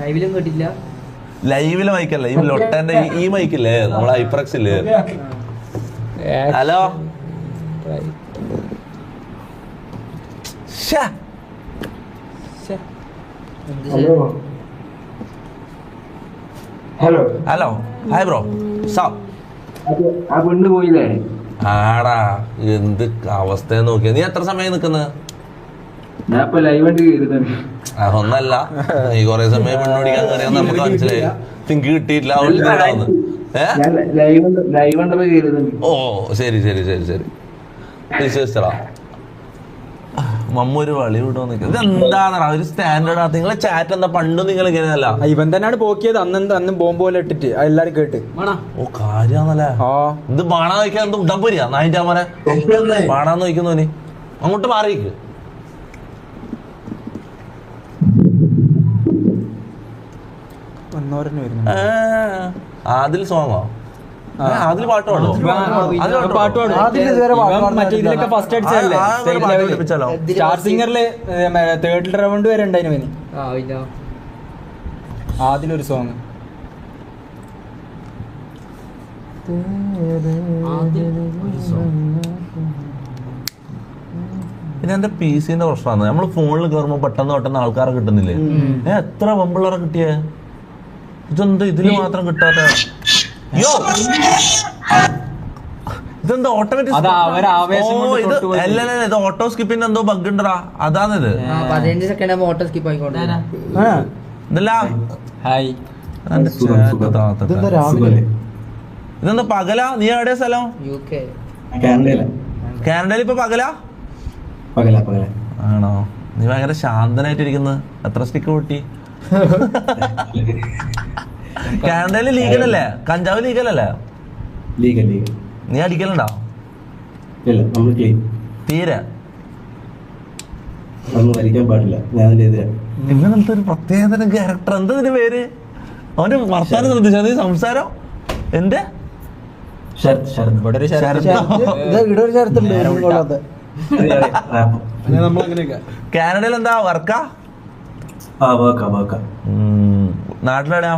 ലൈവിലും കേട്ടില്ല.
ലൈവില് മൈക്കല്ല, ഈ ലൊട്ടന്റെ ഈ മൈക്കില്ലേ നമ്മളെ ഐപ്രക്സ് ഇല്ലേ? Hello hello hi bro.
പോയില്ലേ?
ആടാ എന്ത് അവസ്ഥ നോക്കിയാ. നീ എത്ര സമയം നിക്കുന്നത്? ഒന്നല്ല, നീ കൊറേ സമയം പെണ്ണോടിക്കാൻ കയറിയാന്ന് നമുക്ക് മനസ്സിലായി. തിങ്ക് കിട്ടിയിട്ടില്ല. ഓ ശരി ശരി ശരി ശരി വിശ്വസിച്ചടാ. മമ്മ ഒരു വളി വിട്ടോ നിൽക്കുക. ഇതെന്താണെടാ ഒരു സ്റ്റാൻഡേർഡാ. നിങ്ങളെ ചാറ്റ് എന്താ പണ്ടും നിങ്ങൾ ഇങ്ങനെയല്ല.
ഇവൻ തന്നെയാണ് പോക്കിയത്. അന്ന് ബോംബ് പോലെ ഇട്ടിട്ട് എല്ലാരും കേട്ട്.
ഓ കാര്യാന്നല്ലേ. ഇത് ബാണാ നോക്കിയാ എന്ത് ഉണ്ടപ്പോരിയാ നായിന്റെ മോനെ. ബാണാന്ന് നോക്കുന്നോനി അങ്ങോട്ട് മാറിക്ക്. ആദിൽ സോങ്ങോ? അതിൽ പാട്ട് പാടോ?
പാട്ട് പാടും. മറ്റേ ഇതിലൊക്കെ ഫസ്റ്റ് അടിച്ചല്ലേ സ്റ്റാർ സിംഗറില് തേർഡ് റൗണ്ട് വരെ ഉണ്ടായിരുന്നു. അതിലൊരു സോങ്
പിന്നെ എന്റെ PC-ന്റെ പ്രശ്നമാണ്. നമ്മള് ഫോണിൽ കയറുമ്പോ പെട്ടെന്ന് ആൾക്കാരെ കിട്ടുന്നില്ലേ? എത്ര പെമ്പിള്ളേരെ കിട്ടിയേ? ഇതെന്താ ഇതില് മാത്രം കിട്ടാത്ത? ഇതെന്താ ഓട്ടോമാറ്റിക്? ഇത് ഓട്ടോ സ്കിപ്പിന്റെ എന്തോ ബഗ് ഉണ്ടടാ. അതാണിത്.
15 സെക്കൻഡ് ആകുമ്പോ ഓട്ടോ സ്കിപ്പ് ആയിക്കോട്ടെ.
ഇതെന്താ പകലാ? നീ എവിടെയാ സ്ഥലം?
UK.
കാനഡയിൽ ഇപ്പൊ പകലാ? ആണോ? നീ ഭയങ്കര ശാന്തനായിട്ടിരിക്കുന്നത്. എത്ര സ്റ്റിക്ക് പൊട്ടി? കാനഡയില് ലീഗലല്ലേ? കഞ്ചാവ് ലീഗലല്ലേ? നീ അടിക്കലുണ്ടോ? തീരെ ഇങ്ങനത്തെ ഒരു പ്രത്യേകതരം ക്യാരക്ടർ. എന്താ ഇതിന്റെ പേര്? അവന്റെ വർത്താനം ശ്രദ്ധിച്ചാ നീ സംസാരം? എന്റെ
ഇവിടെ ഒരു ശരത്ത്.
ഇവിടെ ഒരു ചരത്തുണ്ട്
കാനഡയിൽ എന്താ വർക്കാ? നാട്ടിലെവിടെയാ?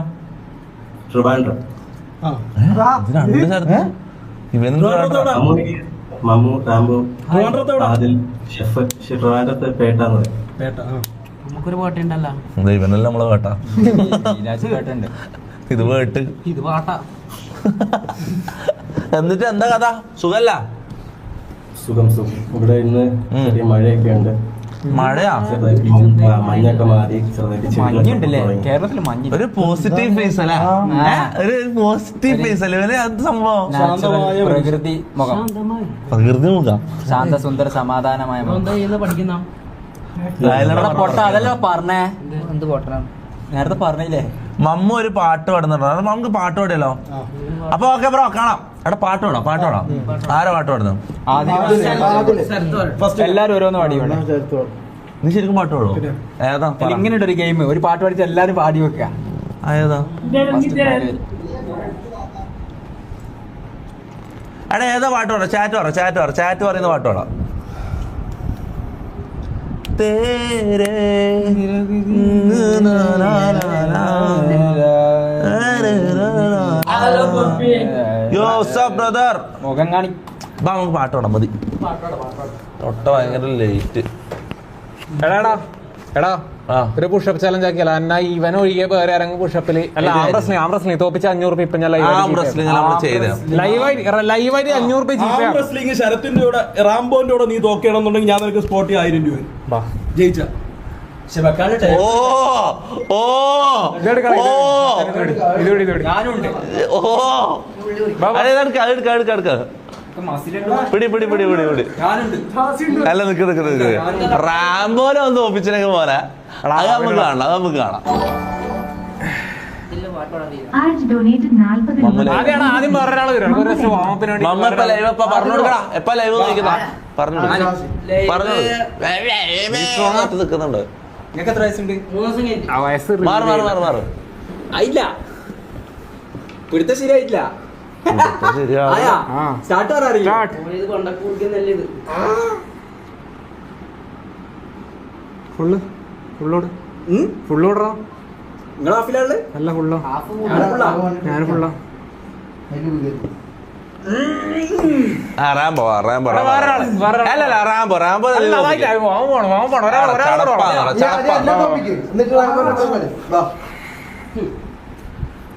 നമുക്കൊരു പാട്ടുണ്ടല്ലോ.
ഇവനല്ല നമ്മളെ കേട്ടാ.
കേട്ടുണ്ട്.
ഇത് കേട്ട്
ഇത് പാട്ടാ.
എന്നിട്ട് എന്താ കഥ? സുഖല്ല?
സുഖം. ഇവിടെ ഇന്ന് ചെറിയ മഴയൊക്കെ ഉണ്ട്.
മഴയാ?
മഞ്ഞൊക്കെ മാറി
മഞ്ഞുണ്ടല്ലേ കേരളത്തിൽ? മഞ്ഞ്
ഒരു പോസിറ്റീവ് ഫേസ് അല്ലേ? ഒരു പോസിറ്റീവ് ഫേസ് അല്ലേ ഇവന്? അത് സംഭവം
പ്രകൃതി മുഖം.
പ്രകൃതി മുഖം.
ശാന്ത സുന്ദര സമാധാനമായ മുഖം.
എന്താ ചെയ്യുന്നത്? പഠിക്കുന്ന
പൊട്ട അതല്ല പറഞ്ഞേ.
എന്ത് പൊട്ടനാണ്?
നേരത്തെ പറഞ്ഞില്ലേ?
മമ്മ ഒരു പാട്ട് പാടുന്നുണ്ടോ? നമുക്ക് പാട്ട് പാടിയല്ലോ. അപ്പൊ ഓക്കെ ബ്രോ, കാണാം. എടാ പാട്ട് പാടാം. ആരാ പാട്ട് പാടുന്നത്?
എല്ലാരും ഓരോന്ന് പാടി വേണം.
നീ ശരിക്കും പാട്ട് പാടുമോ? ഏതാ?
ഇങ്ങനെ ഒരു ഗെയിം, ഒരു പാട്ട് പാടിച്ച് എല്ലാരും പാടി വെക്കുക.
ഏതാ? എടാ ഏതാ പാട്ട് പാടാം? ചാറ്റ് പറയുന്ന പാട്ട് പാടാം.
മുഖം കാണി.
നമുക്ക് പാട്ട് പാടാം. മതി. തൊട്ട ഭയങ്കര ലേറ്റ്.
എടാ ഒരു പുഷപ്പ് ചലഞ്ച് ആക്കിയല്ല. എന്നാ ഇവൻ ഒഴികെ വേറെ ആരെങ്കിലും പുഷപ്പില് ആംറസ്ലിംഗ് തോപ്പിച്ച് 500 രൂപ ഇപ്പൊ ഞാൻ ലൈവായിട്ട് 500 രൂപ ജീപ്പ്.
ശരത്തിന്റെ കൂടെ റാംബോന്റെ കൂടെ നീ തോക്കണമെന്നുണ്ടെങ്കിൽ ഞാൻ നിനക്ക് സ്പോട്ടി 1000 രൂപ ജയിച്ച.
പിടി. അല്ല നിക്ക് റാംബോനെ ഒന്ന് തോപ്പിച്ചിനൊക്കെ പോലെ. അത് നമുക്ക് കാണാം.
आज डोनेटेड 40 രൂപ.
ആദ്യം വേറെ ഒരാൾ വരും.
മമ്മ ഇപ്പൊ ലൈവ് പറഞ്ഞു കൊടുക്കടാ. എപ്പ ലൈവ് നോക്കുന്ന പറഞ്ഞു നിൽക്കുന്നുണ്ട്.
നിങ്ങൾക്ക് എത്ര വയസ്സുണ്ട്?
മാറ്
ആയില്ല. പിടുത്ത ശരിയായിട്ടില്ല. സ്റ്റാർട്ട് പറയാറില്ല.
ഇത് കൊണ്ടൊക്കെ കുടിക്കുന്നല്ലേ ഇത്.
ഫുള്ളോടാ.
നിങ്ങൾ ഹാഫിലാണ്?
അല്ല ഫുള്ളോ. ഞാൻ ഫുള്ളോ.
Rambo
Rambo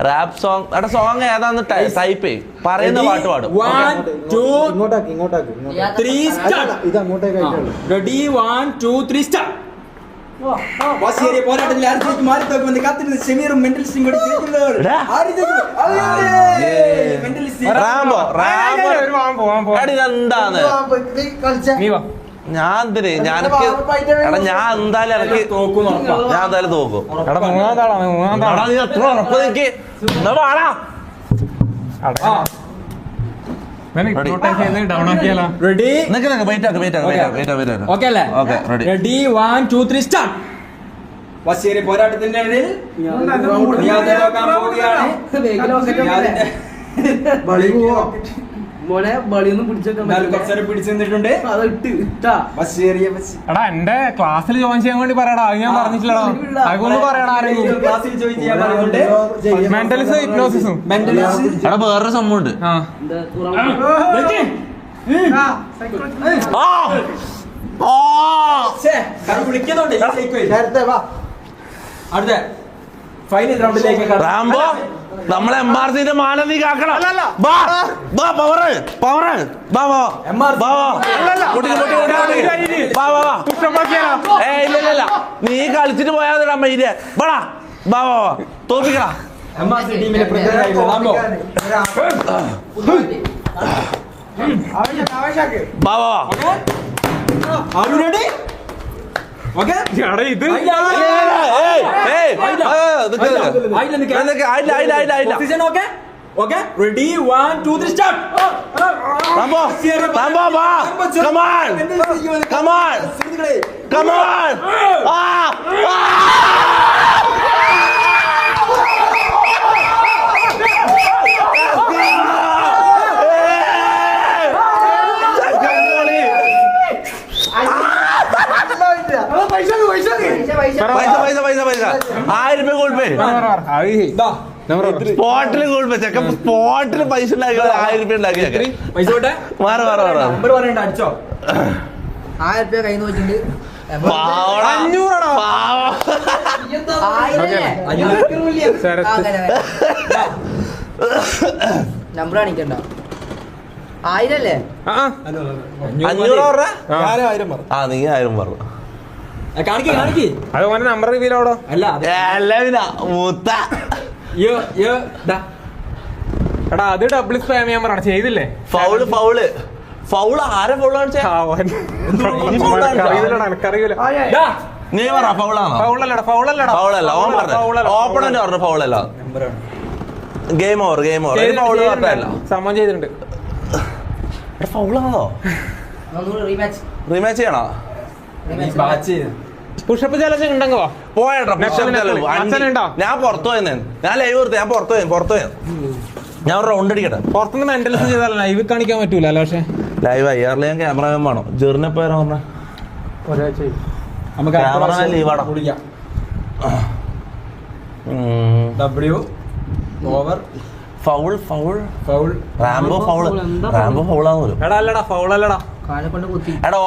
rap song. എടാ സോങ് ഏതാന്ന് ടൈപ്പ് ചെയ്യും. പറയുന്ന പാട്ട് പാടും.
1 2
ഇങ്ങോട്ടാക്കി
3 സ്റ്റാർട്ട്.
ഇത് അങ്ങോട്ടേക്ക് ആയിട്ടുള്ളൂ.
Ready 1 2 3 start. വാസിയേറിയ പോരാട്ടത്തിൽ ആർജിക്ക് മാറി തോക്കുമെന്ന് കാത്തിരുന്ന ഷമീറും മെന്റലിസ്റ്റും കൂടി തിരിക്കുന്നത്.
എന്താണ് ഞാൻ എന്തായാലും ഇറക്കി തോക്കും. ഞാൻ എന്തായാലും തോക്കും. നീ എത്ര ഉറപ്പ് നിൽക്കി പാടാ.
റെഡി
ഓക്കെ അല്ലേ?
Ready 1 2 3 start. വാസിയേറിയ പോരാട്ടത്തിന്റെ ഇടയിൽ
മോനെ ബളിയൊന്നും പിടിച്ചേക്കാൻ
കുറച്ചേരം പിടിച്ചു നിന്നിട്ടുണ്ട്.
അതിട്ട് ഇട്ടാ
ബസ് കയറിയ ബസ്.
എടാ എന്റെ ക്ലാസ്സിൽ ജോയിൻ ചെയ്യാൻ വേണ്ടി പറയടാ, അത് ഞാൻ പറഞ്ഞിട്ടില്ലടാ. അതൊന്ന് പറയടാ ആരെങ്കിലും.
ക്ലാസ്സിൽ ജോയിൻ ചെയ്യാൻ പറയുന്നുണ്ട്.
മെന്റലിസം ഹിപ്നോസിസും.
എടാ വേറൊരു സംഭവം ഉണ്ട്.
എന്താ
വിളിക്കുന്നുണ്ട്. അടുത്ത ഫൈനൽ റൗണ്ടിലേക്ക്
റാംബോ നമ്മളെ MRCന്റെ മാനം നീ കാക്കണം. പവറ് ഇല്ല നീ കളിച്ചിട്ട് പോയാ മൈര്യ ബാടാ ബാ തോപ്പിക്കടാ.
MRC ടീമിലെ പ്രതിനിധിയായിട്ടുള്ള Rambo. Are you ready? Okay?
ഇത്
Position okay? Okay? Ready? 1, 2, 3, start!
Rambo! Rambo, ba! Come on! Come on! Come on! പൈസ 1000 രൂപ ഗൂഗിൾ പേ. സ്പോട്ടില് ഗൂഗിൾ പേ. ചെക്കൻ സ്പോട്ടില് പൈസ ഉണ്ടാക്കി 1000 രൂപ ഉണ്ടാക്കി.
പൈസ വിട്ടെ.
മാറ
നമ്പർ പറയണ്ട, അടിച്ചോ.
1000 രൂപ കയ്യിൽ നിന്ന് വെച്ചിട്ടുണ്ട്.
500
നമ്പർ കാണിക്കണ്ട. 1000 അല്ലേ?
500 പറഞ്ഞ
പറഞ്ഞു.
ആ നീ 1000 പറഞ്ഞു.
കാണിക്ക്.
അത് ഓനെ നമ്പർ റിവീലോടോ.
അല്ല
മൂത്ത
എടാ അത് ഡബിൾ സ്പാം ചെയ്യാൻ പറയണം, ചെയ്തില്ലേ?
ഫൗള് ആരെ ഫൗളാണ്
എനിക്കറിയില്ല.
നീ പറ ഫൗളാണോ? ഫൗളല്ല ഓൻ പറഞ്ഞു. ഓപ്പണന്റ് പറഞ്ഞു ഫൗളല്ല. ഗെയിം ഓവർ ഫൗള് പറഞ്ഞല്ല.
സമം ചെയ്തിട്ടുണ്ട്.
ഫൗളാണോ? റീമാച്ച് ചെയ്യണോ?
പുഷപ്പ് ചലഞ്ച് ഉണ്ടെങ്കോ
പോയാ
അച്ഛനുണ്ടോ?
ഞാൻ പുറത്തു പോയെന്ന്. ഞാൻ ലൈവ് കൊടുത്തു. ഞാൻ പുറത്തു പോയി ഞാൻ ഒരു റൗണ്ട് അടിക്കട്ടെ.
പുറത്തുനിന്ന് മെന്റലിസം ചെയ്താൽ ലൈവ് കാണിക്കാൻ പറ്റൂല. അല്ല പക്ഷെ
ലൈവ് IR ഞാൻ ക്യാമറമാൻ വേണം. ജെറിനെപ്പോ വരാൻ പറഞ്ഞ
ഒരാഴ്ച
ക്യാമറമാൻ ലീവാടാ. ഫൗൾ റാംബോ ഫൗളാന്ന്.
എടാ അല്ലടാ ഫൗളല്ലടാ.
കാലെ കൊണ്ട് കുത്തി.
എടാ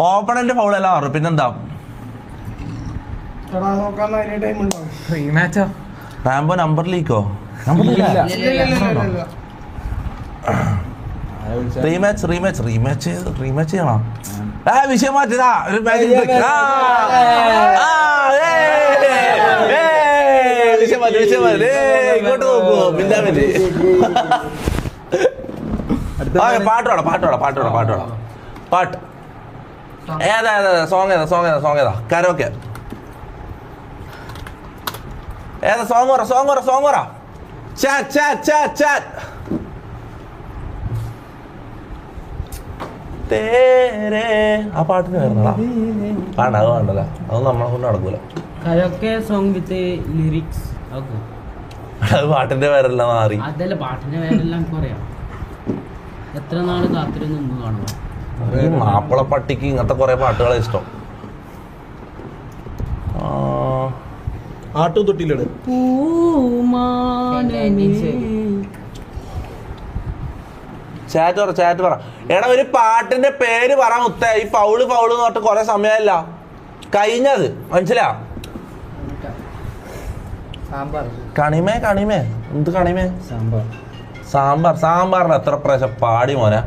ഓപ്പണന്റ് ഫൗളല്ല പറഞ്ഞു. പിന്നെന്താ
റീമാച്ചോ?
റാംബോ നമ്പർ ലീക്കോ? റീമാച്ച് ചെയ്യണോ? വിഷയം മാറ്റിയതാ. ഒരു വിഷയം മാറ്റി ഇങ്ങോട്ട് നോക്കൂ. പാട്ട് ഏതാ സോങ് ഏതാ കരോക്കെ ഏതാ സോങ് പറ. ചാറ്റ് ആ പാട്ടിന് വരുന്നടാ. അത് വേണ്ടല്ലോ, അത് നമ്മളെ കൊണ്ട് നടക്കൂല.
സോങ് വിത്ത് ലിറിക്സ്.
അത് പാട്ടിന്റെ പേരല്ല മാറി.
അതല്ല പാട്ടിന്റെ പേരെല്ലാം പറയാം. എത്ര നാള് കാത്തിരുന്ന് മുമ്പ് കാണുക.
മാപ്പിള പട്ടിക്ക് ഇങ്ങനത്തെ കുറെ പാട്ടുകളെ ഇഷ്ടം.
ആട്ടും തൊട്ടിയിലാണ്.
ചാറ്റ് പറ. എടാ ഒരു പാട്ടിന്റെ പേര് പറ മുത്തേ. ഈ ഫൗള് എന്ന് പറഞ്ഞിട്ട് കൊറേ സമയമല്ല കഴിഞ്ഞത്, മനസ്സിലാ? കണിമേ എന്ത് കണിമേ? സാമ്പാറിന് എത്ര പ്രാവശ്യം പാടി മോനെ.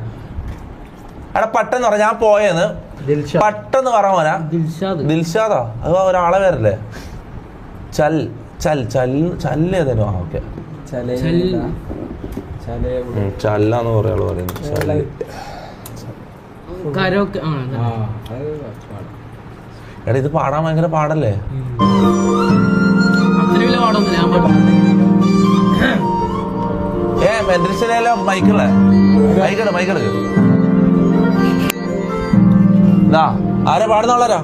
എടാ പെട്ടെന്ന് പറ. ഞാൻ പോയെന്ന് പെട്ടെന്ന് പറ മോനെ. ദിൽഷാദാ? അത് ഒരാളെ പേരല്ലേ? ചല്ലേതോ? ആ ഓക്കെ ചല്ലാന്ന് കുറെ ആള് പറയുന്നു. എടാ ഇത് പാടാൻ ഭയങ്കര പാടല്ലേ? മെന്റലിസ്റ്റിനല്ലോ മൈക്കെടുക്ക്. ആരാ പാടുന്നവളാരാ?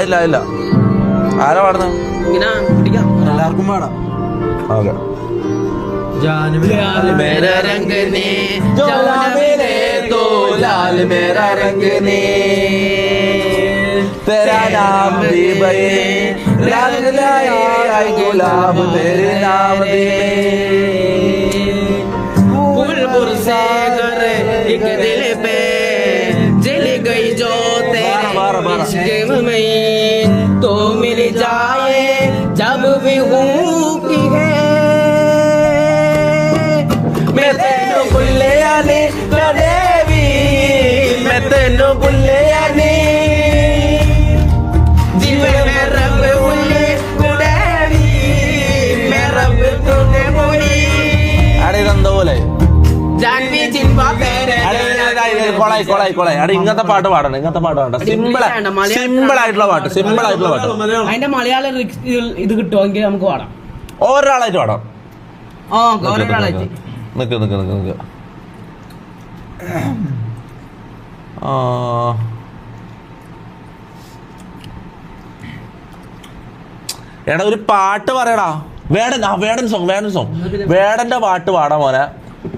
ഇല്ല ആരാ പാടുന്നത്?
എല്ലാവർക്കും പാടാം.
ഓക്കെ लाल मेरा रंग ने जौना मिले तो लाल मेरा रंग ने तेरा नाम भी बे रंग लाया गुलाब तेरे नाम भी बुलबुल से कर एक दिल पे जल गई जो तेरे इश्क में तो मिल जाए जब भी हूँ की है मैं तेनू बुल्ले आने देवी मैं तेनू बुल्ले आने जीवे में रब बुल्ले देवी मैं रब तूने बोली अरे रंदो बोले जानवी चिंपा तेरे കൊളായി അവിടെ ഇങ്ങനത്തെ പാട്ട് പാടണം സിമ്പിൾ ആയിട്ടുള്ള പാട്ട്
അതിന്റെ മലയാളം ഇത് കിട്ടുമെങ്കിൽ നമുക്ക് പാടാം
ഒരാളായിട്ട് പാടാം
ഒരാളായിട്ട്
നിക്ക് എടാ ഒരു പാട്ട് പറയടാ വേടൻ സോങ് വേടന്റെ പാട്ട് പാടാൻ മോനെ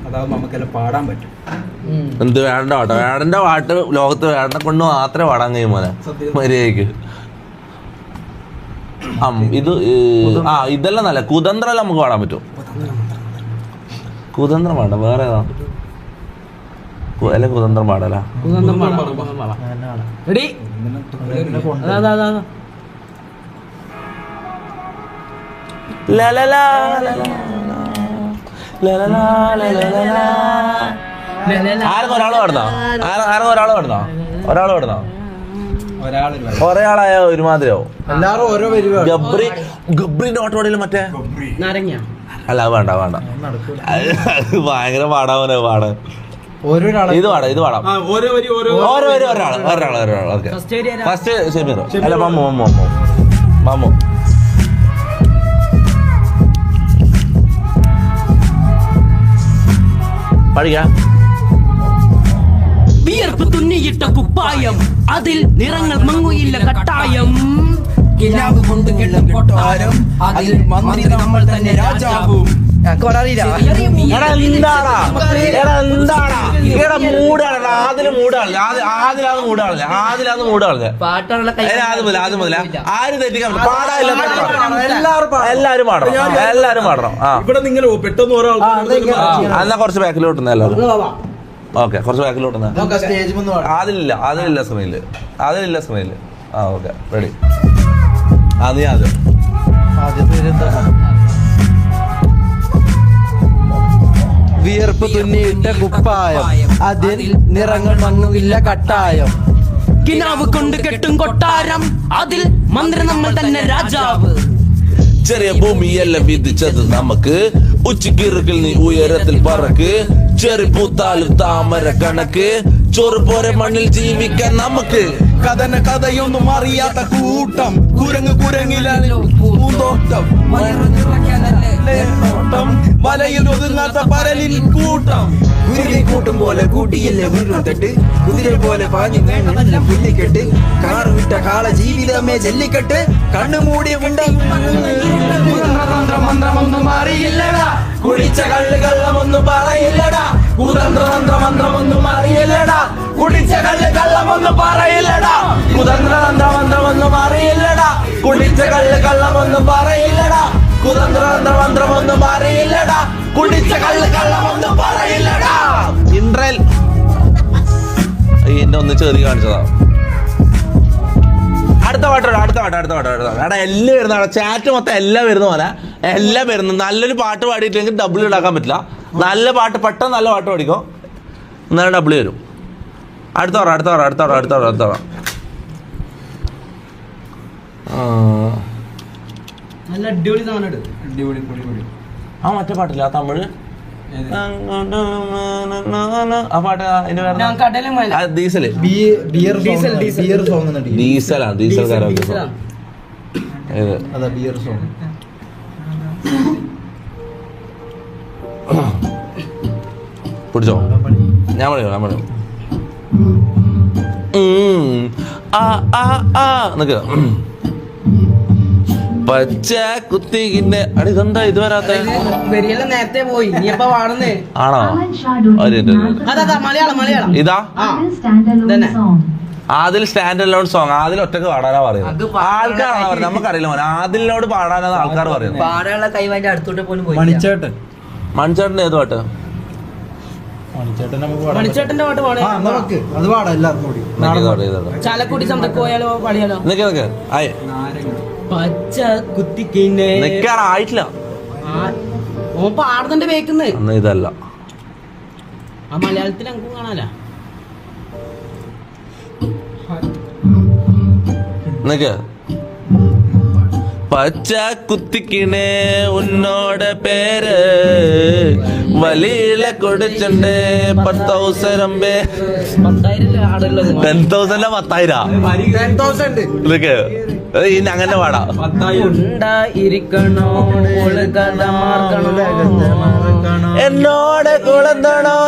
അതാവുമ്പോ നമുക്കെല്ലാം പാടാൻ പറ്റും.
എന്ത് വേടന്റെ പാട്ട് ലോകത്ത് വേടനെ കൊണ്ട് മാത്രമേ പാടാൻ കഴിയും മോനെ മര്യാദക്ക്. ഇത് ഇതെല്ലാം നല്ല കുതന്ത്രം നമുക്ക് പാടാൻ പറ്റും. കുതന്ത്രം പാട വേറെ ഏതാ അല്ലെ കുതന്ത്രം പാടല ഒരാൾ പാടുന്നോ ഒരാളായ ഒരുമാതിരിയാവും. ഗബ്രിന്റെ ഓട്ടോടിയിലും മറ്റേ അല്ല വേണ്ട ഭയങ്കര പാടാവനെ പാടാൻ. ഇത് പാടാം ഒരാൾ ഓക്കെ. ഫസ്റ്റ് ഷമീർ അല്ല മമ്മു പഠിക്കാം.
വിയർപ്പ് തുന്നിയിട്ട കുപ്പായം അതിൽ നിറങ്ങൾ മങ്ങുയില്ല കട്ടായം കിനാവ് കൊണ്ട് കെട്ടും കൊട്ടാരം അതിൽ മന്ത്രി നമ്മൾ തന്നെ രാജാവും
എല്ലാരും പാടണം. എന്നാ കുറച്ച് ബാക്കിലോട്ടുന്ന എല്ലാവരും ഓക്കെ. കുറച്ച് ബാക്കിലോട്ടുന്ന അതിലില്ല സ്ക്രീനില്. ആ ഓക്കെ റെഡി. നീ ആദ്യം
വിയർപ്പ് തുന്നിയിട്ട കുപ്പായം അതിൽ നിറങ്ങൾ മങ്ങുകില്ല കട്ടായം
കിനാവ് കൊണ്ട് കെട്ടും കൊട്ടാരം അതിൽ മന്ത്രി നമ്മൾ തന്നെ രാജാവ്.
ചെറിയ ഭൂമിയെല്ലാം വിധിച്ചത് നമുക്ക് ഉച്ചക്കിറുക്കിൽ നീ ഉയരത്തിൽ പറക്ക് ചെറി പൂത്താലും താമര കണക്ക് ചോറ് പോരെ മണ്ണിൽ ജീവിക്കാൻ നമുക്ക്
കഥയൊന്നും അറിയാത്ത കൂട്ടം കുരങ്ങിലാണ് പൂന്തോട്ടം വലയിൽ ഒതുങ്ങാത്ത പരലിൻ കൂട്ടം
കുരുകി കൂട്ടും പോലെ കൂട്ടിയില്ലേ മുരുത്തട്ട് കുതിര പോലെ പാഞ്ഞു നല്ല പുല്ലിക്കെട്ട് കാറ് വിട്ട കാള ജീവിതമേ ജല്ലിക്കെട്ട് കണ്ണുമൂടി
മന്ത്രമൊന്നും അറിയില്ലടാ കുടിച്ച കള്ളമൊന്നും പറയില്ലടാ കുതന്ത്രമന്ത്രമൊന്നും അറിയില്ലടാ കുടിച്ച കള്ളമൊന്നും പറയില്ലടാ കുതന്ത്രമന്ത്രമൊന്നും അറിയില്ലടാ കുടിച്ച കള്ളമൊന്നും പറയില്ലടാ കുതന്ത്രമന്ത്രമൊന്നും അറിയില്ലടാ കുടിച്ച കള്ളമൊന്നും പറയില്ലടാ.
ഇൻട്രൽ എന്റെ ഒന്ന് ചെറിയ കാണിച്ചതാ. അടുത്ത പാട്ട് എടാ എല്ലാം വരുന്ന ചാറ്റ് മൊത്തം എല്ലാം വരുന്ന പോലെ എല്ലാം വരുന്നു. നല്ലൊരു പാട്ട് പാടിയിട്ടെങ്കിൽ ഡബിൾ ഇടാക്കാൻ പറ്റില്ല. നല്ല പാട്ട് പെട്ടെന്ന് നല്ല പാട്ട് പാടിക്കോ എന്നാലും ഡബിൾ വരും. അടുത്ത പറ
നല്ല അടിപൊളി സാധനം.
ആ മറ്റേ പാട്ടില്ല ആ തമിഴ് ആ പാട്ട് അതിന്റെ ഡീസലാണ് പിടിച്ചോ. ഞാൻ പറയോ നിക്ക് പച്ച കുത്തിക്കിന്നെ അടി ഇതെന്താ ഇത് വരാത്ത
വരിയെല്ലാം നേരത്തെ പോയി നീ എപ്പ പാടുന്നേ
ആണോ
Alan Shah
അതാ മലയാളം
ഇതാ
standalone song.
Adil stand alone song Adil ഒറ്റക്ക് പാടാനാ പറയുന്നത് ആൾക്കാരാണ് പറയുന്നത് നമുക്കറിയില്ല മോനെ ആദിലിനോട് പാടാനാണ് ആൾക്കാർ പറയുന്നത്
പാടാനുള്ള കൈവാന്റെ അടുത്തോട്ട് പോലും പോയി
മണിച്ചേട്ടൻ
മണിച്ചേട്ടന്റെ ഏത് പാട്ട്
മണിച്ചേട്ടൻ നമുക്ക്
മണിച്ചേട്ടന്റെ പാട്ട് പാടേ
അത് പാടാം എല്ലാവർക്കും കൂടി
ചാലക്കുടി ചന്തക്ക് പോയാലോ പാടിയാലോ
നിക്ക് ആയി
പച്ച കുത്തിക്കിന്നെ
നിക്കാറായിട്ടില്ല
ഓ പാടുന്നുണ്ട് വേക്കുന്നേ
അന്ന് ഇതല്ല
ആ മലയാളത്തിൽ ഞങ്ങൾക്ക് കാണാല
നിക്ക് പച്ച കുത്തിക്കിണേ ഉന്നോட പേര് വലിയ കൊടുച്ചുണ്ട് 10,000
ആടുള്ളത്
10,000 10,000 നിക്ക് ഇനി അങ്ങനെ പാടാ
ഉണ്ടായിരിക്കണോ
എന്നോട് കുളന്തണോ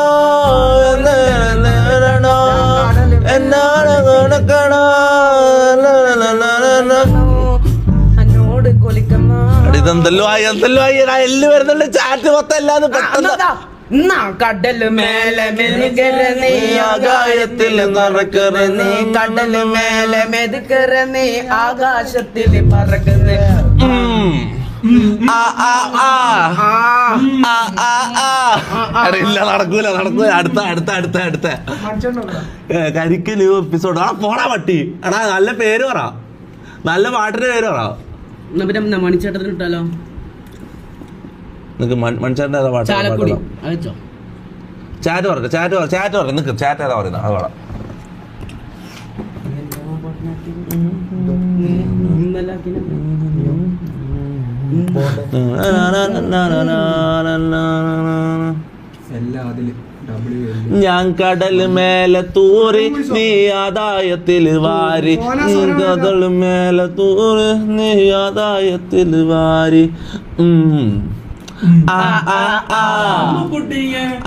എന്നോട് കൊടുക്കണോ
എന്നോട് കൊലിക്കണോ
ഇതെന്തല്ലോ ആയി എല്ലാം വരുന്നുണ്ട് ചാറ്റ് മൊത്തം അല്ലാതെ പെട്ടെന്ന്
കടല് മേലെ മെതുകര നീ
ആകാശത്തിൽ നടക്കറ
നീ കടല് മേലെ മെതുകര നീ ആകാശത്തിൽ പറക്കുന്ന
ഇല്ല നടക്കൂല അടുത്ത കരിക്ക് ന്യൂ എപ്പിസോഡ് ആ പോടാ പട്ടി എടാ നല്ല പേര് പറ നല്ല പാട്ടിന്റെ പേര് പറ
മണിച്ചേട്ടത്തിന് ഇട്ടാലോ
നിനക്ക് മൺചാട്ടിന്റെ ഏതാ പാട്ട്
ചാലക്കുടി അയച്ചോ
ചാറ്റ് പറഞ്ഞു നിക്ക് ചാറ്റ് ഏതാ പറയുന്നത് അത് പാടാം ഞാൻ കടൽ മേലെ തൂറി നീ ആദായത്തിൽ വാരി കടൽ മേലെ തൂറി നീ ആദായത്തിൽ വാരി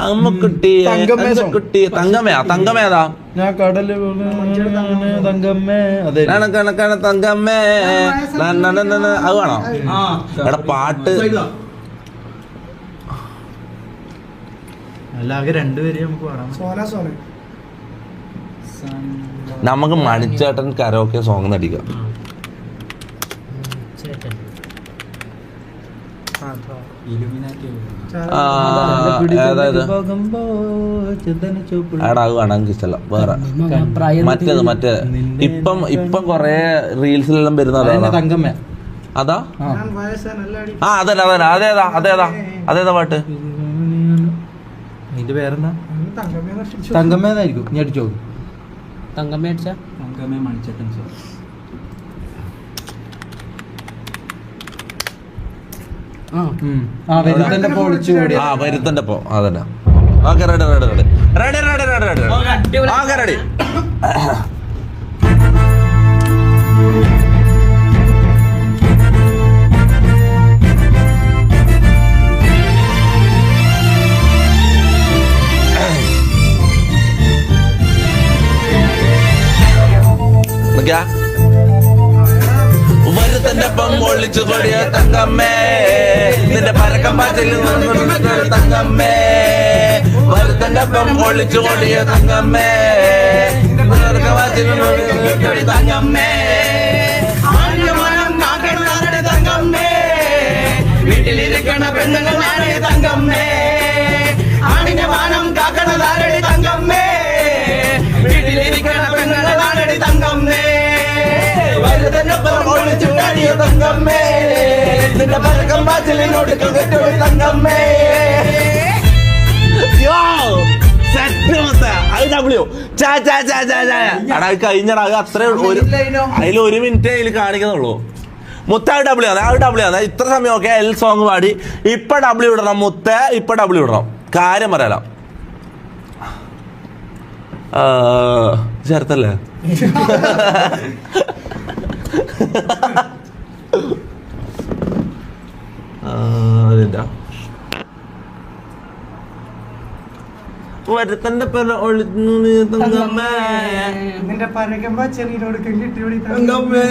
അമ്മക്കുട്ടി തങ്കമേതാ
ഞാൻ കടല് തങ്കമ്മേ അതെ
കണക്കണ തങ്കമ്മേ അത് വേണോ എടാ പാട്ട്
എല്ലാവരും രണ്ടുപേരെയും നമുക്ക് പാടാം
നമുക്ക് മണിച്ചേട്ടൻ കരോക്കെ സോങ് നടിക്കാം അതായത് എടാ അത് വേണം എനിക്ക് ഇഷ്ടമല്ല വേറെ മറ്റേ ഇപ്പം കൊറേ റീൽസിലെല്ലാം വരുന്ന
തങ്കമ്മ
അതാ അതേതാ പാട്ട്
ഇതിന്റെ പേരെന്താ തങ്കമ്മേന്നായിരിക്കും നീ അടിച്ചോ
തങ്കമ്മ അടിച്ച
തങ്കമ്മ മണിച്ചേട്ടൻ
വരുത്തന്റെ പോ അതന്നെ ഓക്കെ റെഡി ഓക്കെ റെഡി വരുത്തന്റെ ഒപ്പം ഒളിച്ചു കൊടിയ തങ്കമ്മേ നിന്റെ പരക്കം പാച്ചിൽ തങ്കമ്മേ വരുത്തന്റെ ഒപ്പം ഒളിച്ചു കൊടിയ തങ്കമ്മേ പരക്കം പാച്ചിൽ തങ്കമ്മേ തങ്കമ്മേ വീട്ടിലിരിക്കണ പെണ്ണുങ്ങളാണ് തങ്കമ്മേ ആണിന്റെ മാനം കാക്കണതാരടി തങ്കമ്മേ വീട്ടിലിരിക്കണ പെണ്ണുങ്ങളാണടി തങ്കമ്മേ തങ്കമ്മേ നിന്റെ പരക്കം പാച്ചിലിനോട് തങ്കമ്മേ കഴിഞ്ഞടാ അത് അത്രേ അതിൽ 1 മിനിറ്റ് അതിൽ കാണിക്കുന്നുള്ളൂ മുത്ത ഡബ്ല്യൂ ആണ് ഇത്ര സമയം ഓക്കെ എൽ സോങ് പാടി ഇപ്പൊ ഡബ്ല്യൂ ഇടണം മുത്ത ഇപ്പൊ ഡബ്ല്യൂ ഇടണം കാര്യം പറയാലോ ചേർത്തല്ലേ വരുത്തന്റെ പേര് ഒളിഞ്ഞു നീ തങ്കമ്മേ
നിന്റെ പരകമ്പ ചെറിയോട് കിട്ടിയോടി തങ്കമ്മേ